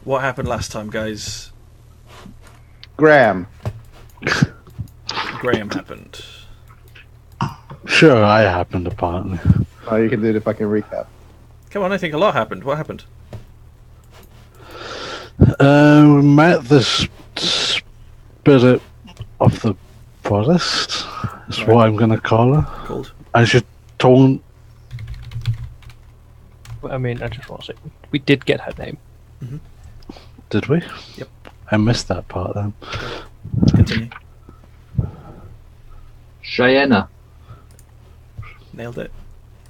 What happened last time, guys? Graham. Graham happened. Sure, I happened apparently. Oh, you can do the fucking recap. Come on, I think a lot happened. What happened? We met this spirit of the forest. Is what I'm going to call her. Called? And she told. I mean, I just want to say, we did get her name. Did we? Yep. I missed that part then. Continue. Cheyenne. Nailed it.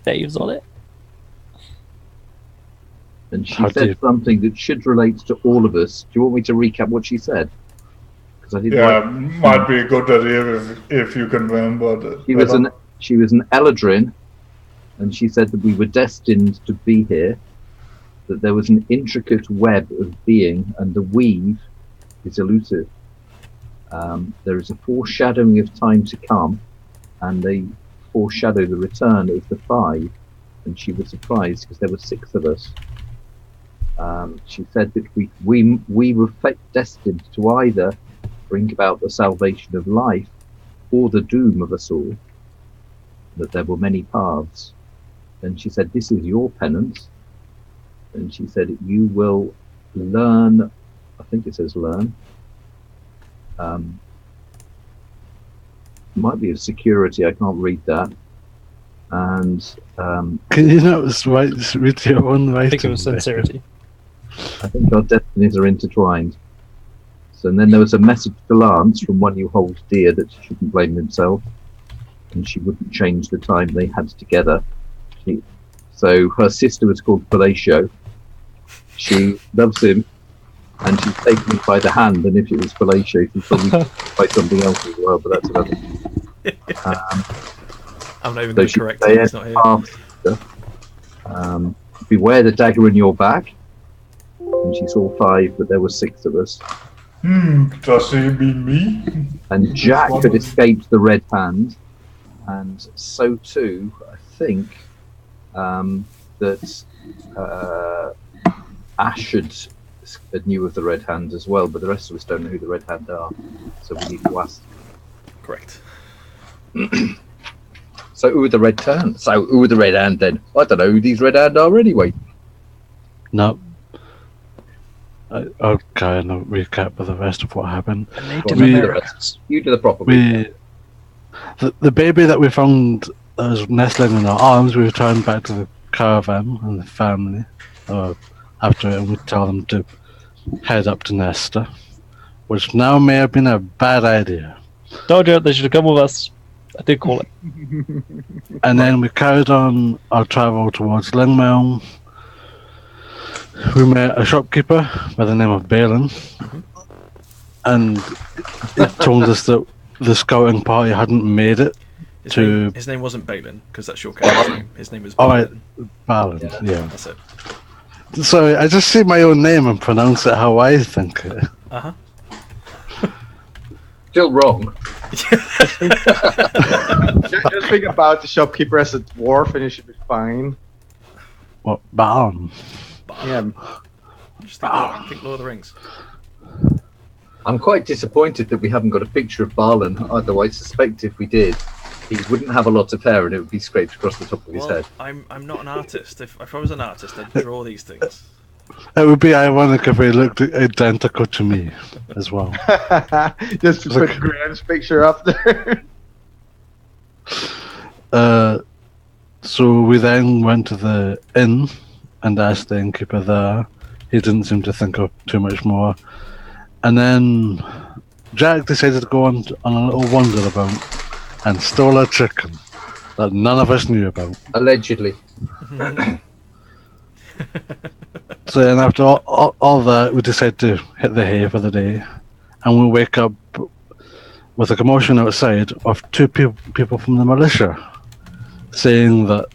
Dave's on it. And she How do said you- something that should relate to all of us. Do you want me to recap what she said? Because I didn't. Yeah, might be a good idea if you can remember that. She was an Eladrin, and she said that we were destined to be here. That there was an intricate web of being, and the weave is elusive. There is a foreshadowing of time to come, and they foreshadow the return of the five. And she was surprised because there were 6 of us. She said that we were destined to either bring about the salvation of life or the doom of us all. That there were many paths. And she said, "This is your penance." And she said, "You will learn." I think it says learn. Might be of security. I can't read that. And Can you not read your own writing? I think it was sincerity. I think our destinies are intertwined. So, and then there was a message to Lance from one you hold dear that she shouldn't blame himself, and she wouldn't change the time they had together. So her sister was called Felicio. She loves him, and she's taken him by the hand. And if it was Felicio, she's probably by something else as well. But that's another. I'm not even So going to she correct him. He's not here. half-sister. Beware the dagger in your back. And she saw 5, but there were 6 of us. Does he mean me? And Jack had escaped the Red Hand, and so too, I think, that Ash had knew of the Red Hand as well, but the rest of us don't know who the Red Hand are, so we need to ask. Correct. So who are the Red Hand? So who are the Red Hand then? I don't know who these Red Hand are anyway. No. I'll kind of recap with the rest of what happened. The Go Native on, you do the Americans. rest. You do the proper recap. The baby that we found that was nestling in our arms, we returned back to the caravan and the family. After it, and we tell them to head up to Nesta, which now may have been a bad idea. Told you they should have come with us. I did call it. And then we carried on our travel towards Lingmel. We met a shopkeeper by the name of Balin, and he told us that the scouting party hadn't made it to. His name wasn't Balin, because that's your character's name. His name was Alright, Balin. Balin, yeah. That's it. Sorry, I just say my own name and pronounce it how I think it. Uh-huh. Still wrong. Just think about the shopkeeper as a dwarf and it should be fine. What, Balin? Yeah. Just think Lord of the Rings. I'm quite disappointed that we haven't got a picture of Balin, although I suspect if we did, he wouldn't have a lot of hair and it would be scraped across the top of his head. I'm not an artist. If I was an artist, I'd draw these things. It would be ironic if he looked identical to me as well. Just to put Graham's picture up there. So we then went to the inn and asked the innkeeper there. He didn't seem to think of too much more. And then Jack decided to go on a little wander about and stole a chicken that none of us knew about. Allegedly. So then after all that, we decided to hit the hay for the day. And we wake up with a commotion outside of 2 people from the militia saying that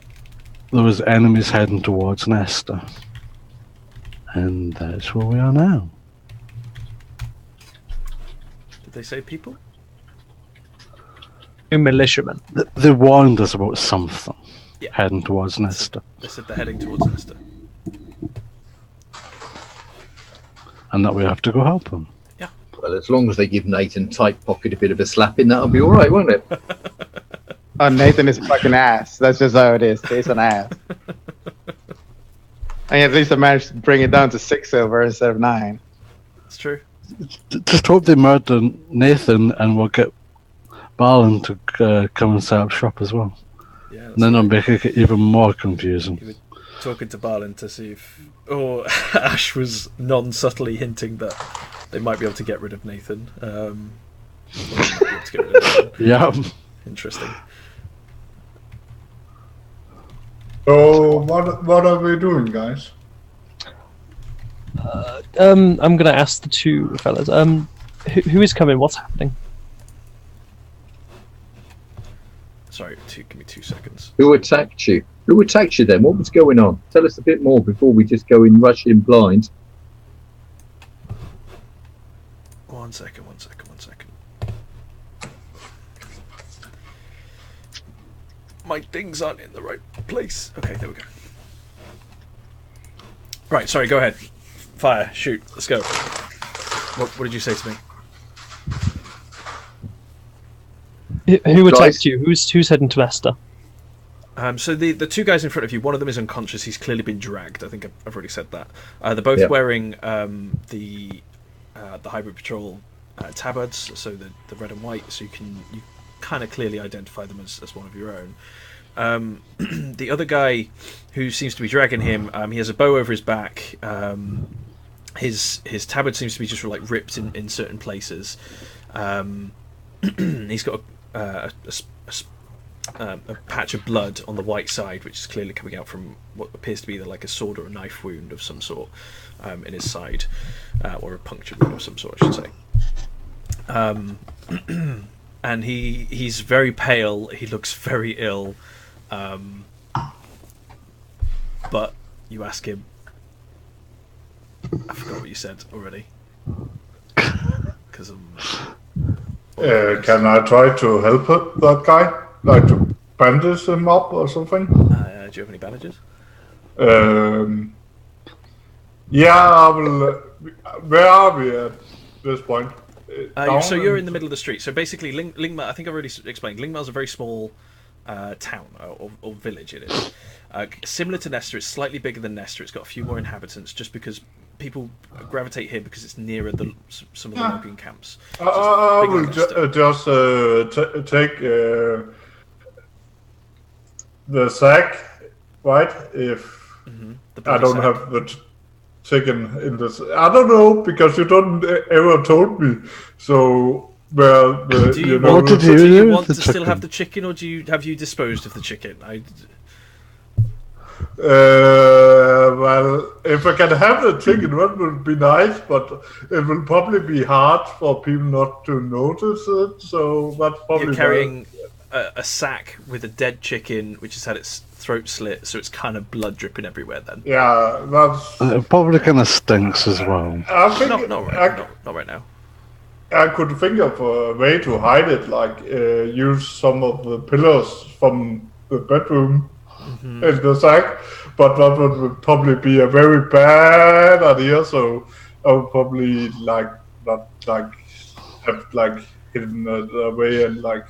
there was enemies heading towards Nesta. And that's where we are now. Did they say people? Militiamen. They warned us about something Yeah. heading towards Nesta. They said they're heading towards Nesta. and that we have to go help him. Well, as long as they give Nathan Tight Pocket a bit of a slapping, that'll be all right, won't it? Oh, Nathan is a fucking ass. That's just how it is. He's an ass. And at least I managed to bring it down to 6 silver instead of 9. It's true. Just hope they murder Nathan, and we'll get Balin to come and set up shop as well. Yeah. And then I'll make it even more confusing. Talking to Balin to see if, or Ash was non-subtly hinting that they might be able to get rid of Nathan. Yeah. Interesting. So what are we doing, guys? I'm gonna ask the two fellas. Who is coming? What's happening? Sorry, give me 2 seconds. Who attacked you? Who attacked you then? What was going on? Tell us a bit more before we just go in rush in blind. One second. My things aren't in the right place. Okay, there we go. Right, sorry, go ahead. Fire, shoot, let's go. What did you say to me? Who attacked you? Who's heading to Leicester? So the two guys in front of you, one of them is unconscious. He's clearly been dragged. I think I've already said that. They're both wearing the Hybrid Patrol tabards, so the red and white, so you kind of clearly identify them as one of your own. The other guy who seems to be dragging him, he has a bow over his back. His tabard seems to be just like ripped in certain places. He's got a patch of blood on the white side, which is clearly coming out from what appears to be either like a sword or a knife wound of some sort in his side, or a punctured wound of some sort, I should say. And he's very pale. He looks very ill. But you ask him. I forgot what you said already. Because Can I try to help that guy? Like to bandage him up or something? do you have any bandages? Yeah, I will. Where are we at this point? So you're in the middle of the street. So basically, Lingmar, I think I've already explained, Lingmar's a very small town or village. It is similar to Nestor. It's slightly bigger than Nestor. It's got a few more inhabitants, just because people gravitate here because it's nearer some of the logging camps. So I will just take the sack, right? If I don't have the chicken in this, I don't know, because you don't ever told me. So, well, do you want to still have the chicken, or have you disposed of the chicken? Well, if I can have the chicken, that would be nice, but it will probably be hard for people not to notice it. So that's probably. You're carrying a sack with a dead chicken, which has had its throat slit, so it's kind of blood dripping everywhere. Then. Yeah, that's. It probably kind of stinks as well. I think not right now. I could think of a way to hide it, like use some of the pillars from the bedroom in the sack, but that would probably be a very bad idea. So I would probably not have hidden it away and like.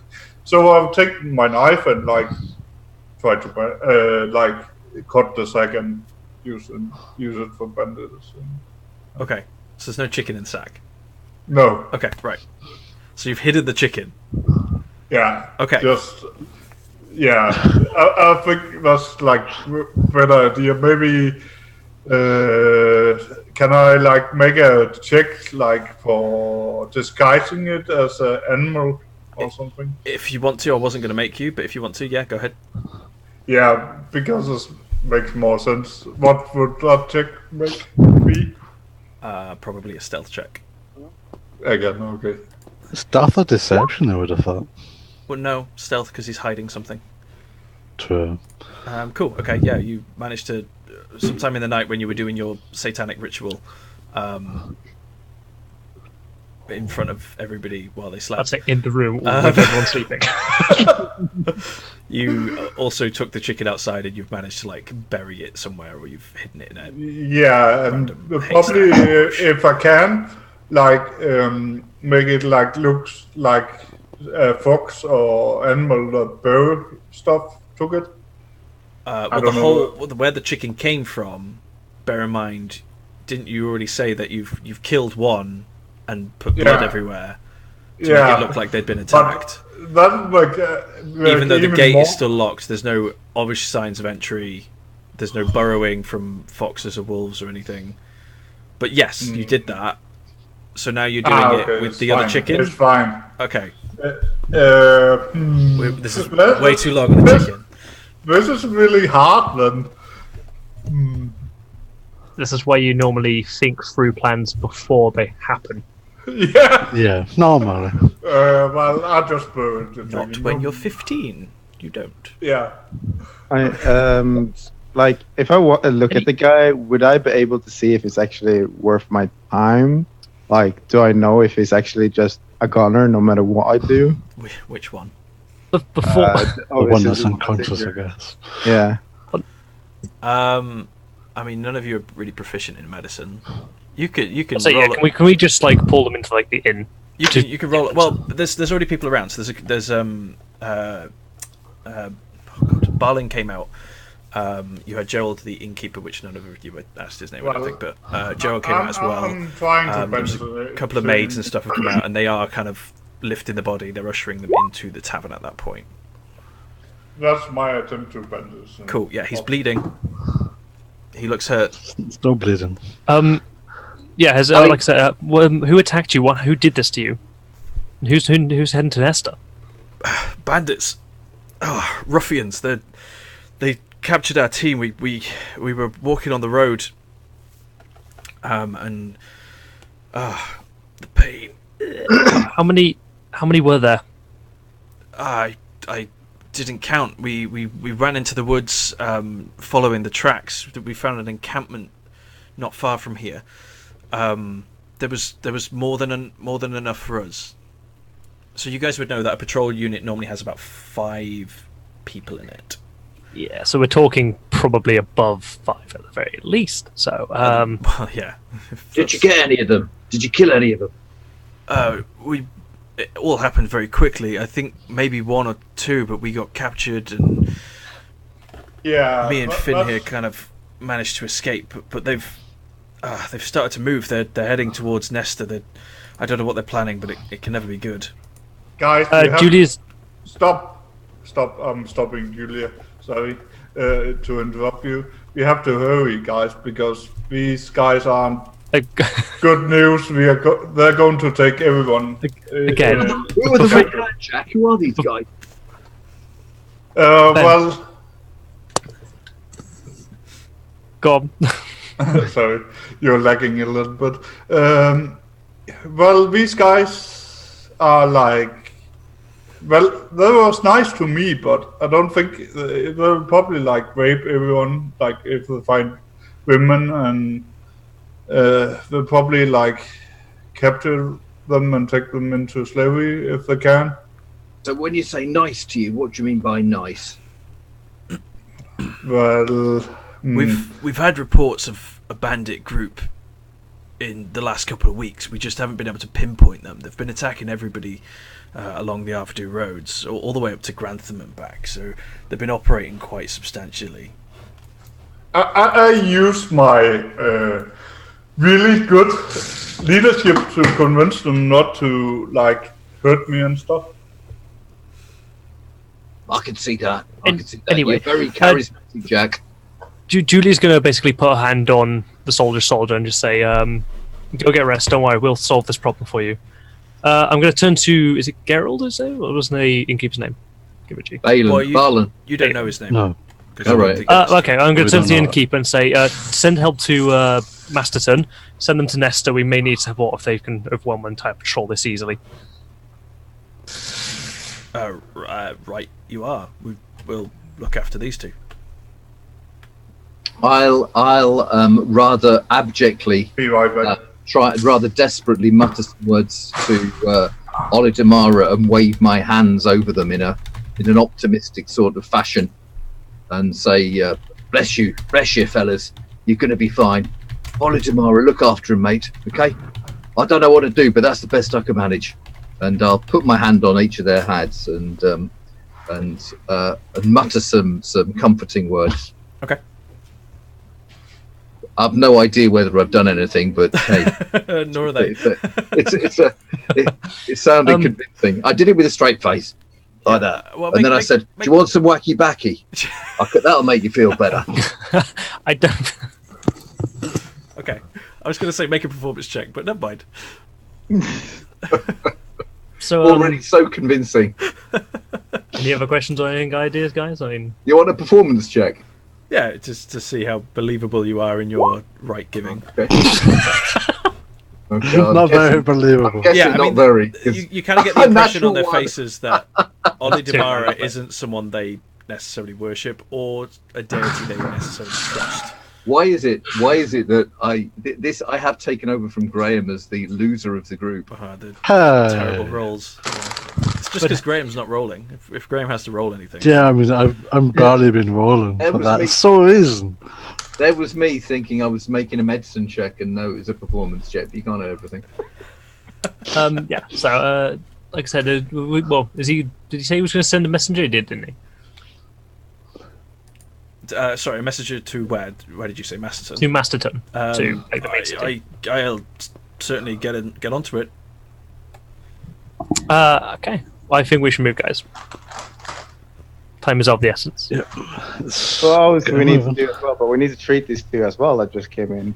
So I'll take my knife and try to cut the sack and use it for bandages. Okay, so there's no chicken in the sack. No. Okay, right. So you've hidden the chicken. Yeah. Okay. I think that's better idea. Maybe can I make a check for disguising it as an animal or something? If you want to, I wasn't going to make you, but if you want to, yeah, go ahead. Yeah, because this makes more sense. What would that check make be? Probably a stealth check. Again, okay. Stealth or deception, I would have thought. Well, no, stealth because he's hiding something. True. Cool. Okay, yeah, you managed to sometime in the night when you were doing your satanic ritual. in front of everybody while they I'd slept. say in the room with everyone sleeping. You also took the chicken outside, and you've managed to like bury it somewhere, or you've hidden it in a. Yeah, and Random probably haystack. if I can, like make it like looks like a fox or animal that bird stuff took it. Well, don't the know. whole where the chicken came from. Bear in mind, didn't you already say that you've killed one and put blood Yeah. everywhere to make it look like they'd been attacked? But that like Even though the gate more, is still locked, there's no obvious signs of entry. There's no burrowing from foxes or wolves or anything. But yes, you did that. So now you're doing it with it's the other fine. chicken. It's fine. Okay, this is Let- way too long on the chicken. This is really hard then. This is why you normally think through plans before they happen. Yeah. Yeah, normally. Well, I just burned the Not chicken. when you're 15. You don't. Yeah. Like, if I look at the guy, would I be able to see if it's actually worth my time? Like, do I know if he's actually just a gunner no matter what I do? Which one? Before The one Obviously, that's the unconscious, I figure. guess. Yeah. I mean, none of you are really proficient in medicine. You can so roll. yeah, can we just like pull them into like the inn? You can roll. Well, there's already people around. So there's Barling came out. You had Gerald, the innkeeper, which none of you were asked his name, I don't think, but Gerald came out as well. I'm trying to There was a couple of maids and stuff have come out, and they are kind of lifting the body. They're ushering them into the tavern at that point. That's my attempt to bend this. Cool. Yeah, he's bleeding. He looks hurt. Still bleeding. Yeah, has like I said, who attacked you? Who did this to you? And who's heading to Nesta? Bandits. Oh, ruffians. They captured our team. We were walking on the road. And the pain. How many were there? I didn't count. We ran into the woods, following the tracks. We found an encampment not far from here. There was more than enough for us. So you guys would know that a patrol unit normally has about 5 people in it. Yeah, so we're talking probably above 5 at the very least. So, Well, yeah. Did you get any of them? Did you kill any of them? It all happened very quickly. I think maybe 1 or 2, but we got captured, and Yeah. me and Finn that's- here kind of managed to escape. But they've started to move. They're heading towards Nesta. I don't know what they're planning, but it can never be good. Guys, you have Julia's Stop. I'm stopping, Julia. Sorry to interrupt you. We have to hurry, guys, because these guys aren't good news. They're going to take everyone. again. Who are the red guys, Jack? Who are these guys? Well, Go on. sorry, you're lagging a little bit. Well, these guys are like. Well, that was nice to me, but I don't think they'll probably like rape everyone. Like if they find women, and they'll probably like capture them and take them into slavery if they can. So when you say nice to you, what do you mean by nice? Well, We've had reports of a bandit group in the last couple of weeks. We just haven't been able to pinpoint them. They've been attacking everybody along the Arthur roads, all the way up to Grantham and back. So they've been operating quite substantially. I use my really good leadership to convince them not to like hurt me and stuff. I can see that. Anyway, You're very charismatic, Jack. Julie's going to basically put her hand on the soldier and just say, go get rest, don't worry, we'll solve this problem for you. I'm going to turn to, is it Gerald, is it? What was the innkeeper's name? Give it to you. Balin. You don't know his name. No. All right. Okay, I'm going We to turn don't to the know. innkeeper and say, send help to Masterton, send them to Nesta, we may need support if they can overwhelm an entire patrol this easily. Right, you are. We'll look after these 2. I'll rather abjectly Be right back. rather desperately mutter some words to Olidamara and wave my hands over them in an optimistic sort of fashion, and say, bless you, fellas. You're going to be fine. Olidamara, look after him, mate. Okay? I don't know what to do, but that's the best I can manage. And I'll put my hand on each of their heads and mutter some comforting words. Okay. I've no idea whether I've done anything, but hey, nor are they. It sounded convincing. I did it with a straight face, like that, well, and then I said, "Do you want some wacky backy? That'll make you feel better." I don't. Okay, I was going to say make a performance check, but never mind. So already so convincing. Any other questions or any ideas, guys? I mean, you want a performance check? Yeah, just to see how believable you are in your right giving. Okay. Not very believable. Not very. You kind of get the impression on their faces that Olidamara isn't someone they necessarily worship or a deity they necessarily trust. Why is it that I have taken over from Graham as the loser of the group? The terrible rolls. Yeah. It's just because Graham's not rolling. If Graham has to roll anything. Yeah, I mean, I'm barely been rolling for that. Me. So reason. There was me thinking I was making a medicine check, and no, it was a performance check. You can't know everything. Yeah. So, like I said, did he say he was going to send a messenger? He did, didn't he? Sorry, a messenger to where? Where did you say Masterton? To Masterton. To make the meeting. I'll certainly get onto it. Okay. Well, I think we should move, guys. Time is of the essence. Yeah. Well, we need to do as well, but we need to treat these two as well that just came in.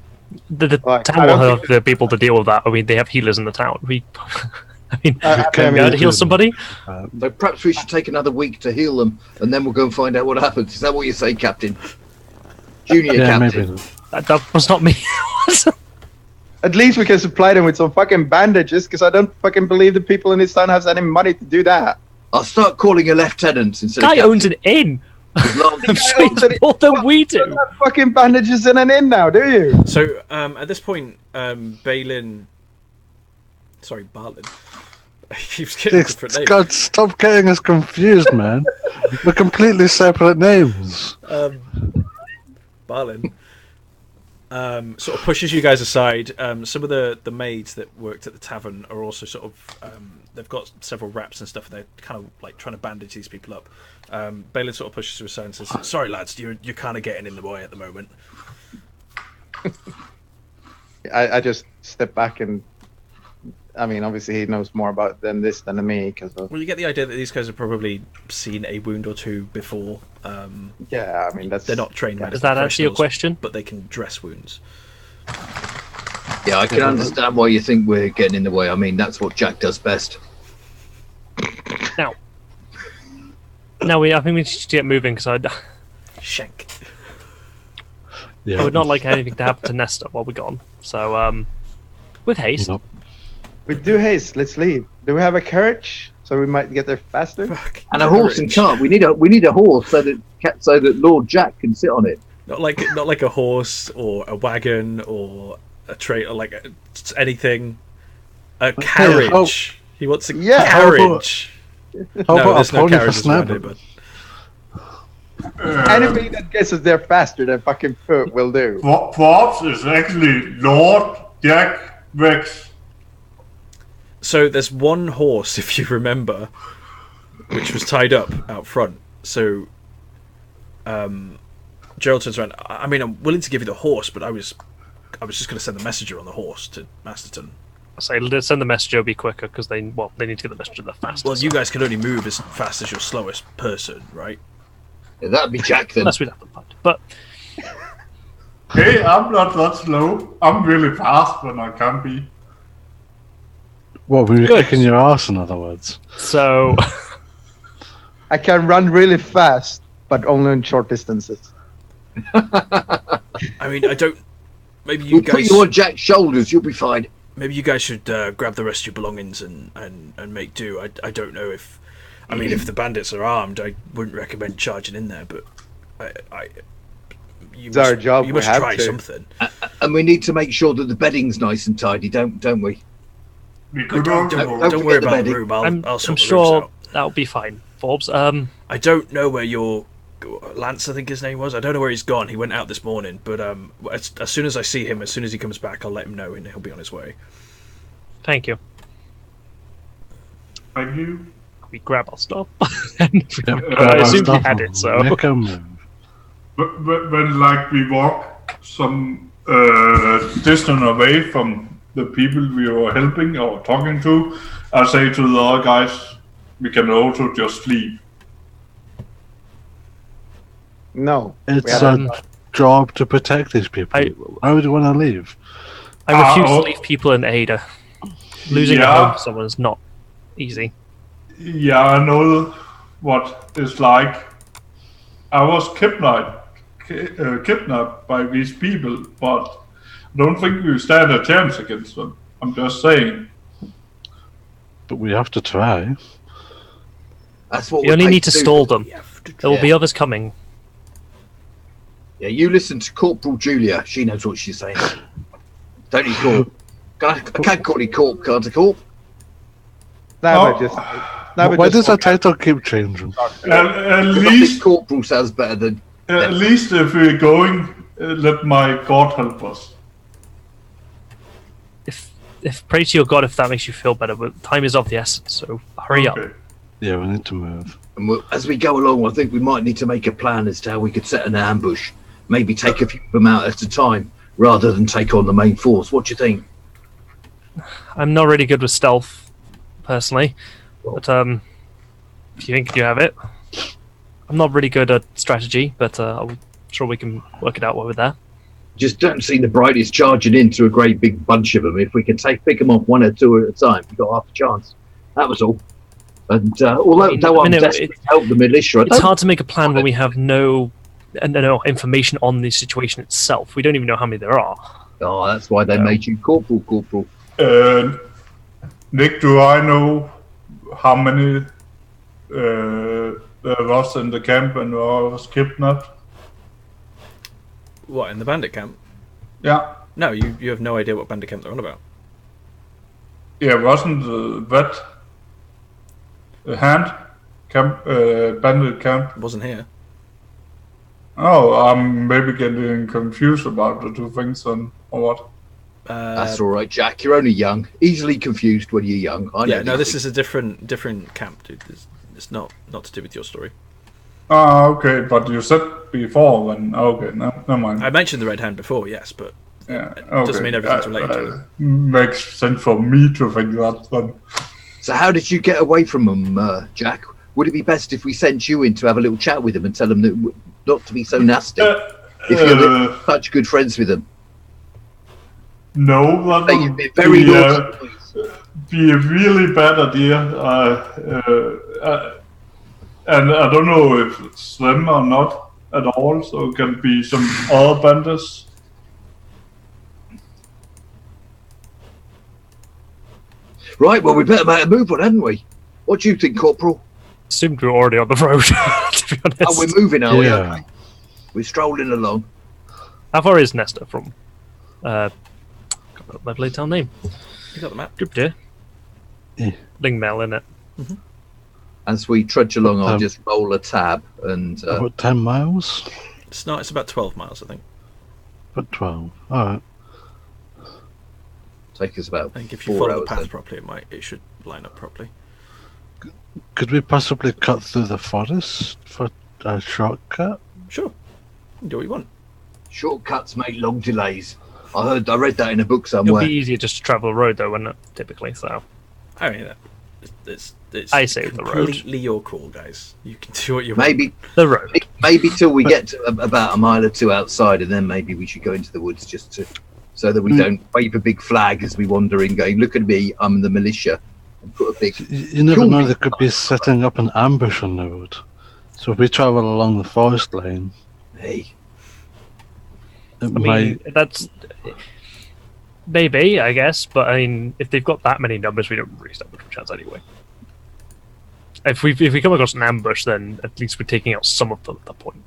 The town will have the people to deal with that. I mean, they have healers in the town. Can we go to heal somebody? So perhaps we should take another week to heal them, and then we'll go and find out what happens. Is that what you say, Captain? Junior Captain. Maybe. That was not me. At least we can supply them with some fucking bandages, because I don't fucking believe the people in this town have any money to do that. I'll start calling you lieutenant instead of Guy owns an inn. I'm sure more than we do. You don't have fucking bandages in an inn now, do you? So at this point, Balin. Sorry, Balin. He was getting different names. God, stop getting us confused, man. We're completely separate names. Balin. Sort of pushes you guys aside. Some of the maids that worked at the tavern are also sort of they've got several wraps and stuff. And they're kind of like trying to bandage these people up. Balin sort of pushes you aside and says, "Sorry, lads, you're kind of getting in the way at the moment." I just step back and. I mean, obviously he knows more about than me, because. Well, you get the idea that these guys have probably seen a wound or two before. Yeah, I mean they're not trained. Does that answer your question? But they can dress wounds. Yeah, I can understand why you think we're getting in the way. I mean, that's what Jack does best. Now, I think we should get moving because Shank. Yeah. I would not like anything to happen to Nesta while we're gone. So, with haste. Nope. With due haste, let's leave. Do we have a carriage so we might get there faster? And a horse and cart. We need a horse so that Lord Jack can sit on it. Not like a horse or a wagon or a tray or like anything. A carriage. He wants a carriage. How about a pony for carriages around Snapper? here, Anything that gets us there faster than fucking foot will do. Forbes is actually Lord Jack Rex. So there's one horse, if you remember, which was tied up out front. So Gerald turns around. I mean, I'm willing to give you the horse, but I was just going to send the messenger on the horse to Masterton. I say let's send the messenger. Be quicker because they need to get the messenger there fastest. Well, you guys can only move as fast as your slowest person, right? Yeah, that'd be Jack then. Unless we have to fight. But Hey, I'm not that slow. I'm really fast when I can be. What, were you Good. kicking your ass, in other words? so I can run really fast, but only in short distances. I mean, I don't. Maybe you We'll guys. put you on Jack's shoulders. You'll be fine. Maybe you guys should grab the rest of your belongings and make do. I don't know if. I mean, if the bandits are armed, I wouldn't recommend charging in there. But you It's our must, job, you we must have try to. something. And we need to make sure that the bedding's nice and tidy, don't we? We could Don't, also. Don't don't worry forget the about the bedding. room. I'm I'll sort the rooms sure out. that'll be fine, Forbes. I don't know where your Lance, I think his name was. I don't know where he's gone. He went out this morning, but as soon as I see him, as soon as he comes back, I'll let him know, and he'll be on his way. Thank you. Thank you. We grab our stuff. And I Grab assumed we Stuff had on, it, so make a move. When like we walk some distance away from the people we were helping or talking to, I say to the other guys, we can also just leave. No. It's have our job to protect these people. Why would you want to leave? I refuse oh. to leave people in Ada. Losing a Yeah. home to someone is not easy. Yeah, I know what it's like. I was kidnapped by these people, but I don't think we stand a chance against them. I'm just saying. But we have to try. That's what You we only paid need to do. stall them. You have to There will be others coming. Yeah, you listen to Corporal Julia. She knows what she's saying. Don't you, Corp? I can't call you Corp, can't I, Corp? No, Oh. but just. Why does our title keep changing? At I least, think Corporal sounds better than... at least if we're going, let my God help us. If pray to your god if that makes you feel better, but time is of the essence, so hurry up. Okay. Yeah, we need to move. And as we go along, I think we might need to make a plan as to how we could set an ambush. Maybe take a few of them out at a time, rather than take on the main force. What do you think? I'm not really good with stealth, personally, but if you think you have it, I'm not really good at strategy, but I'm sure we can work it out while we're there. Just don't see the brightest charging into a great big bunch of them. If we can pick them off one or two at a time, we've got half a chance. That was all. And although I'm desperate to help the militia, It's hard to make a plan when we have no information on the situation itself. We don't even know how many there are. Oh, that's why they made you Corporal. Nick, do I know how many there was in the camp when I was kidnapped? What, in the bandit camp? Yeah. No, you have no idea what bandit camp they're on about. Yeah, wasn't that a hand camp, bandit camp? It wasn't here. Oh, I'm maybe getting confused about the two things then, or what? That's all right, Jack. You're only young. Easily confused when you're young. I know Yeah, no, these this is a different camp, dude. It's not to do with your story. Ah, okay, but you said before when... Okay, never mind. I mentioned the Red Hand before, yes, but Yeah, it okay. doesn't mean everything's related to it. Makes sense for me to think that then. So how did you get away from them, Jack? Would it be best if we sent you in to have a little chat with them and tell them that not to be so nasty? If you're such good friends with them. No, that They would can be very naughty. be a really bad idea. And I don't know if it's them or not at all, so it can be some other bandits. Right, well, we better make a move on, hadn't we? What do you think, Corporal? Assumed we were already on the road, to be honest. Oh, we're moving, are we? Yeah. Okay. We're strolling along. How far is Nesta from... got my blade town name. You got the map. Good dear. Yeah. Lingmel, innit? As we trudge along, I'll just roll a tab and... About 10 miles? It's not. It's about 12 miles, I think. About 12. Alright. take us about I think if you 4 follow the hours. path Then. properly, it should line up properly. Could we possibly cut through the forest for a shortcut? Sure. Do what you want. Shortcuts make long delays. I read that in a book It'll somewhere. be easier just to travel the road, though, wouldn't it? Typically, so. I mean, it's I say the road. completely your call, guys. You can do what you want. Maybe The road. till we get to about a mile or two outside, and then maybe we should go into the woods just to, so that we don't wave a big flag as we wander in, going, "Look at me, I'm the militia," and put a big. You never Cool. know, they could be setting up an ambush on the road. So if we travel along the forest lane, Hey, it I mean, might... that's maybe, I guess, but I mean, if they've got that many numbers, we don't really stand much of a chance anyway. If we come across an ambush, then at least we're taking out some of them at that point.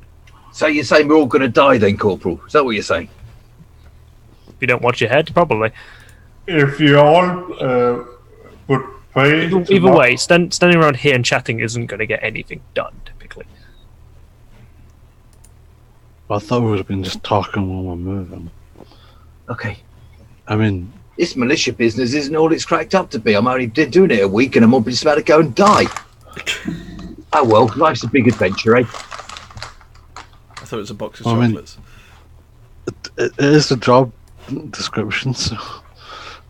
So you're saying we're all going to die then, Corporal? Is that what you're saying? If you don't watch your head, probably. If you all would pray to Either way, standing around here and chatting isn't going to get anything done, typically. I thought we would have been just talking when we're moving. Okay. I mean, This militia business isn't all it's cracked up to be. I'm only doing it a week and I'm just about to go and die. Oh well, life's a big adventure, eh? I thought it was a box of I mean- chocolates. it is the job description, so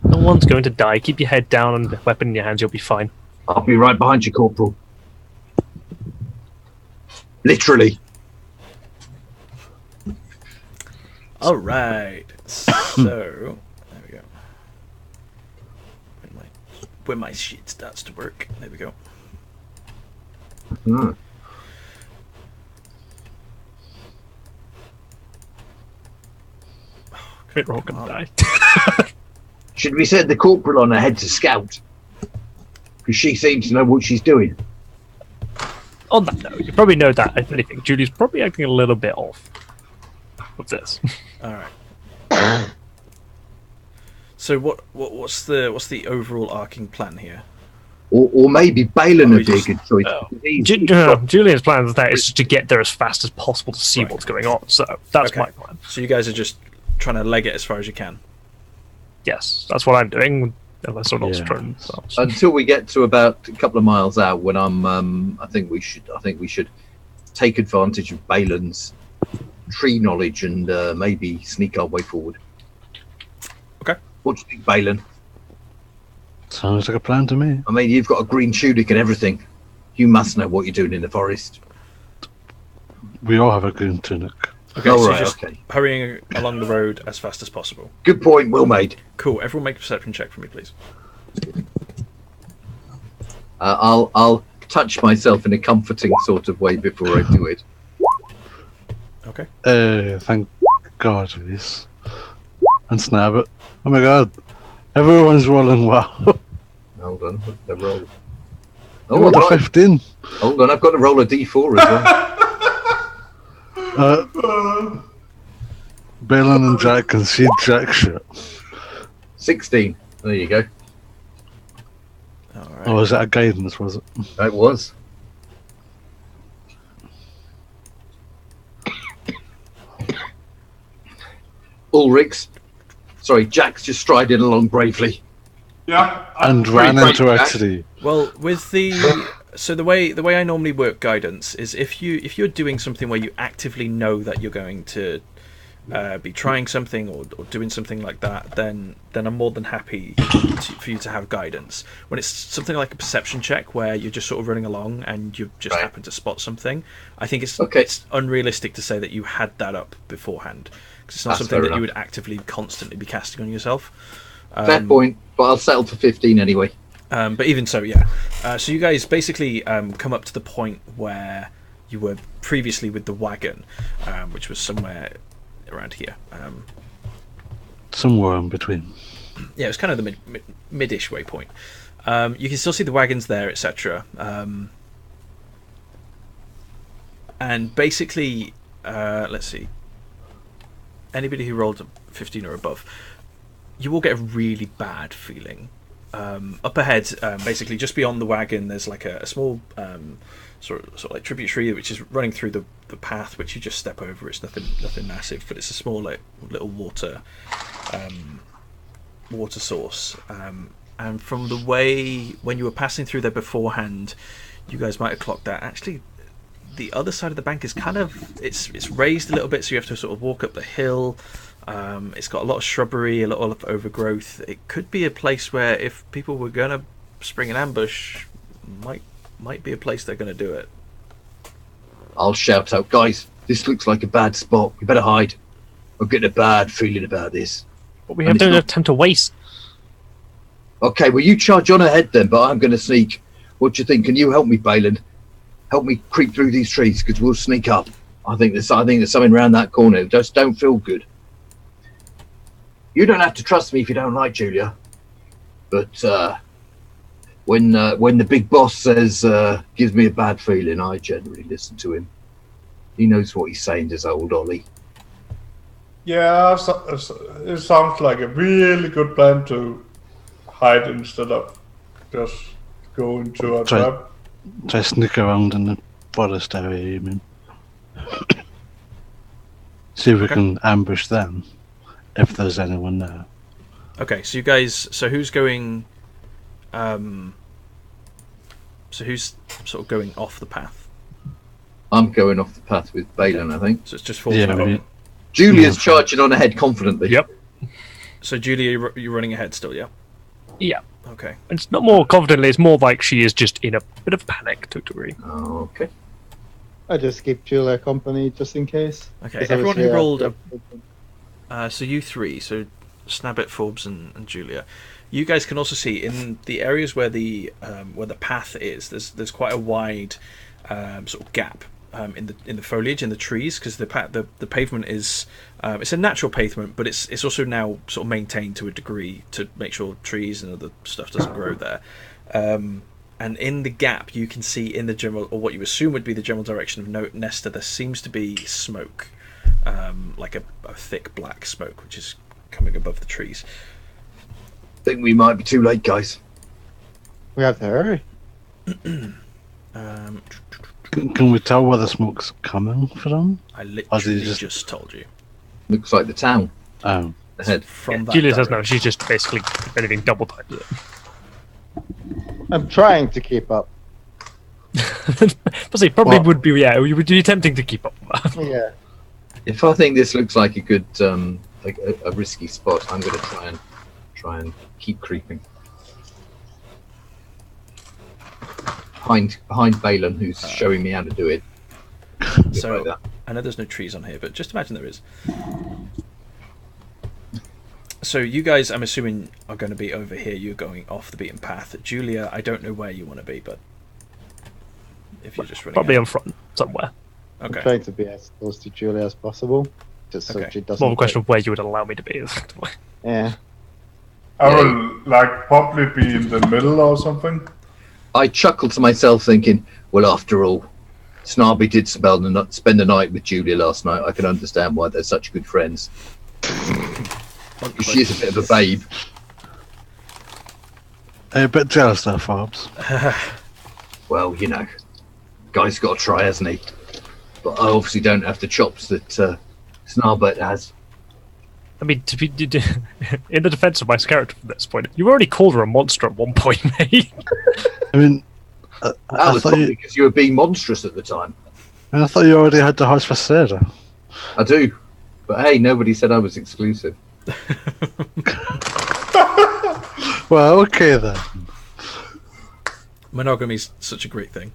No one's going to die. Keep your head down and the weapon in your hands, you'll be fine. I'll be right behind you, Corporal. Literally. All right. So there we go. When my sheet starts to work, there we go. Hmm. We're all going to die. Should we send the corporal on ahead to scout? Because she seems to know what she's doing. On that note, you probably know that, if anything, Julie's probably acting a little bit off. What's this? All right. So what's the overall arcing plan here? Or maybe Balin Oh, would be a just- good choice. Oh. He's got- Julian's plan is that is just to get there as fast as possible to see Right. what's going on. So that's Okay. my plan. So you guys are just trying to leg it as far as you can. Yes, that's what I'm doing. Unless someone else Yeah. turns. Until we get to about a couple of miles out, when I think we should take advantage of Balin's tree knowledge and maybe sneak our way forward. Okay. What do you think, Balin? sounds like a plan to me. I mean, you've got a green tunic and everything. You must know what you're doing in the forest. We all have a green tunic. Okay, All so right, you're just okay. hurrying along the road as fast as possible. Good point, well made. Cool. Everyone make a perception check for me, please. I'll touch myself in a comforting sort of way before I do it. Okay. Thank God for this. And snap it. Oh my God. Everyone's rolling well. Hold on, what's the roll? Oh, Oh, the right. 15. Hold on, I've got to roll a d4 as well. Balin and Jack can see jack shit. 16. There you go. All right. Oh, was that a guidance, was it? It was. Ulrich's. Sorry, Jack's just striding along bravely. Yeah. And pretty ran brave, into a Jack. tree. Well, with the so the way I normally work guidance is if you're doing something where you actively know that you're going to be trying something or doing something like that, then I'm more than happy for you to have guidance. When it's something like a perception check where you're just sort of running along and you just Right. happen to spot something, I think it's Okay. it's unrealistic to say that you had that up beforehand because it's not That's something fair that you enough. would actively constantly be casting on yourself. Fair point, but I'll settle for 15 anyway. But even so, yeah. So you guys basically come up to the point where you were previously with the wagon, which was somewhere around here. Somewhere in between. Yeah, it was kind of the mid-ish waypoint. You can still see the wagons there, etc. And basically, let's see. Anybody who rolled a 15 or above, you will get a really bad feeling. Up ahead, basically just beyond the wagon, there's like a small sort of like tributary which is running through the path, which you just step over. It's nothing massive, but it's a small little water source. And from the way when you were passing through there beforehand, you guys might have clocked that actually the other side of the bank is kind of it's raised a little bit, so you have to sort of walk up the hill. It's got a lot of shrubbery, a lot of overgrowth. It could be a place where if people were going to spring an ambush, might be a place they're going to do it. I'll shout out, guys, this looks like a bad spot. We better hide. I'm getting a bad feeling about this. But we And have it's no not- time to waste. Okay, well, you charge on ahead then, but I'm going to sneak. What do you think? Can you help me, Balin? Help me creep through these trees, because we'll sneak up. I think there's something around that corner. It just don't feel good. You don't have to trust me if you don't like, Julia. But when the big boss says gives me a bad feeling, I generally listen to him. He knows what he's saying, does old Ollie. Yeah, it sounds like a really good plan to hide instead of just go into a Try- trap. Try sneak around in the forest area, you mean? See if we Okay. can ambush them, if there's anyone there. Okay, so you guys. So who's going? So who's sort of going off the path? I'm going off the path with Balin, I think. So it's just four. Yeah, we, Julia's charging on ahead confidently. Yep. So Julia, you're running ahead still, yeah? Yeah. Okay. It's not more confidently, it's more like she is just in a bit of panic to a degree. Okay. I just keep Julia company just in case. Okay. 'Cause Everyone who obviously, rolled so you three, so Snabbit, Forbes, and Julia, you guys can also see in the areas where the path is. There's quite a wide sort of gap in the foliage in the trees, because the pavement is it's a natural pavement, but it's also now sort of maintained to a degree to make sure trees and other stuff doesn't grow there. And in the gap, you can see in the general, or what you assume would be the general direction of Nesta, there seems to be smoke, like a thick black smoke, which is coming above the trees. Think we might be too late, guys. we have to hurry. can we tell where the smoke's coming from? I Or literally did you just told you. Looks like the town Oh, ahead. From that Julia says no, direction. she's just basically, if anything, double times it. I'm trying to keep up. But see, probably Well- would be, yeah, you would be attempting to keep up with that. Yeah. If I think this looks like a good, like a risky spot, I'm going to try and keep creeping behind Balin, who's showing me how to do it. So Like that. I know there's no trees on here, but just imagine there is. So you guys, I'm assuming, are going to be over here. You're going off the beaten path. Julia, I don't know where you want to be, but if you're just running, Probably ahead. in front somewhere. I'm Okay. trying to be as close to Julia as possible. Just so Okay. she doesn't. More of a question of where you would allow me to be. Effectively. Yeah. I will like probably be in the middle or something. I chuckled to myself, thinking, "Well, after all, Snarby did spend the night with Julia last night. I can understand why they're such good friends. She is a bit of a babe." a bit jealous there, Forbes. Well, you know, guy's got to try, hasn't he? But I obviously don't have the chops that Snarbert has. I mean, to be in the defense of my character from this point, you already called her a monster at one point, mate. I mean, That I was thought probably you, because you were being monstrous at the time. I thought you already had the horse for Sarah. I do. But hey, nobody said I was exclusive. Well, okay then. Monogamy is such a great thing.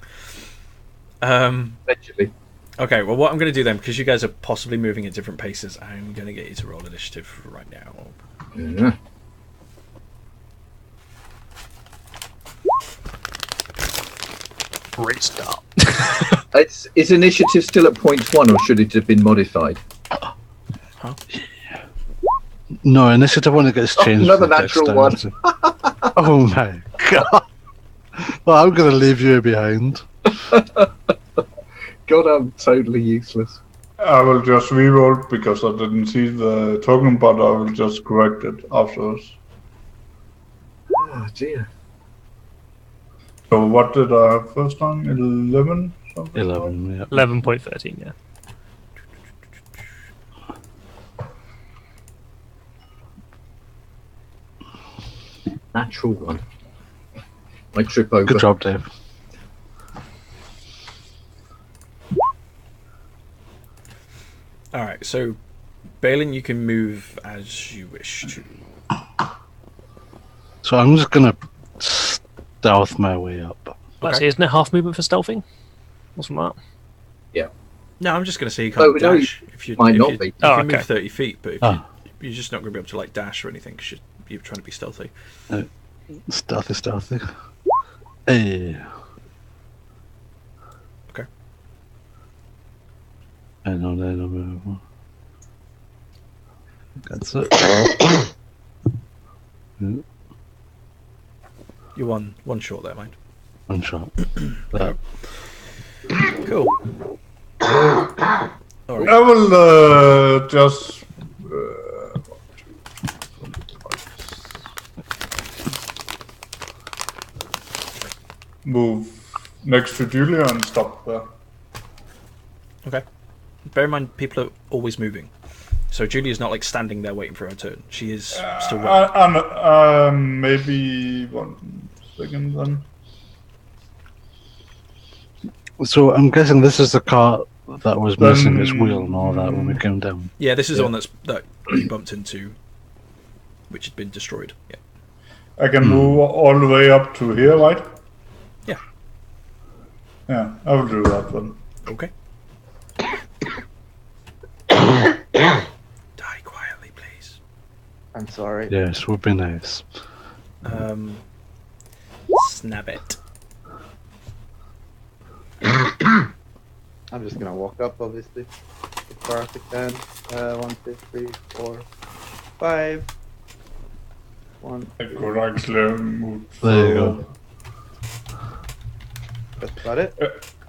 Eventually. Okay, well, what I'm going to do then, because you guys are possibly moving at different paces, I'm going to get you to roll initiative right now. Yeah. Great start. Is initiative still at 0.1 or should it have been modified? No, initiative only gets changed. another for natural one. dexterity. Oh my god. Well, I'm going to leave you behind. God, I'm totally useless. I will just reroll because I didn't see the token, but I will just correct it afterwards. Oh dear. So what did I have first time? 11? Something 11, yeah. 11.13, yeah. Natural one. I trip over. Good job, Dave. All right, so Balin, you can move as you wish to. So I'm just going to stealth my way up. Let's see, isn't it half movement for stealthing? Wasn't that? No, I'm just going to say you Oh, can't no, dash. If you might if not you, be. You Oh, can move okay. 30 feet, but if you're just not going to be able to like dash or anything because you're trying to be stealthy. Stealthy, stealthy. Hey. Okay. And on there, number. That's it. Yeah, You're one short there, mind. one shot. That. Cool. All right. I will just. Move next to Julia and stop there. Okay. Bear in mind, people are always moving. So Julia's not like standing there waiting for her turn. She is still running. Maybe 1 second then. So I'm guessing this is the car that was missing its wheel and all that when we came down. Yeah, this is the one that you bumped into, which had been destroyed. Yeah. I can move all the way up to here, right? Yeah. Yeah, I will do that then. Okay. Die quietly, please. I'm sorry. Yes, would be nice. Snap it. I'm just gonna walk up, obviously, as far as I can. 1, 2, 3, 4, 5. 1. I could actually move. There you go. That's about it.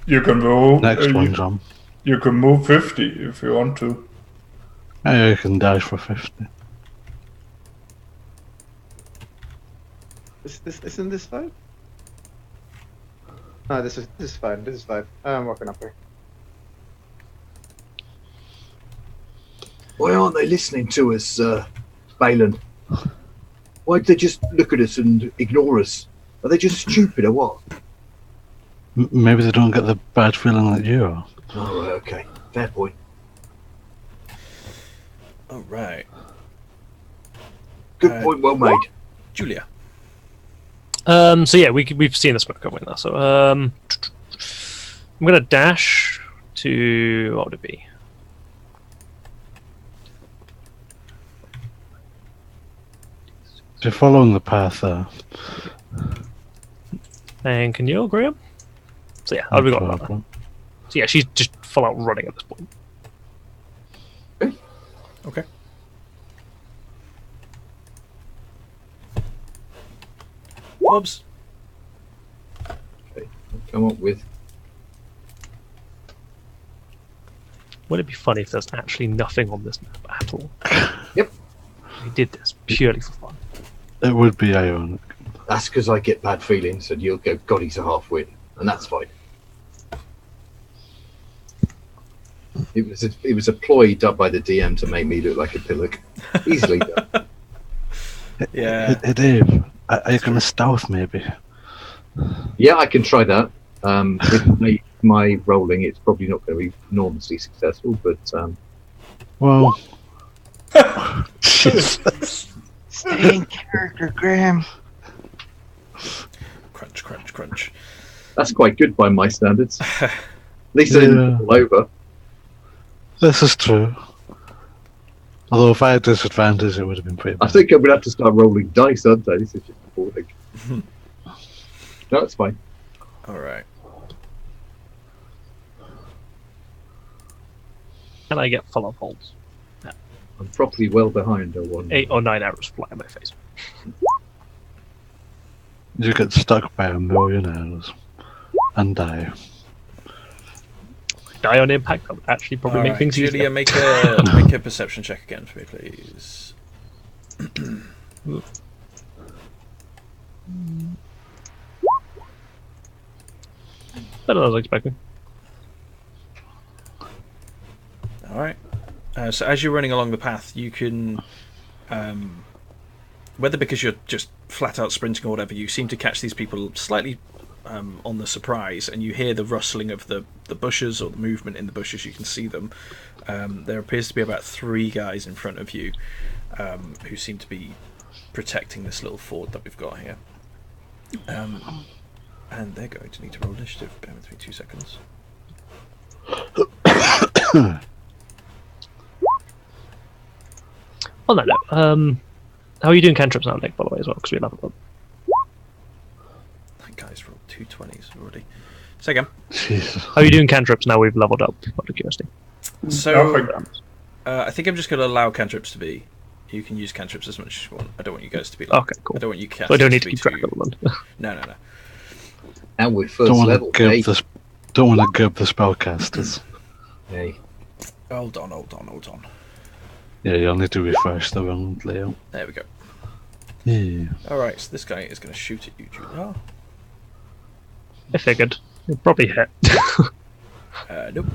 You can move. Next one, John. You can move 50 if you want to. I can dash for 50. Isn't this fine? No, this is fine. This is fine. I'm walking up here. Why aren't they listening to us, Balin? Why'd they just look at us and ignore us? Are they just stupid or what? Maybe they don't get the bad feeling that you are. Oh, right, okay. Fair point. All right. Good point, well made. Julia. So yeah, we've seen the smoke coming now. So I'm gonna dash to what would it be? You're following the path there. And can you, Graham? So yeah, I'll be going No around. problem. So yeah, she's just full out running at this point. Okay. Bobs. Okay, I'll come up with. Wouldn't it be funny if there's actually nothing on this map at all? Yep. We did this purely for fun. It would be ionic. That's because I get bad feelings, and you'll go, God, he's a half wit, and that's fine. It was a ploy done by the DM to make me look like a pillock. Easily done. Yeah. Hey, Dave, are you going to stealth maybe? Yeah, I can try that. With my rolling, it's probably not going to be enormously successful, but Well, Jesus. Stay in character, Graham. Crunch, crunch, crunch. that's quite good by my standards. At least I didn't fall over. This is true. Although if I had disadvantage, it would have been pretty I bad. think I'm going to have to start rolling dice, aren't I? This is just appalling. No, it's fine. All right. Can I get follow-up holds? I'm properly well behind on one. 8 or 9 arrows fly in my face. You get stuck by a million arrows and die. Die on impact. That would actually probably All make right, things Julia, easier. make a perception check again for me, please. Better than I was expecting. All right. So as you're running along the path, you can, whether because you're just flat out sprinting or whatever, you seem to catch these people slightly on the surprise, and you hear the rustling of the bushes or the movement in the bushes. You can see them. There appears to be about 3 guys in front of you who seem to be protecting this little fort that we've got here. And they're going to need to roll initiative. Bear with me 2 seconds. On that note, how are you doing cantrips now, Nick, by the way, as well? Because we leveled up. That guy's rolled 2 20s already. Say again. Jesus. How are you doing cantrips now we've leveled up? Out of curiosity. So, I think I'm just going to allow cantrips to be. You can use cantrips as much as you want. I don't want you guys to be like... Okay, cool. I don't want you casters So I don't need to be keep track of them. No. And we're first Don't want level. to give Hey, this. Don't want to give the spellcasters. Hey. Hold on. Yeah, you'll need to refresh the round layout. There we go. Yeah. Alright, so this guy is going to shoot at you, Julia. I figured. He'll probably hit. Nope.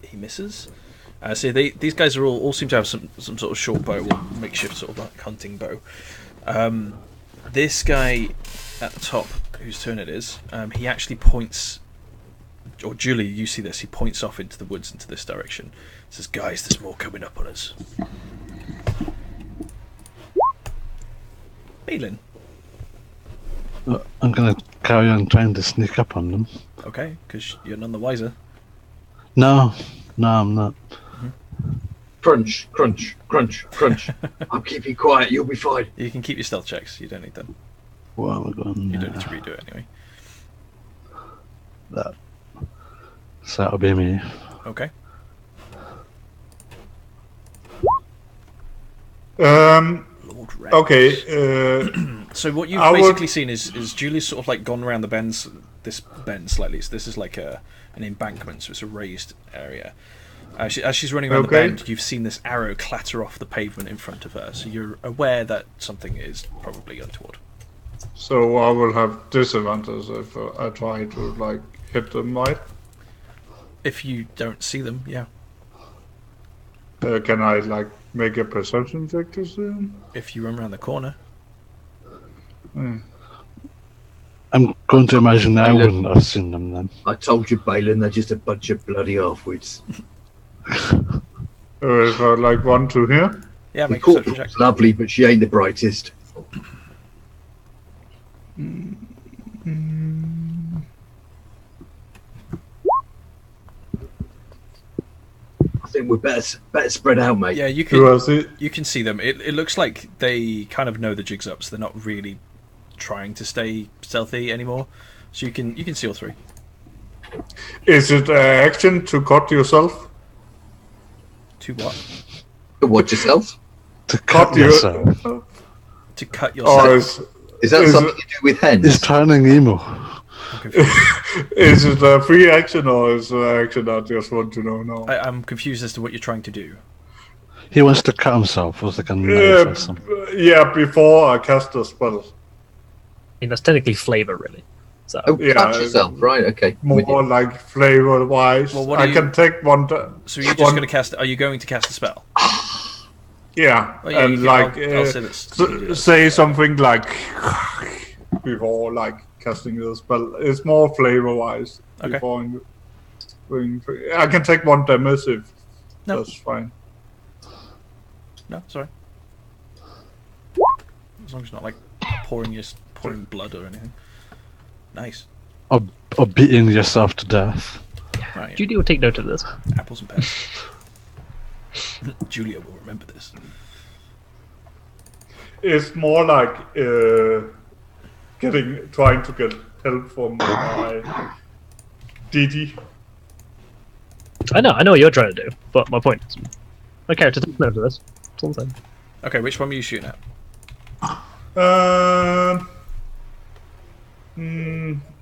He misses. So these guys are all seem to have some sort of short bow or makeshift sort of like hunting bow. This guy at the top, whose turn it is, he actually points, or Julie, you see this, he points off into the woods into this direction. Says, guys, there's more coming up on us. Balin. I'm going to carry on trying to sneak up on them. Okay, because you're none the wiser. No, I'm not. Crunch, crunch, crunch, crunch. I'm keeping quiet, you'll be fine. You can keep your stealth checks, you don't need them. What am I going You don't need to redo it anyway. That. So that'll be me. Okay. Lord Rex. Okay. So what you've I would- basically seen is Julie's sort of like gone around this bend slightly. So this is like an embankment, so it's a raised area. As she's running around the Okay. bend, you've seen this arrow clatter off the pavement in front of her. So you're aware that something is probably untoward. So I will have disadvantage if I try to like hit them, right? If you don't see them, yeah. Can I like make a perception check to see them? If you run around the corner, I'm going to imagine that I Balin. wouldn't have seen them then. I told you, Balin, they're just a bunch of bloody half-wits. If I like run to here, yeah, The make a perception corporal's check. lovely, but she ain't the brightest. I think we're better spread out, mate. Yeah, you do I can see? you can see them. It looks like they kind of know the jig's up, so they're not really trying to stay stealthy anymore. So you can see all three. Is it action to cut yourself? To what? Watch yourself. To cut you- yourself. To cut Or yourself. Is that Is something it- you do with hens? He's turning emo. I'm confused. is it a free action or is it action? I just want to know now. I'm confused as to what you're trying to do. He wants to cut himself with like a knife or something. Yeah, before I cast the spell. mean, that's technically flavor, really. So Oh, Yeah, touch yourself, right? Okay. With you. More like flavor wise. Well, what I do you- can take one. So you're just going to cast? Are you going to cast a spell? Yeah, Well, yeah, you and can- like I'll say that's- say something like before like casting the spell. It's more flavor wise. Okay. I can take one damage if No. that's fine. No, sorry. As long as it's not like pouring blood or anything. Nice. Or beating yourself to death. Right. Judy will take note of this. Apples and pears. Julia will remember this. It's more like trying to get help from my Didi. I know what you're trying to do, but my point is, my character takes note of this. It's all the same. Okay, which one were you shooting at?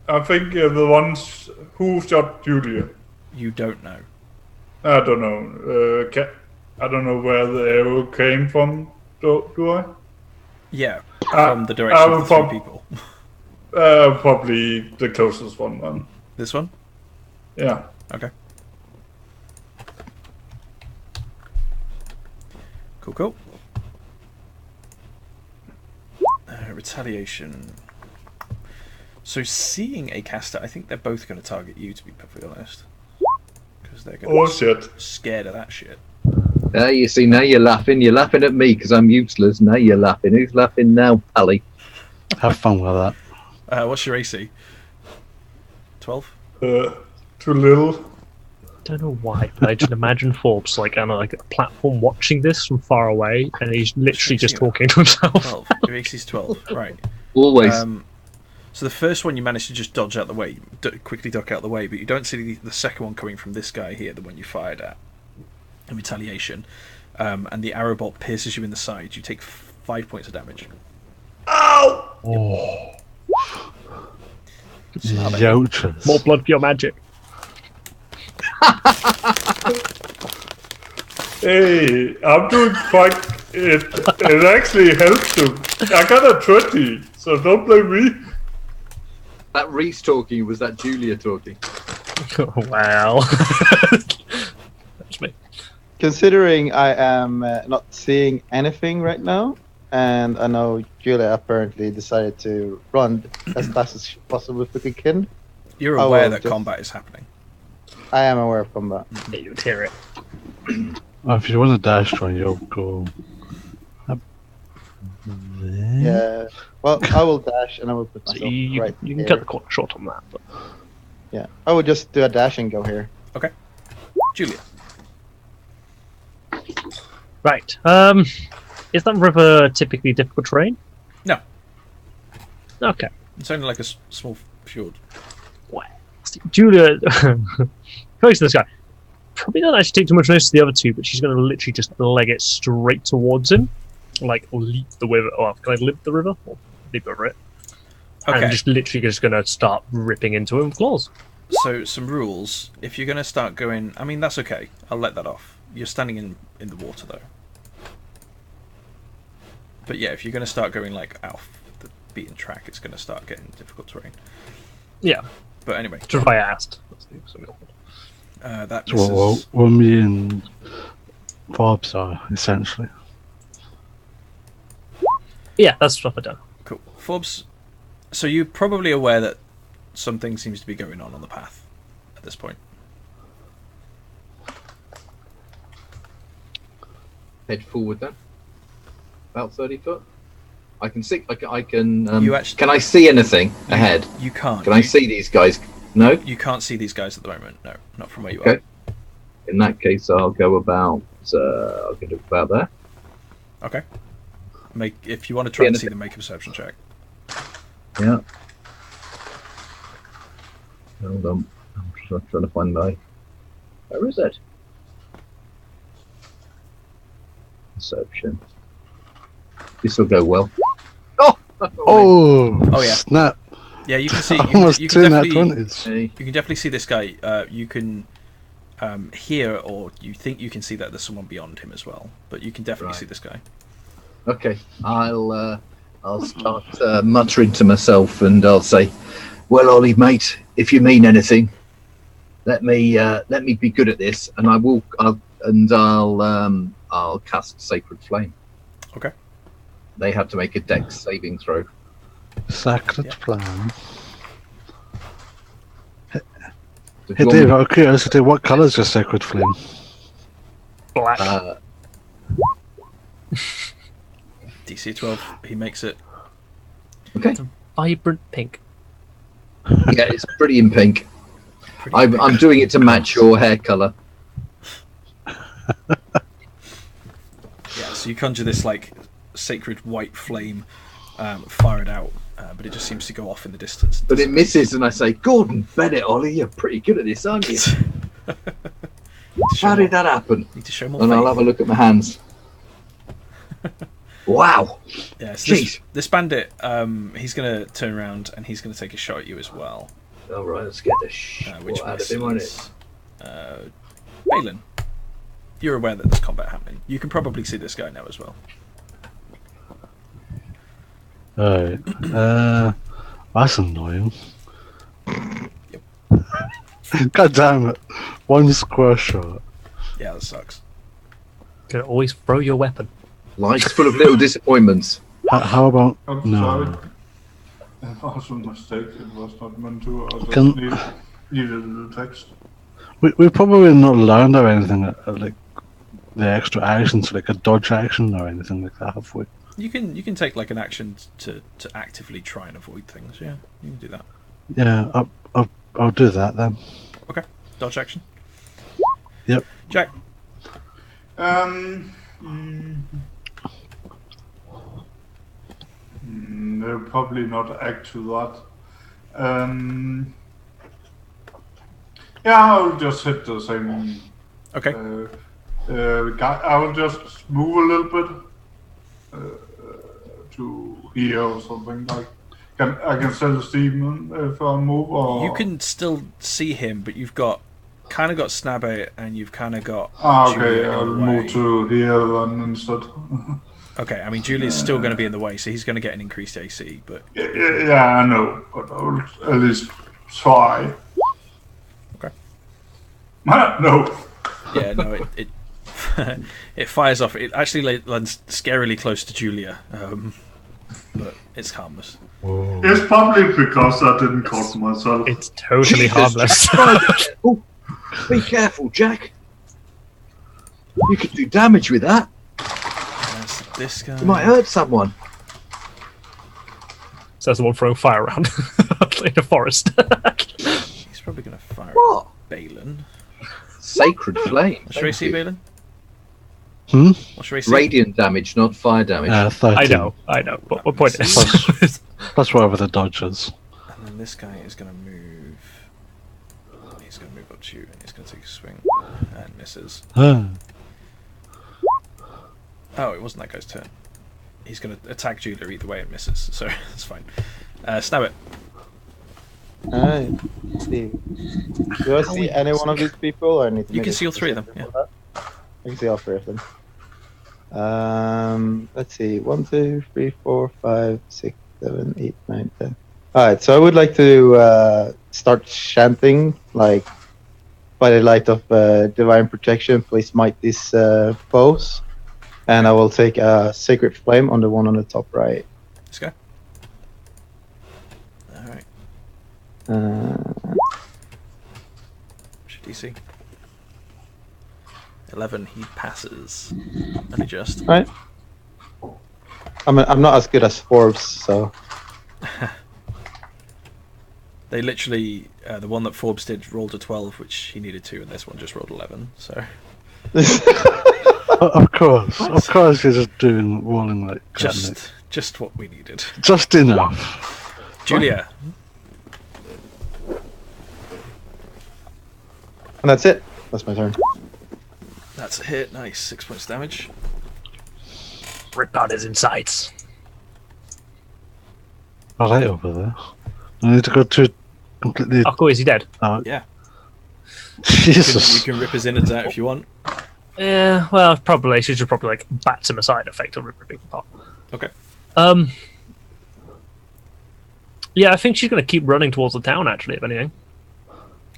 I think the ones who shot Julia. You don't know. I don't know. I don't know where the arrow came from. Do I? Yeah, from the direction of the from- three people. Probably the closest one. Then. This one? Yeah. Okay. Cool. Retaliation. So seeing a caster, I think they're both going to target you, to be perfectly honest. Because they're going to Oh be shit. scared of that shit. You see, now you're laughing. You're laughing at me because I'm useless. Now you're laughing. Who's laughing now, Pally? Have fun with that. What's your AC? 12? Too little. Don't know why, but I just imagine Forbes like on a platform watching this from far away, and he's literally just talking to himself. 12. Your AC's 12. Right. Always. So the first one you managed to just dodge out the way, quickly duck out the way, but you don't see the second one coming from this guy here, the one you fired at, in retaliation. And the arrow bolt pierces you in the side. You take 5 points of damage. Oh. Youches. More blood for your magic. Hey, I'm doing quite. It actually helps him. I got a 20, so don't blame me. That Reese talking, was that Julia talking? Wow. That's me. Considering I am not seeing anything right now, and I know Julia apparently decided to run as fast as possible if we can. You're I aware will that just- combat is happening. I am aware of combat. Yeah, you'd hear it. If you want to dash one, you'll go. Up there. Yeah. Well, I will dash and I will put So myself you, right you can here. cut the corner short on that. But Yeah. I will just do a dash and go here. Okay. Julia. right. Is that river typically difficult terrain? No. Okay. It's only like a small fjord. Julia, focus on this guy. Probably not actually take too much notice of the other two, but she's going to literally just leg it straight towards him, like leap the river. Oh, can I leap the river? Or leap over it? Okay. And just literally just going to start ripping into him with claws. So, some rules. If you're going to start going... I mean, that's okay. I'll let that off. You're standing in the water, though. But yeah, if you're going to start going, like, off the beaten track, it's going to start getting difficult terrain. Yeah. But anyway. Just if I asked. That So misses. what me and Bob's are, essentially. Yeah, that's stuff I've done. Cool. Forbes, so you're probably aware that something seems to be going on the path at this point. Head forward then. About 30 foot. I can see. I can. You actually- Can I see anything ahead? You can't. Can I see these guys? No. You can't see these guys at the moment. No, not from where you Okay. are. In that case, I'll go about. I'll go about there. Okay. If you want to try and Yeah, see them, make a perception check. Yeah. Hold on. I'm just trying to find my. Where is it? Perception. This will go well. Oh! Oh, yeah. snap. Yeah, you can see. Almost You can two nat definitely. 20s. Hey. You can definitely see this guy. You can hear, or you think you can see that there's someone beyond him as well. But you can definitely Right. see this guy. Okay, I'll start muttering to myself, and I'll say, "Well, Ollie, mate, if you mean anything, let me be good at this, and I'll cast Sacred Flame." Okay. They have to make a Dex saving throw. Sacred Yeah. plan. So if Hey you Dave, want out of curiosity, what colour is your sacred flame? Black. DC 12. He makes it. okay, Vibrant pink. yeah, it's pretty in pink. Pretty I'm doing it to match your hair color. Yeah, so you conjure this like sacred white flame, fire it out, but it just seems to go off in the distance. But it misses, and I say, "Gordon Bennett, Ollie, you're pretty good at this, aren't you? How did that happen?" Need to show more And I'll faith. have a look at my hands. Wow. Yes, Jeez. this bandit, he's going to turn around and he's going to take a shot at you as well. All right, let's get the shit Which out of him, won't it? misses. Balin, you're aware that there's combat happening. You can probably see this guy now as well. Alright. That's annoying. God damn it. One square shot. Yeah, that sucks. Can always throw your weapon. Life's full of little disappointments. How about... I'm No. sorry. It was a mistake. It was not meant to. I just Can- needed the text. We probably not learned or anything, like the extra actions, like a dodge action or anything like that, have we? You can take like an action to actively try and avoid things. Yeah, you can do that. Yeah, I'll do that then. Okay, dodge action. Yep. Jack. They'll probably not act to that. Yeah, I'll just hit the same Okay. guy. I will just move a little bit to here or something. Like, I can still see him if I move. Or You can still see him, but you've got kind of got Snabbit, and you've kind of got. Okay, Julia I'll in the way. move to here then instead. Okay, I mean Julia's still going to be in the way, so he's going to get an increased AC. But Yeah, I know, but I'll at least try. Okay. No. yeah, no, it it fires off. It actually lands scarily close to Julia, but it's harmless. It's probably because I didn't cut myself. It's totally harmless. Oh, be careful, Jack. You could do damage with that. There's this guy. You might hurt someone. So that's the one throwing fire around in the forest. He's probably going to fire What? at Balin. Sacred flame. What's your AC, Balin? Hmm? What's your AC? Radiant damage, not fire damage. 13. I know. But my point is, That's whatever the dodge is. And then this guy is going to move. He's going to move up to you, and he's going to take a swing and misses. Ah. Oh, it wasn't that guy's turn. He's going to attack Julia either way and misses, so it's fine. Snap it. Alright, let's see. Do I see any one of these people? Or I need to You make can a see all three of them, specific for that? I can see all three of them. Let's see. 1, 2, 3, 4, 5, 6, 7, 8, 9, 10. Alright, so I would like to start chanting, like, by the light of divine protection, please smite these foes. And I will take a sacred flame on the one on the top right. Let's go. Alright. What's your DC? 11, he passes. Only just. Right. I'm not as good as Forbes, so. They literally, the one that Forbes did rolled a 12, which he needed to, and this one just rolled 11, so. Of course, you're just rolling like Just what we needed. just enough. Julia. And that's it. That's my turn. That's a hit, nice. 6 points damage. rip out his insides. All right, over there. I need to go to completely. Oh, cool. Is he dead? Yeah. Jesus. You can rip his innards out if you want. Yeah, well, probably. She should probably like bats him aside, effectively ripping him apart. Okay. Yeah, I think she's going to keep running towards the town. Actually, if anything.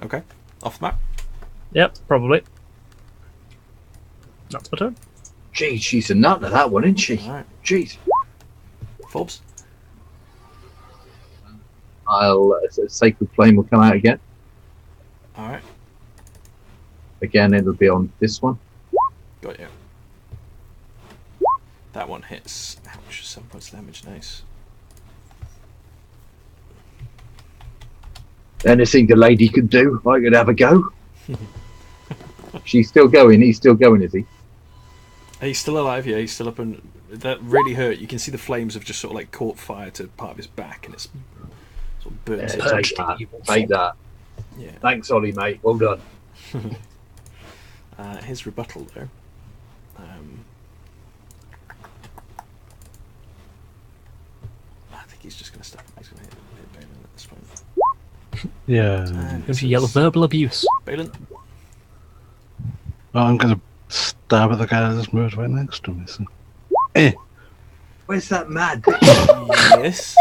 Okay. Off the map. Yep, probably. That's my turn. Jeez, she's a nut at that one, isn't she? All right. Jeez. Forbes. Sacred Flame will come out again. All right. Again, it'll be on this one. Got you. That one hits. Ouch, 7 points damage. Nice. Anything the lady could do, I could have a go. She's still going. He's still going, is he? He's still alive, yeah. He's still up, and that really hurt. You can see the flames have just sort of like caught fire to part of his back, and it's sort of burnt. Yeah, take that. Take that. Yeah. Thanks, Ollie, mate. Well done. His rebuttal, though. I think he's just going to step. He's going to hit Balin at this point. Yeah. Going to yell verbal abuse. Balin. Well, I'm going to stab at the guy that's moved right next to me. So. Eh. Where's that mad? Yes.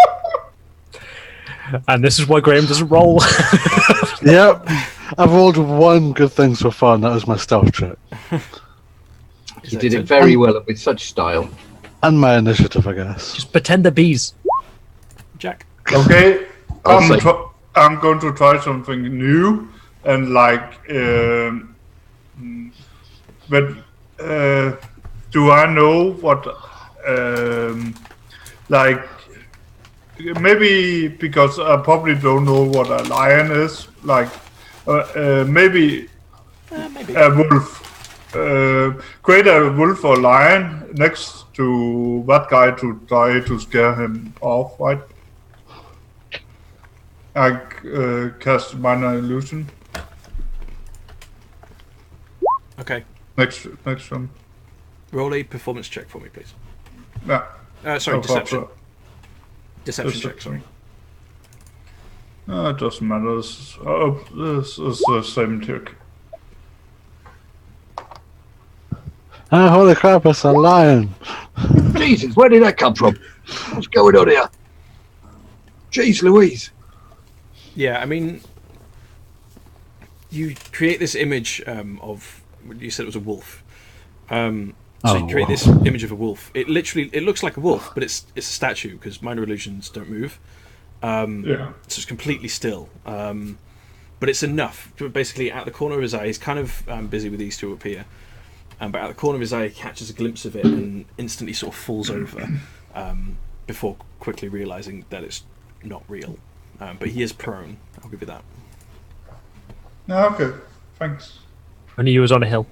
And this is why Graham doesn't roll. Yep. I've rolled one good thing so far, and that was my stealth check. You did it very well and with such style. And my initiative, I guess. Just pretend they're bees. Jack. Okay, I'll I'm going to try something new, and like, but do I know what, like, maybe because I probably don't know what a lion is, like, maybe a wolf. Create a wolf or lion next to that guy to try to scare him off, right? I cast minor illusion. Okay. Next one. Roll a performance check for me, please. Yeah. Sorry, deception. So. Deception check, sorry. It doesn't matter. This is the same trick. Oh, holy crap, it's a lion. Jesus, where did that come from? What's going on here? Jeez Louise. Yeah, I mean, you create this image of. You said it was a wolf. So you create this image of a wolf. It looks like a wolf, but it's a statue because minor illusions don't move. So it's completely still. But it's enough. Basically, at the corner of his eye, he's kind of busy with these two up here. But at the corner of his eye, he catches a glimpse of it and instantly sort of falls over before quickly realizing that it's not real. But he is prone. I'll give you that. Okay, thanks. I knew he was on a hill.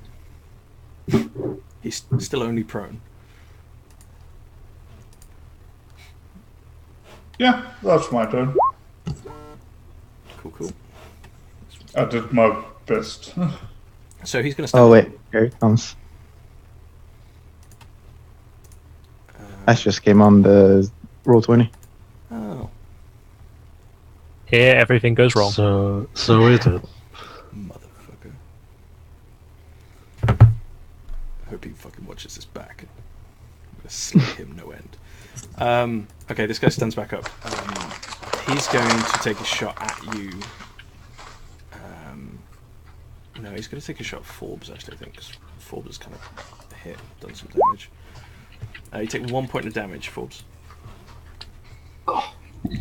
He's still only prone. Yeah, that's my turn. Cool. I did my best. So he's going to stand. Oh wait, here it comes. Ash just came on the roll 20. Oh, Here, everything goes wrong. So we did. motherfucker. I hope he fucking watches this back. I'm going to slay him no end. Okay, this guy stands back up. He's going to take a shot at you. No, he's going to take a shot at Forbes, actually, I think, because Forbes has kind of done some damage. You take 1 point of damage, Forbes.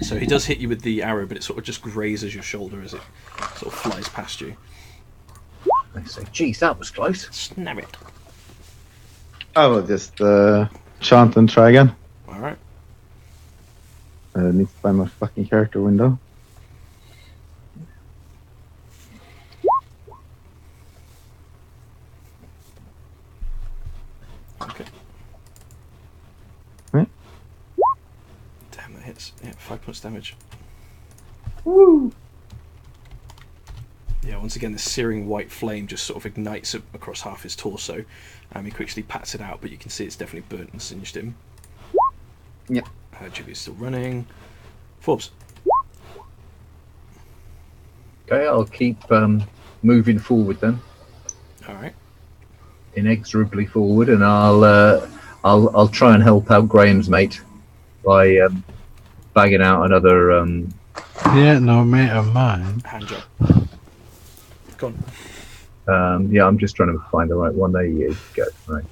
So he does hit you with the arrow, but it sort of just grazes your shoulder as it sort of flies past you. I say, geez, that was close. Snap it. I will just chant and try again. Alright. Need to find my fucking character window. Okay. Right. Damn, that hits. Yeah, 5 points damage. Woo! Yeah, once again, the searing white flame just sort of ignites across half his torso. He quickly pats it out, but you can see it's definitely burnt and singed him. Yeah. Julia's still running. Forbes. Okay, I'll keep moving forward then, Alright. inexorably forward, and I'll try and help out Graham's mate by bagging out another. Yeah, no mate of mine. Hand job. Go on. Yeah, I'm just trying to find the right one. There you go. Right.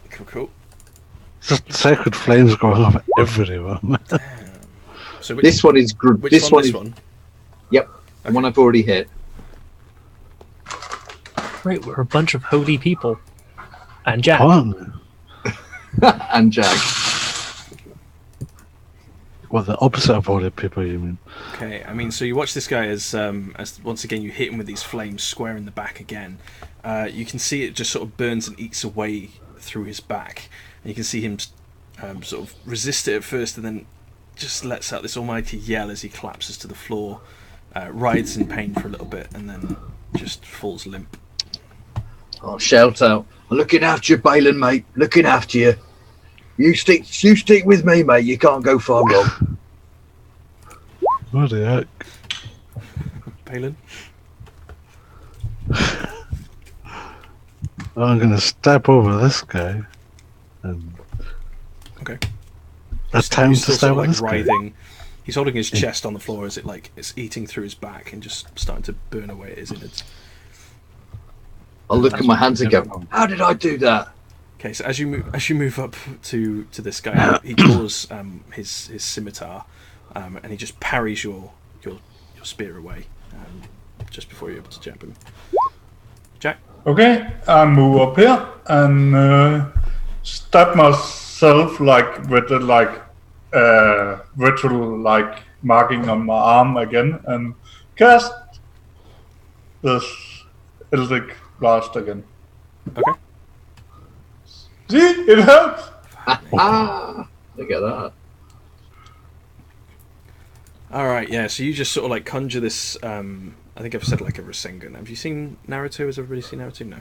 Cool. Just sacred flames going off everywhere. So This one is good. which This one? one is. One? Yep, the one I've already hit. Right, we're a bunch of holy people. And Jack. Aren't they? And Jack. Well, the opposite of all the people, you mean? Okay, I mean, so you watch this guy as once again you hit him with these flames square in the back again. You can see it just sort of burns and eats away through his back, and you can see him sort of resist it at first, and then just lets out this almighty yell as he collapses to the floor, writhes in pain for a little bit, and then just falls limp. I'll shout out, "I'm looking after you, Balin, mate. Looking after you. You stick with me, mate. You can't go far wrong." What the heck? Palin? I'm going to step over this guy and Okay. attempt to He's still step sort of on like this guy. writhing. He's holding his chest on the floor as it's eating through his back and just starting to burn away at his innards. I'll look at my hands and go, "How did I do that?" Okay, so as you move up to this guy, he draws his scimitar, and he just parries your spear away just before you're able to jab him. Jack. Okay, I move up here and stab myself like with the ritual like marking on my arm again and cast this Eldritch Blast again. Okay. See, it helps. Look at that. All right, yeah. So you just sort of like conjure this. I think I've said like a Rasengan. Have you seen Naruto? Has everybody seen Naruto? No.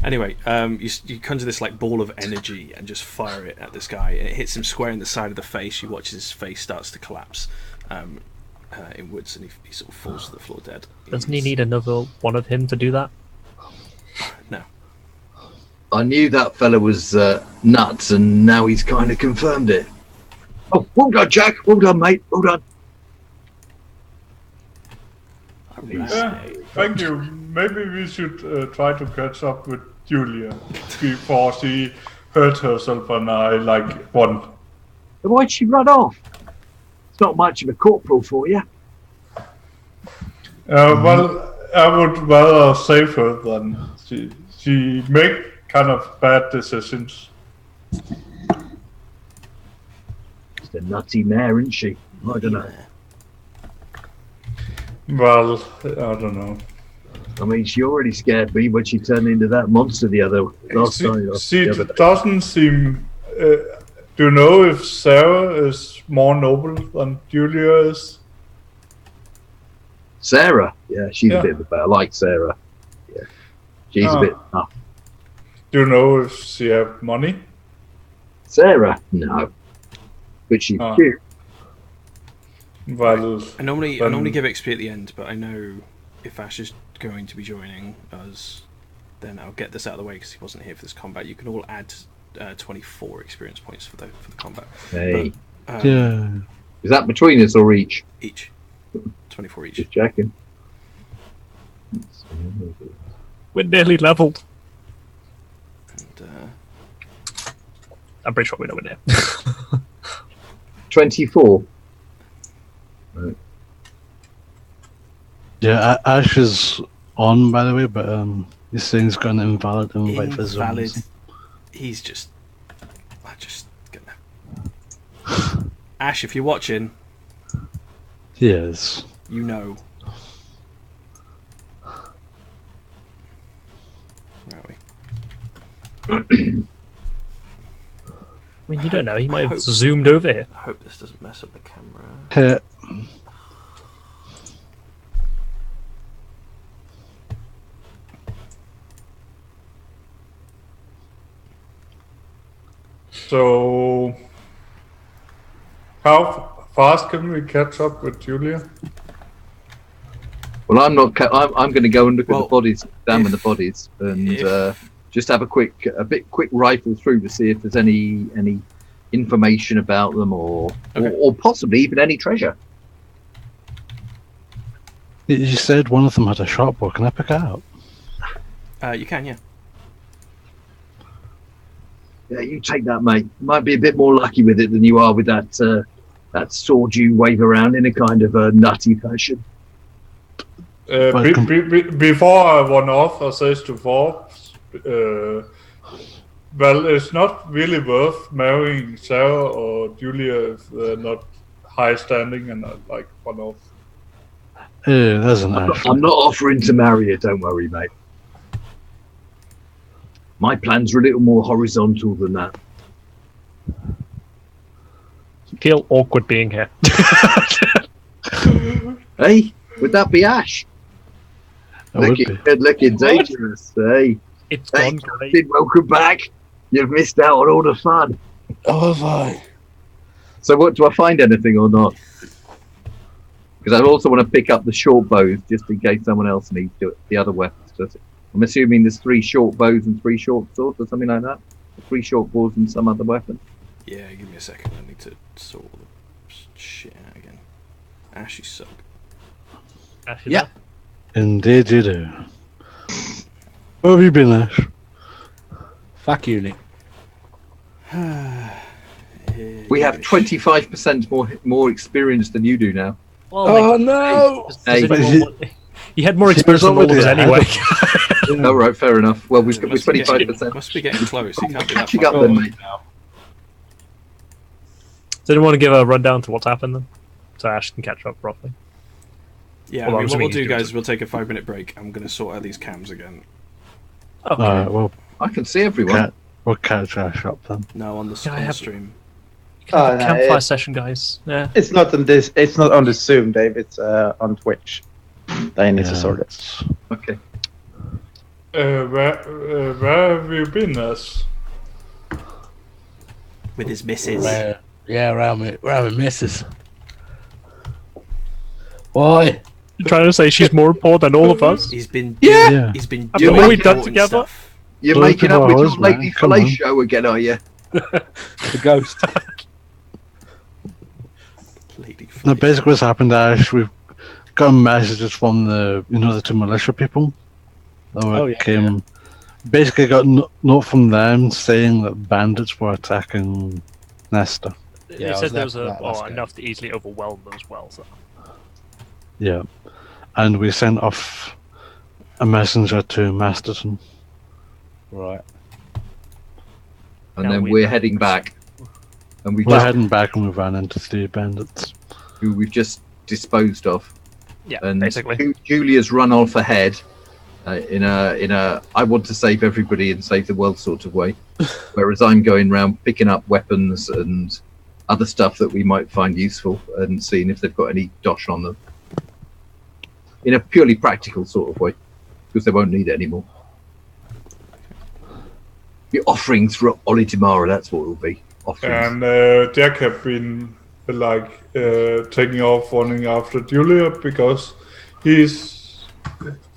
Anyway, you conjure this like ball of energy and just fire it at this guy, and it hits him square in the side of the face. You watch his face starts to collapse inwards, and he sort of falls to the floor dead. Doesn't he need another one of him to do that? No. I knew that fella was nuts, and now he's kind of confirmed it. Oh, well done, Jack. Well done, mate. Well done. Yeah, thank you. Maybe we should try to catch up with Julia before she hurt herself and I won. Why'd she run off? It's not much of a corporal for you. Well, I would rather save her than she make kind of bad decisions. She's a nutty mare, isn't she? I don't know. Well, I don't know. I mean, she already scared me when she turned into that monster the other day. She doesn't seem. Do you know if Sarah is more noble than Julia is? Sarah, yeah, she's a bit of a bear. I like Sarah. Yeah, she's a bit tough. Do you know if she have money? Sarah, no, but she's cute. Well, I normally give XP at the end, but I know if Ash is going to be joining us, then I'll get this out of the way because he wasn't here for this combat. You can all add 24 experience points for the combat. Hey, but, Yeah. is that between us or each? Each. 24 each. Just checking. We're nearly leveled. And, I'm pretty sure we know we're near. 24. Right. Yeah, Ash is on, by the way, but he's saying he's got an invalid invite for Zoom. invalid. He's just. I'm just gonna. Ash, if you're watching, He is. you know. Where are we? I mean, you don't know. He might have zoomed over here. I hope this doesn't mess up the camera. Hit. so how fast can we catch up with Julia? Well, I'm not. I'm going to go and look at the bodies, examine the if- bodies, and just have a quick rifle through to see if there's any information about them, or possibly even any treasure. You said one of them had a short bow. Can I pick it out? You can, yeah. Yeah, you take that, mate. You might be a bit more lucky with it than you are with that sword you wave around in a kind of a nutty fashion. Before I run off, I says to Forbes, well, it's not really worth marrying Sarah or Julia if they're not high standing and run off. There's an Ash. I'm not offering to marry her, don't worry, mate. My plans are a little more horizontal than that. Feel awkward being here. Hey, would that be Ash? That would be. Looking dangerous. Hey, It's hey, gone great. Captain, welcome back. You've missed out on all the fun. Oh, have I? So, what do I find anything or not? Because I also want to pick up the short bows just in case someone else needs the other weapons. I'm assuming there's 3 short bows and 3 short swords or something like that. 3 short bows and some other weapon. Yeah, give me a second. I need to sort all the shit out again. Ash, you suck. Yeah. Indeed you do. Where have you been, Ash? Fuck you, Nick. We have 25% more experience than you do now. Well, Oh Nick, no! does Hey. anyone want- you had more experience than all of us anyway. Oh, right, fair enough. Well, we're Must be getting- 25%. Must be getting close. You can't be that Catching far up then, mate. Does anyone want to give a rundown to what's happened then? So Ash can catch up properly. Yeah, Well, I mean, I'm what we'll assuming do, he's doing guys, we'll take a 5-minute break. I'm going to sort out these cams again. Okay. Alright, well, I can see everyone. we'll catch Ash up then. No, on the, Yeah, I on the have- stream. Oh, no, Campfire session, guys. Yeah. It's not on this. It's not on the Zoom, Dave. It's on Twitch. They need to sort it. it's- Okay. Where have you been, Ash? With his missus. Around my missus. Why? You're trying to say she's more important than all of us? He's been Yeah. He's been After doing all we've done important together? stuff. You're Those making people up with are your us, man. Lady Come Fillet on. show again, are you? The ghost. Lady Now, Flight. basically, what's happened, Ash, we've got messages from the two militia people. Basically got note from them saying that bandits were attacking Nesta. They Yeah, I said was there there was for that last game. enough to easily overwhelm them as well. So. Yeah. And we sent off a messenger to Masterton. Right. And Now then we we're know. heading back. And we've We're just, heading back and we ran into 3 bandits. who we've just disposed of. Yeah, And basically. Julia's run off ahead in a I want to save everybody and save the world sort of way. Whereas I'm going around picking up weapons and other stuff that we might find useful and seeing if they've got any dosh on them. In a purely practical sort of way. Because they won't need it anymore. The offerings for Ollie Damara, that's what it will be. Offerings. And Jack have been taking off running after Julia because he's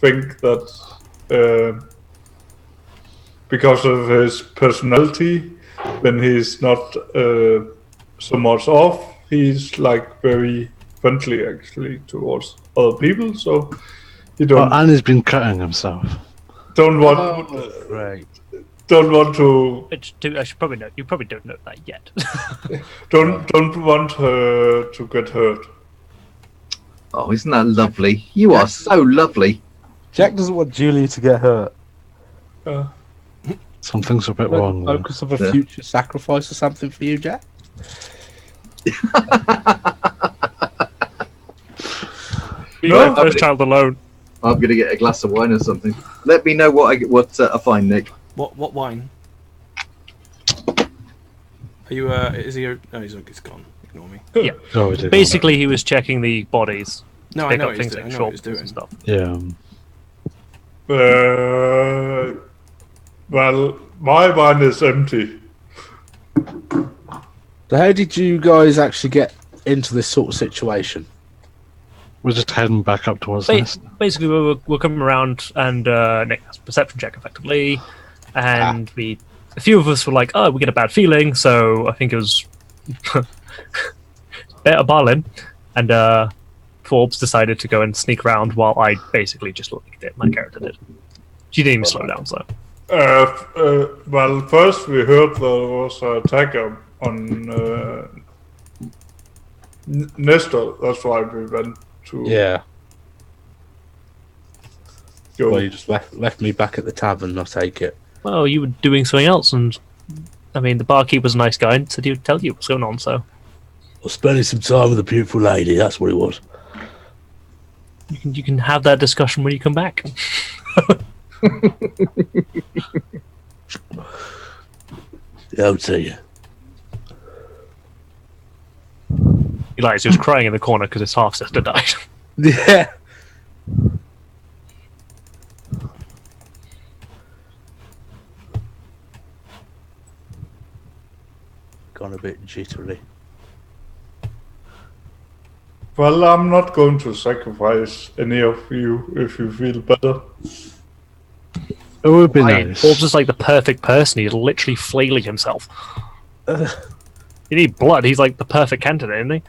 think that because of his personality, when he's not so much off, he's like very friendly actually towards other people. So he And he's been cutting himself. don't want Right. don't want to I should probably know. You probably don't know that yet. don't want her to get hurt. Oh, isn't that lovely? You are so lovely. Jack doesn't want Julia to get hurt. Something's a bit wrong. there. Focus of a Yeah. future sacrifice or something for you, Jack? Leave my first child alone. I'm going to get a glass of wine or something. Let me know what I find, Nick. What wine? Are you? Is he? No, he's gone. Ignore me. Yeah. Oh, we did. Basically, he was checking the bodies. No, I Pick know up what he's things doing. like I know what he's shorts doing. and stuff. Yeah. Well, my wine is empty. So how did you guys actually get into this sort of situation? We're just heading back up towards Nesta. Basically, we're coming around and Nick has a perception check effectively, and a few of us were like, "Oh, we get a bad feeling," so I think it was better Barlin, and Forbes decided to go and sneak around while I basically just looked at it. My character did. She didn't even slow down, so. Well, first we heard there was an attack on Nestor. That's why we went to Yeah. go. Well, you just left me back at the tavern, I take it. Well, you were doing something else, and I mean, the barkeep was a nice guy and said he would tell you what's going on, so. I was spending some time with a beautiful lady, that's what it was. You can have that discussion when you come back. Yeah, I'll tell you. He lies, he was crying in the corner because his half-sister died. Yeah. Gone a bit jittery. Well, I'm not going to sacrifice any of you if you feel better. It would be Ryan, nice. Forbes is like the perfect person. He's literally flailing himself. You need blood. He's like the perfect candidate, isn't he?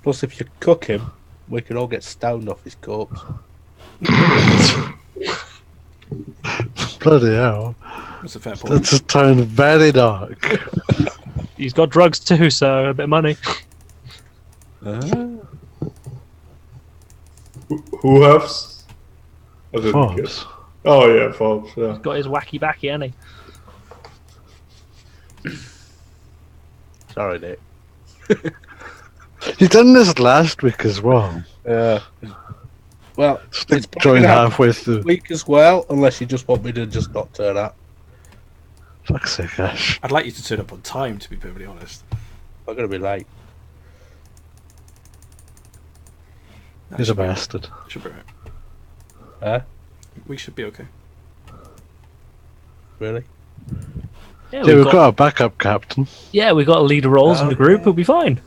Plus, if you cook him, we can all get stoned off his corpse. Bloody hell. That's a fair point. That's a turned very dark. He's got drugs too, so a bit of money. Who has? I didn't Forbes. get. Oh yeah, Forbes. Yeah. Got his wacky backy, hasn't he? Sorry, Nick. You done this last week as well. Well, Stick join halfway through. week as well, unless you just want me to just not turn up. Fuck's sake, Ash. I'd like you to turn up on time, to be perfectly honest. I'm going to be late. He's a bastard. Should be right. Huh? We should be okay. Really? Yeah, Yeah, we've got a backup captain. we've got a leader roles in the group. We'll be fine.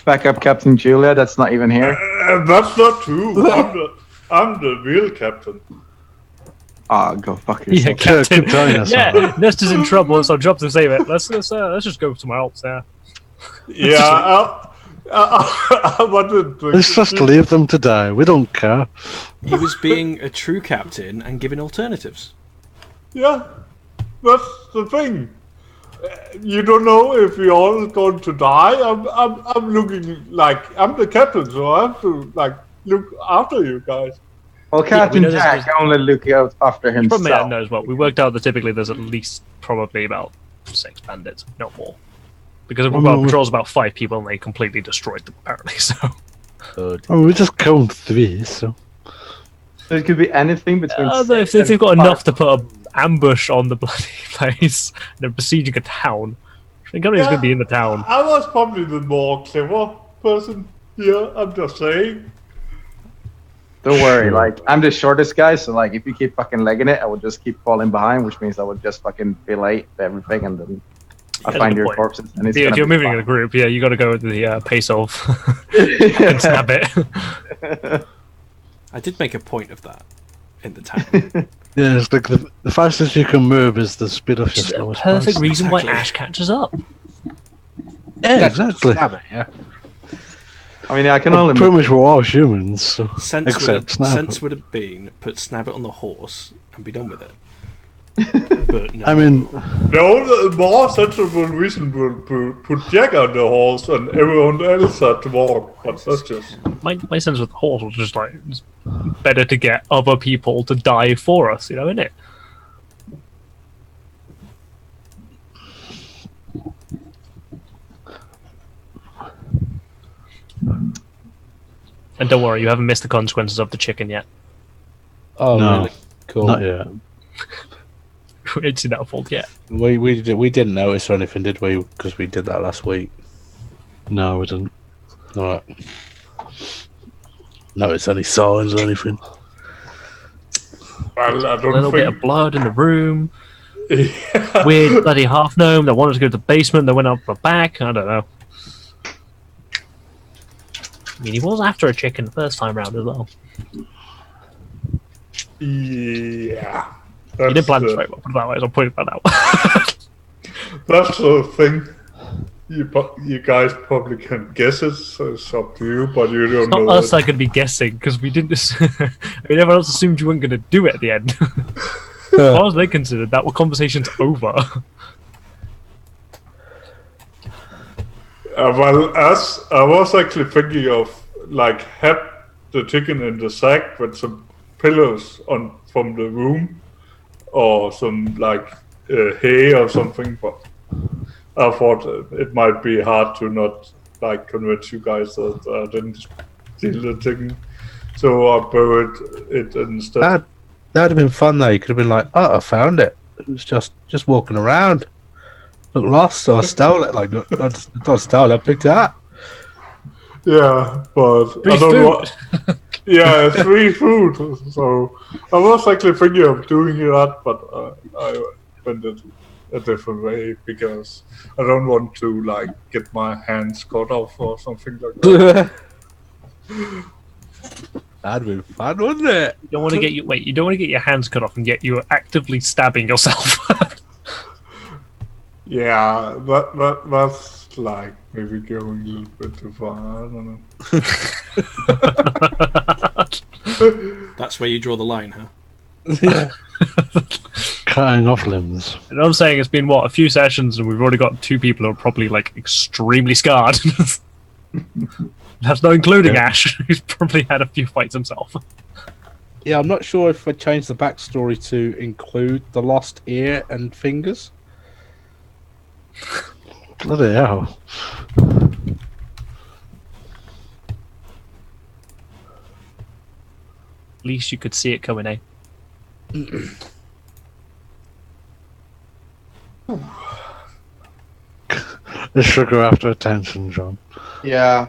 Backup Captain Julia, that's not even here. That's not true. I'm the real captain. Ah, go fuck Yeah, yourself. Captain. join us, Yeah, Nesta's in trouble. It's our job to save it. Let's just go somewhere else there. Yeah, I wanted to. Let's just leave them to die. We don't care. He was being a true captain and giving alternatives. Yeah, that's the thing. You don't know if we're all going to die. I'm looking like I'm the captain, so I have to like look after you guys. Well, we Captain know Jack there's- only look out after himself. Probably I know as well. We worked out that typically there's at least probably about 6 bandits, not more. Because our patrol's about 5 people and they completely destroyed them apparently. So I mean, we just killed 3, so. So it could be anything between. if they've got enough to put an ambush on the bloody place, and they're besieging a town. I think everybody's going to be in the town. I was probably the more clever person here. I'm just saying. Don't worry, like I'm the shortest guy, so like if you keep fucking legging it, I would just keep falling behind, which means I would just fucking be late to everything, and then I'll find your corpses. And it's Yeah, if gonna you're be moving fine. in a group, yeah, you got to go with the pace of and stab it. I did make a point of that in the town. Yeah, it's like the fastest you can move is the speed of your It's a slowest perfect person. reason why Exactly. Ash catches up. Yeah, exactly. Yeah. I mean, I can only Pretty much we're all humans, so. Sense Except Snappet. sense would have been put Snappet on the horse and be done with it. But no. I mean, No, the more sensible reason would be put Jack on the horse and everyone else had to walk. But that's just. My sense with the horse was just like it's better to get other people to die for us, isn't it? And don't worry, you haven't missed the consequences of the chicken yet. Oh, No. really? Cool. not yet. We didn't see that fault yet. We didn't notice or anything, did we? Because we did that last week. No, we didn't. Alright. Notice any signs or anything. Well, I A don't little bit think. of blood in the room. Yeah. Weird bloody half gnome that wanted to go to the basement that went up the back. I don't know. I mean, he was after a chicken the first time round as well. Yeah. He didn't plan this the- very well, put it that way, so I'll point that out. That's the thing. You guys probably can guess it, so it's up to you, but you don't It's not know. us it. that could be guessing, because we didn't. I mean, everyone else assumed you weren't going to do it at the end. As far as they considered, that conversation's over. Well, as I was actually thinking of, like, had the chicken in the sack with some pillows on from the room, or some like hay or something. But I thought it might be hard to not like convince you guys that I didn't steal the chicken, so I buried it instead. That'd have been fun though. You could have been like, "Oh, I found it. It was just walking around. Look lost, so I stole it. Like, not stole it. I picked it up." Yeah, but Free I don't food. want. Yeah, it's free food. So I was actually thinking of doing that, but I went it a different way because I don't want to like get my hands cut off or something like that. That'd been fun, wouldn't it? You don't want to get you don't want to get your hands cut off, and yet you're actively stabbing yourself. Yeah, that's like maybe going a little bit too far. I don't know. That's where you draw the line, huh? Cutting off limbs. And I'm saying it's been a few sessions, and we've already got 2 people who are probably like extremely scarred. That's not including Ash, who's probably had a few fights himself. Yeah, I'm not sure if I changed the backstory to include the lost ear and fingers. Bloody hell. At least you could see it coming, eh? The sugar after attention, John. Yeah.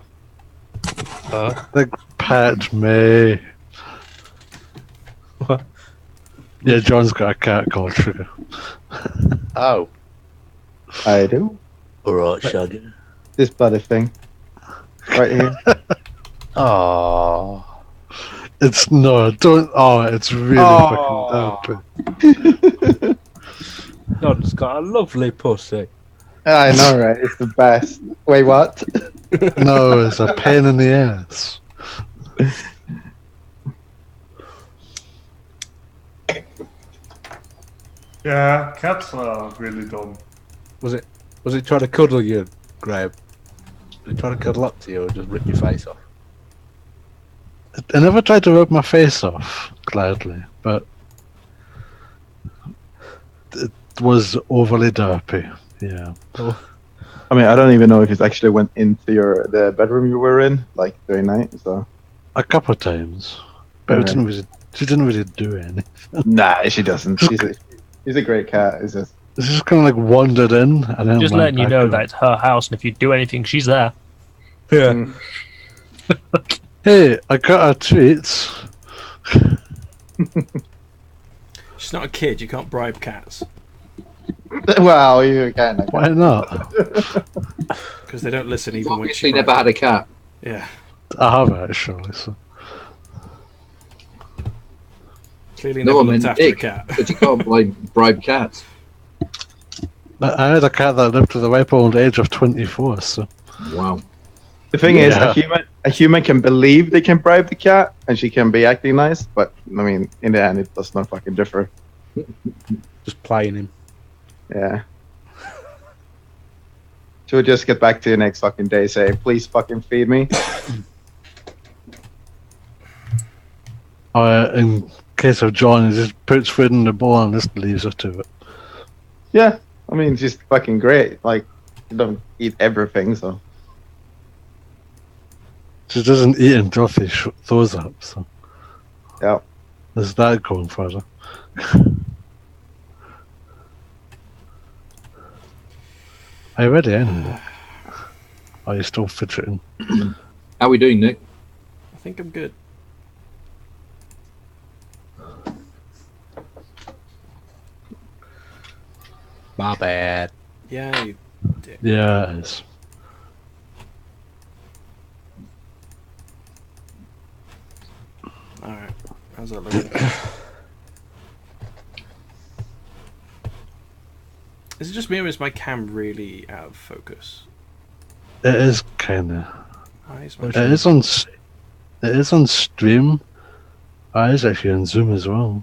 Like, pet me. What? Yeah, John's got a cat called Sugar. Oh. I do. Alright, Shaggy. This bloody thing. Right here. Oh. It's no, don't. Oh, it's really fucking dope. Don's got a lovely pussy. I know, right? It's the best. Wait, what? No, it's a pain in the ass. Yeah, cats are really dumb. Was it trying to cuddle you, Graham? Was it trying to cuddle up to you or just rip your face off? I never tried to rip my face off, gladly, but it was overly derpy. Yeah. I mean, I don't even know if it actually went into the bedroom you were in, like during night. So. A couple of times, but Alright. she didn't really do anything. Nah, she doesn't. She's a great cat. It's just. It's just kind of like wandered in and then Just went letting you back know out. that it's her house, and if you do anything, she's there. Yeah. Mm. Hey, I got her treats. She's not a kid. You can't bribe cats Well, you can. I Why not? because they don't listen You've even when obviously she. never had a cat. Yeah, I have actually. So. clearly No, never I mean looked after a Nick, cat. but you can't bribe cats. I had a cat that lived to the ripe old age of 24. So Wow. The thing is, Yeah. a human can believe they can bribe the cat, and she can be acting nice. But I mean, in the end, it does not fucking differ. Just playing him. Yeah. She'll just get back to you next fucking day, say, "Please fucking feed me." in case of John, he just puts food in the bowl and just leaves her to it. Yeah, I mean, she's fucking great. Like, you don't eat everything, so. She doesn't eat until she throws up. So Yeah. there's that going for her. Are you ready anyway? Are you still fidgeting? How we doing, Nick? I think I'm good. My bad. Yeah, you Yeah, it is. all right. How's that looking? Is it just me or is my cam really out of focus? It is kind of. Why is my It is on. It is on stream. It is actually on Zoom as well.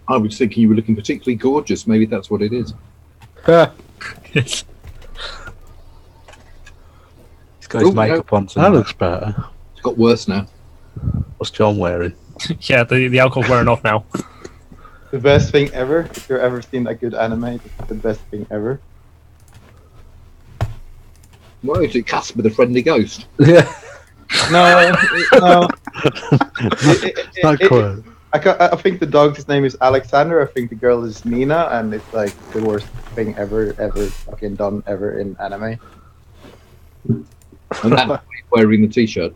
I was thinking you were looking particularly gorgeous. Maybe that's what it is. He's got his Oh, makeup on. That Tonight. looks better. It's got worse now. What's John wearing? Yeah, the alcohol's wearing off now. The best thing ever. If you've ever seen a good anime, it's the best thing ever. Why is it Casper the Friendly Ghost? Yeah. No, no. Not quite. I think the dog's name is Alexander. I think the girl is Nina, and it's like the worst thing ever fucking done ever in anime. And that's why he's wearing the t-shirt.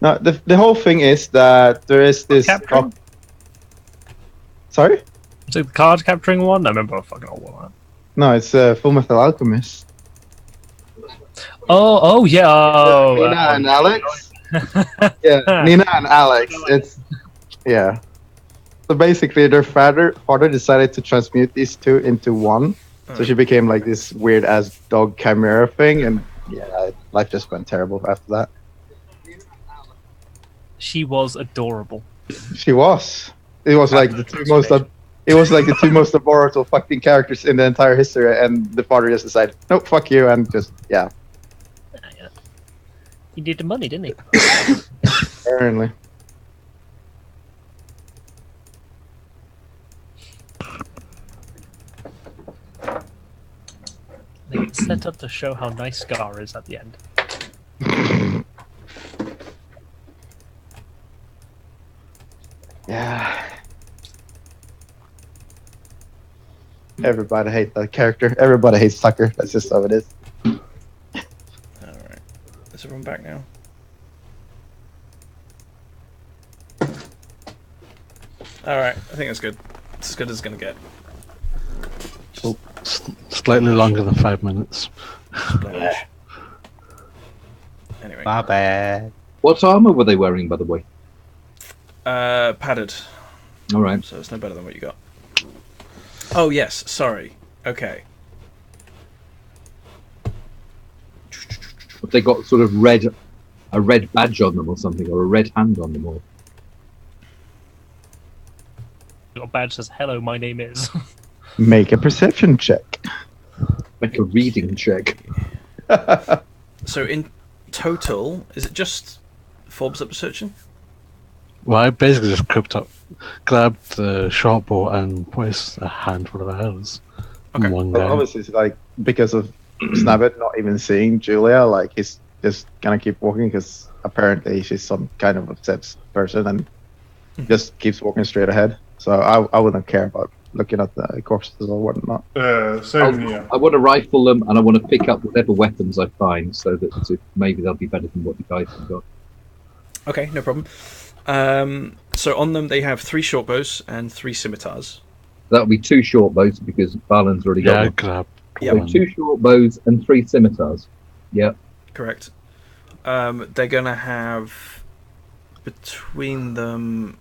No, the whole thing is that there is this. Capturing? Sorry? Is it the card capturing one? I remember fucking all that. No, it's Full Metal Alchemist. Oh, yeah. Oh, Nina and Alex. Yeah, Nina and Alex. Yeah. So basically, their father decided to transmute these two into one. So she became like this weird ass dog chimera thing, and yeah, life just went terrible after that. She was adorable. She was. It was like the two most. It was like the two most adorable fucking characters in the entire history, and the father just decided, nope, fuck you, and just yeah. He did the money, didn't he? Apparently. I think it's set up to show how nice Scar is at the end. Yeah. Everybody hates that character. Everybody hates Tucker. That's just how it is. Alright. Is everyone back now? Alright, I think that's good. It's as good as it's gonna get. Slightly longer than 5 minutes. Anyway. My bad. What armor were they wearing, by the way? Padded. All right. So it's no better than what you got. Oh yes, sorry. Okay. Have they got sort of a red badge on them or something, or a red hand on them, or Your badge says, "Hello, my name is." Make a perception check. make a reading check? So in total, is it just Forbes up searching? Well, I basically just grabbed the short bow and placed a handful of arrows. Okay. In one Well, guy. obviously, it's like because of Snabbit not even seeing Julia, like he's just gonna keep walking because apparently she's some kind of obsessed person and just keeps walking straight ahead. So I wouldn't care about looking at the corpses or whatnot. Same here. I want to rifle them, and I want to pick up whatever weapons I find, so that maybe they'll be better than what you guys have got. Okay, no problem. So on them they have 3 short bows and 3 scimitars. That'll be 2 short bows because Balin's already got Yeah, I one. grabbed Yeah, one. So 2 short bows and 3 scimitars. Yeah. Correct. They're gonna have between them.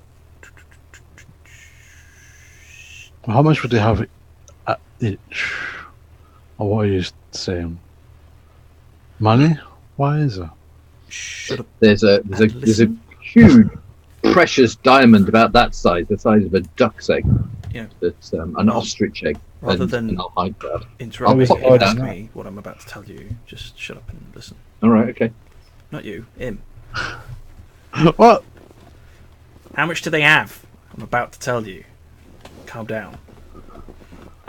How much would they have at each? Or what are you saying? Money? Why is it? Shut up. There's a huge precious diamond about that size, the size of a duck's egg. Yeah. That's an ostrich egg. Rather and than I'll hide that. interrupt me I'll and put it ask down. me what I'm about to tell you. Just shut up and listen. All right. Okay. Not you, him. What? How much do they have? I'm about to tell you. Calm down.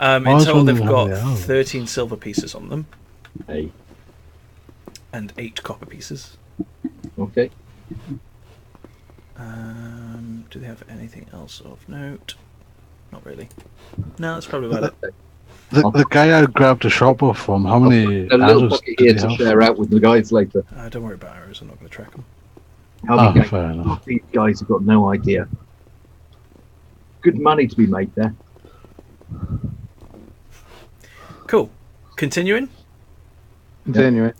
In I was total, they've wondering how got they are. 13 silver pieces on them Hey. and 8 copper pieces. Okay. Do they have anything else of note? Not really. No, that's probably about it. The guy I grabbed a short bow from, how many A little arrows pocket did here he to have? share out with the guys later. Don't worry about arrows. I'm not going to track them. How Oh, many fair enough. These guys have got no idea. Good money to be made there. Cool. Continuing. Continuing.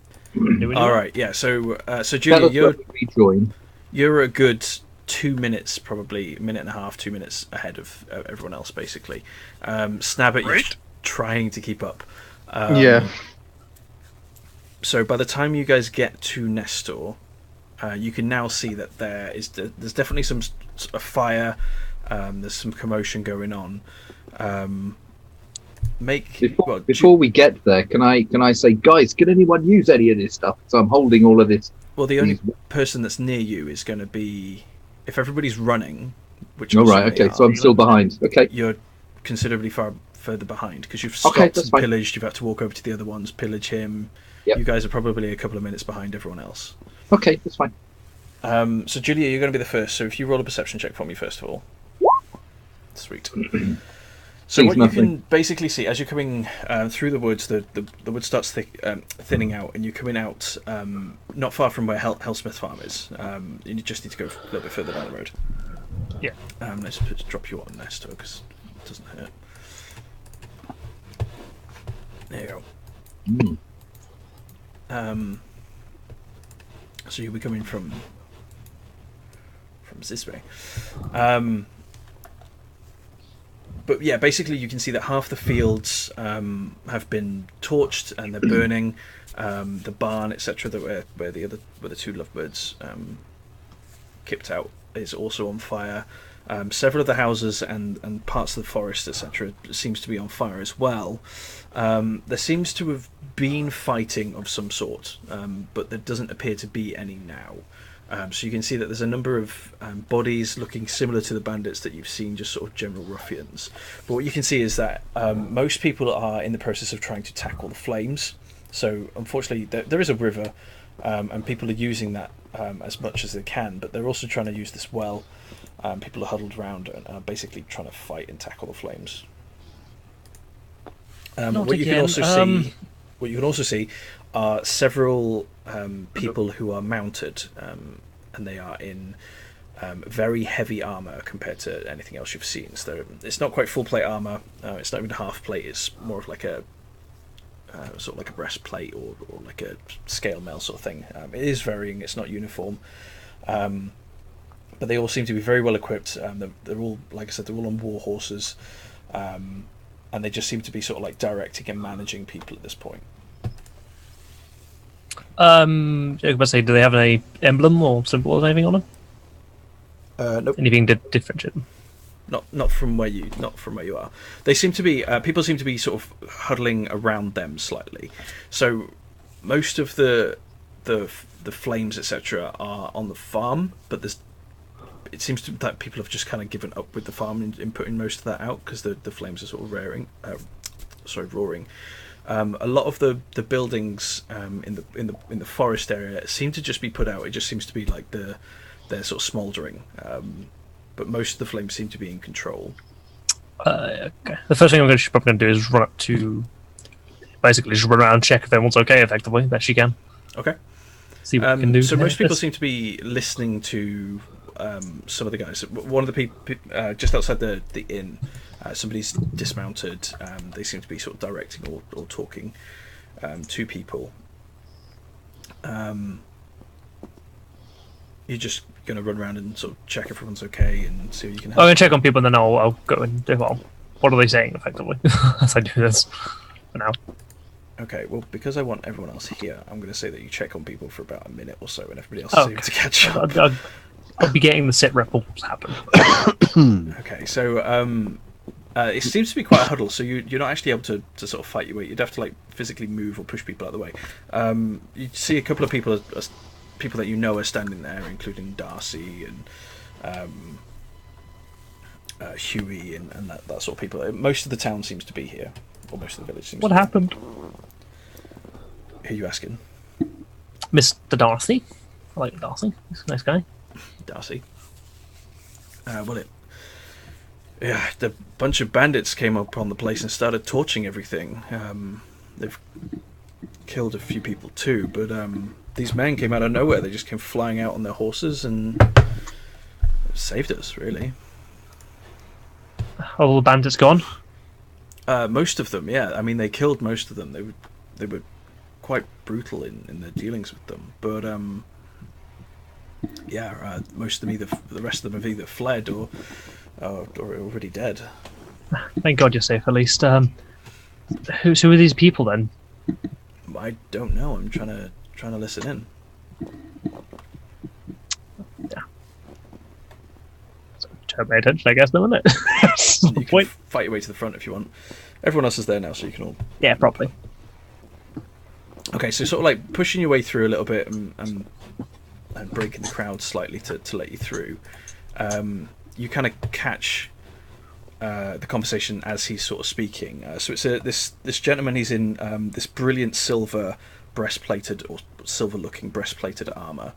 All right. Yeah. So, Tell Julia, us when we rejoin. you're a good 2 minutes, probably a minute and a half, 2 minutes ahead of everyone else, basically. Snabbit, you're trying to keep up. Yeah. So by the time you guys get to Nestor, you can now see that there's definitely some a fire. There's some commotion going on. Before we get there, can I say, guys, can anyone use any of this stuff? So I'm holding all of this. Well, the only person that's near you is going to be if everybody's running. Which All right. obviously they Okay. So are, I'm still behind. Okay. You're considerably further behind because you've Okay, stopped that's and fine. pillaged. You've had to walk over to the other ones, pillage him. Yep. You guys are probably a couple of minutes behind everyone else. Okay. That's fine. So Julia, you're going to be the first. So if you roll a perception check for me first of all. Sweet. So Seems what you nothing. can basically see as you're coming through the woods, the wood starts thinning out, and you're coming out not far from where Hellsmith Farm is. You just need to go a little bit further down the road. Yeah. Let's drop you on Nestor because it doesn't hurt. There you go. So you'll be coming from this way. But yeah, basically you can see that half the fields have been torched and they're burning. The barn, etc., where the 2 lovebirds kicked out is also on fire. Several of the houses and parts of the forest, etc., seems to be on fire as well. There seems to have been fighting of some sort, but there doesn't appear to be any now. So you can see that there's a number of bodies looking similar to the bandits that you've seen, just sort of general ruffians. But what you can see is that most people are in the process of trying to tackle the flames. So unfortunately, there is a river, and people are using that as much as they can, but they're also trying to use this well. People are huddled around and are basically trying to fight and tackle the flames. What you can also see are several people who are mounted, and they are in very heavy armor compared to anything else you've seen. So it's not quite full plate armor. It's not even half plate. It's more of like a sort of like a breastplate or like a scale mail sort of thing. It is varying. It's not uniform. but they all seem to be very well equipped. They're all, like I said, they're all on war horses, and they just seem to be sort of like directing and managing people at this point. I was about to say, do they have any emblem or symbol or anything on them? Nope. Anything to differentiate them? Not from where you are. They seem to be people seem to be sort of huddling around them slightly. So most of the flames, etc., are on the farm, but it seems that people have just kind of given up with the farm in putting most of that out because the flames are sort of roaring. A lot of the buildings in the forest area seem to just be put out. It just seems to be like they're sort of smouldering. But most of the flames seem to be in control. Okay. The first thing I'm probably going to do is run up to, basically just run around and check if everyone's okay, effectively, best you can. Okay. See what we can do. So most people seem to be listening to some of the guys. One of the people just outside the inn, somebody's dismounted. They seem to be sort of directing or talking to people. You're just going to run around and sort of check if everyone's okay and see what you can help. I'm going to check on people and then I'll go and do what are they saying, effectively, as I do this for now. Okay, well, because I want everyone else here, I'm going to say that you check on people for about a minute or so and everybody else is able to catch up. I'll be getting the sit rep what's happened. Okay, so it seems to be quite a huddle, so you're not actually able to sort of fight your way. You'd have to like physically move or push people out of the way. You see a couple of people that you know are standing there, including Darcy and Huey and that sort of people. Most of the town seems to be here, or most of the village seems What to be happened? Who are you asking? Mr. Darcy. I like Darcy. He's a nice guy. Darcy. The bunch of bandits came up on the place and started torching everything. They've killed a few people too, but these men came out of nowhere. They just came flying out on their horses and saved us, really. All the bandits gone? Most of them, yeah. I mean, they killed most of them. They were quite brutal in their dealings with them, but most of them the rest of them have either fled or are already dead. Thank God you're safe, at least. Who are these people then? I don't know. I'm trying to listen in. Yeah. So turn my attention, I guess, then, isn't it? You can fight your way to the front if you want. Everyone else is there now, so you can all... Yeah, probably. Okay, so sort of like pushing your way through a little bit and breaking the crowd slightly to let you through. You kind of catch the conversation as he's sort of speaking. So it's this gentleman. He's in this brilliant silver breastplated or silver-looking breastplated armor.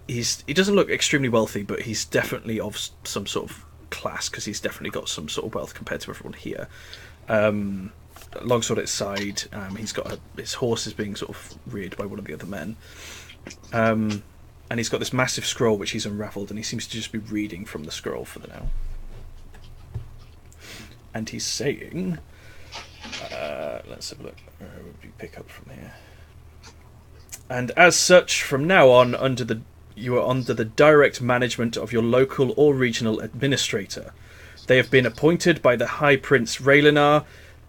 He doesn't look extremely wealthy, but he's definitely of some sort of class because he's definitely got some sort of wealth compared to everyone here. Longsword at his side. He's got his horse is being sort of reared by one of the other men. And he's got this massive scroll which he's unravelled, and he seems to just be reading from the scroll for the now. And he's saying, let's have a look. Where would we pick up from here? And as such, from now on, you are under the direct management of your local or regional administrator. They have been appointed by the High Prince Raylenar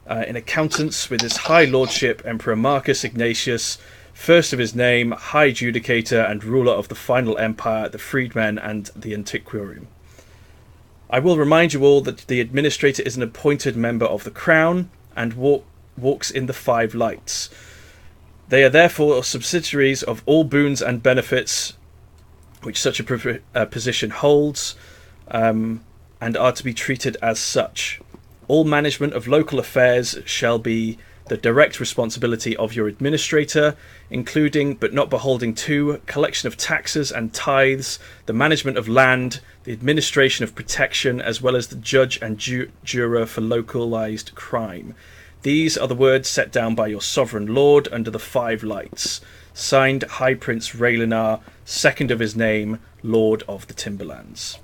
in accountance with his High Lordship Emperor Marcus Ignatius, first of his name, High Judicator and ruler of the final empire, the freedmen and the antiquarium. I will remind you all that the administrator is an appointed member of the crown and walks in the five lights. They are therefore subsidiaries of all boons and benefits which such a position holds, and are to be treated as such. All management of local affairs shall be the direct responsibility of your administrator, including but not beholding to collection of taxes and tithes, the management of land, the administration of protection, as well as the judge and juror for localized crime. These are the words set down by your sovereign lord under the five lights. Signed, High Prince Raylenar, second of his name, Lord of the Timberlands.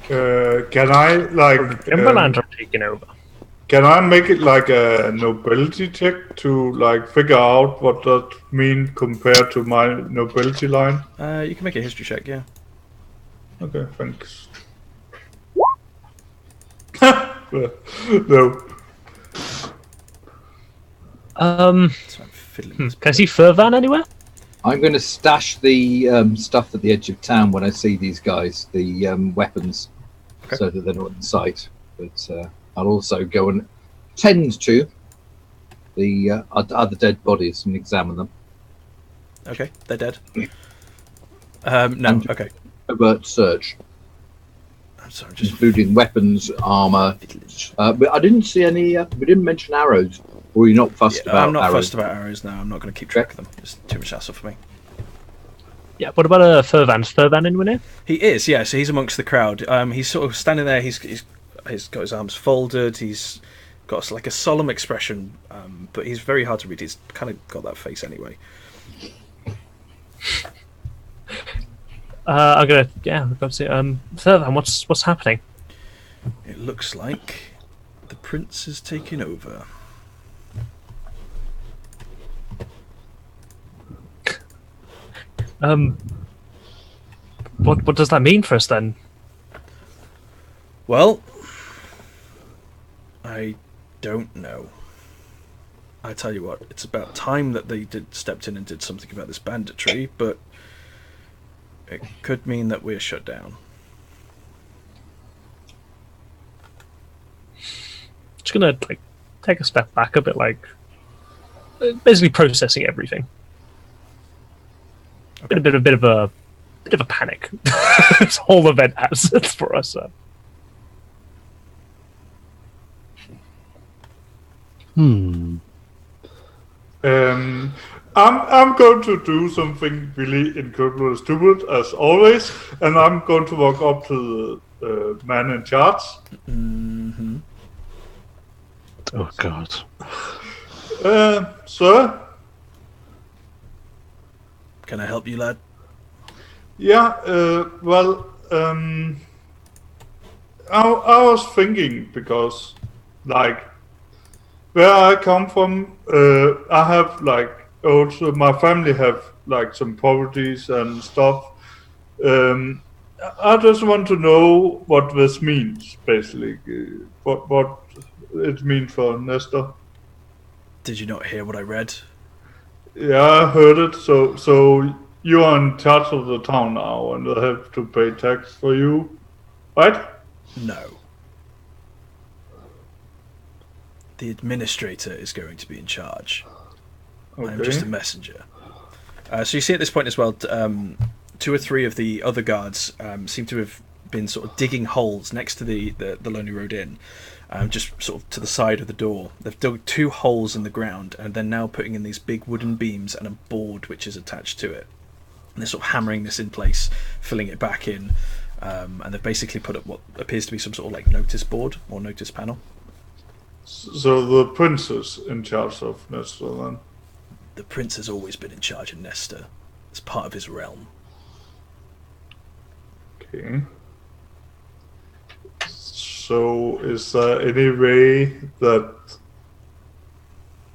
Can I Timberland are taking over. Can I make it like a nobility check to like figure out what that mean compared to my nobility line? You can make a history check, yeah. Okay, thanks. No. So I'm fiddling with this Can I see Furvan anywhere? I'm going to stash the stuff at the edge of town when I see these guys, the weapons, Okay. so that they're not in sight. But I'll also go and tend to the other dead bodies and examine them. Okay, they're dead. No, okay. Overt search, I'm sorry, just including weapons, armor. But I didn't see any. We didn't mention arrows. Or you're not fussed about I'm not arrows? fussed about arrows now. I'm not going to keep track of them. It's too much hassle for me. Yeah, what about Furvan? Is Furvan anyone here? He is, yeah. So he's amongst the crowd. He's sort of standing there. He's got his arms folded. He's got like a solemn expression, but he's very hard to read. He's kind of got that face anyway. I'm gonna go see Furvan. What's happening? It looks like the prince is taking over. What does that mean for us then? Well, I don't know. I tell you what, it's about time that they stepped in and did something about this banditry, but it could mean that we're shut down. Just gonna take a step back a bit, basically processing everything. Okay. Bit of a panic. This whole event has for us. I'm going to do something really incredibly stupid as always, and I'm going to walk up to the man in charge. Mm-hmm. Oh God. Sir? Can I help you, lad? Yeah, I was thinking because, like, where I come from, I have, like, also my family have, like, some properties and stuff. I just want to know what this means, basically. What it means for Nestor. Did you not hear what I read? Yeah, I heard it. So you are in charge of the town now, and I have to pay tax for you, right? No. The administrator is going to be in charge. Okay. I'm just a messenger. So you see at this point as well, 2 or 3 of the other guards seem to have been sort of digging holes next to the Lonely Road Inn, just sort of to the side of the door. They've dug 2 holes in the ground, and they're now putting in these big wooden beams and a board which is attached to it. And they're sort of hammering this in place, filling it back in, and they've basically put up what appears to be some sort of like notice board or notice panel. So the prince is in charge of Nestor then? The prince has always been in charge of Nestor. It's part of his realm. Okay. So is there any way that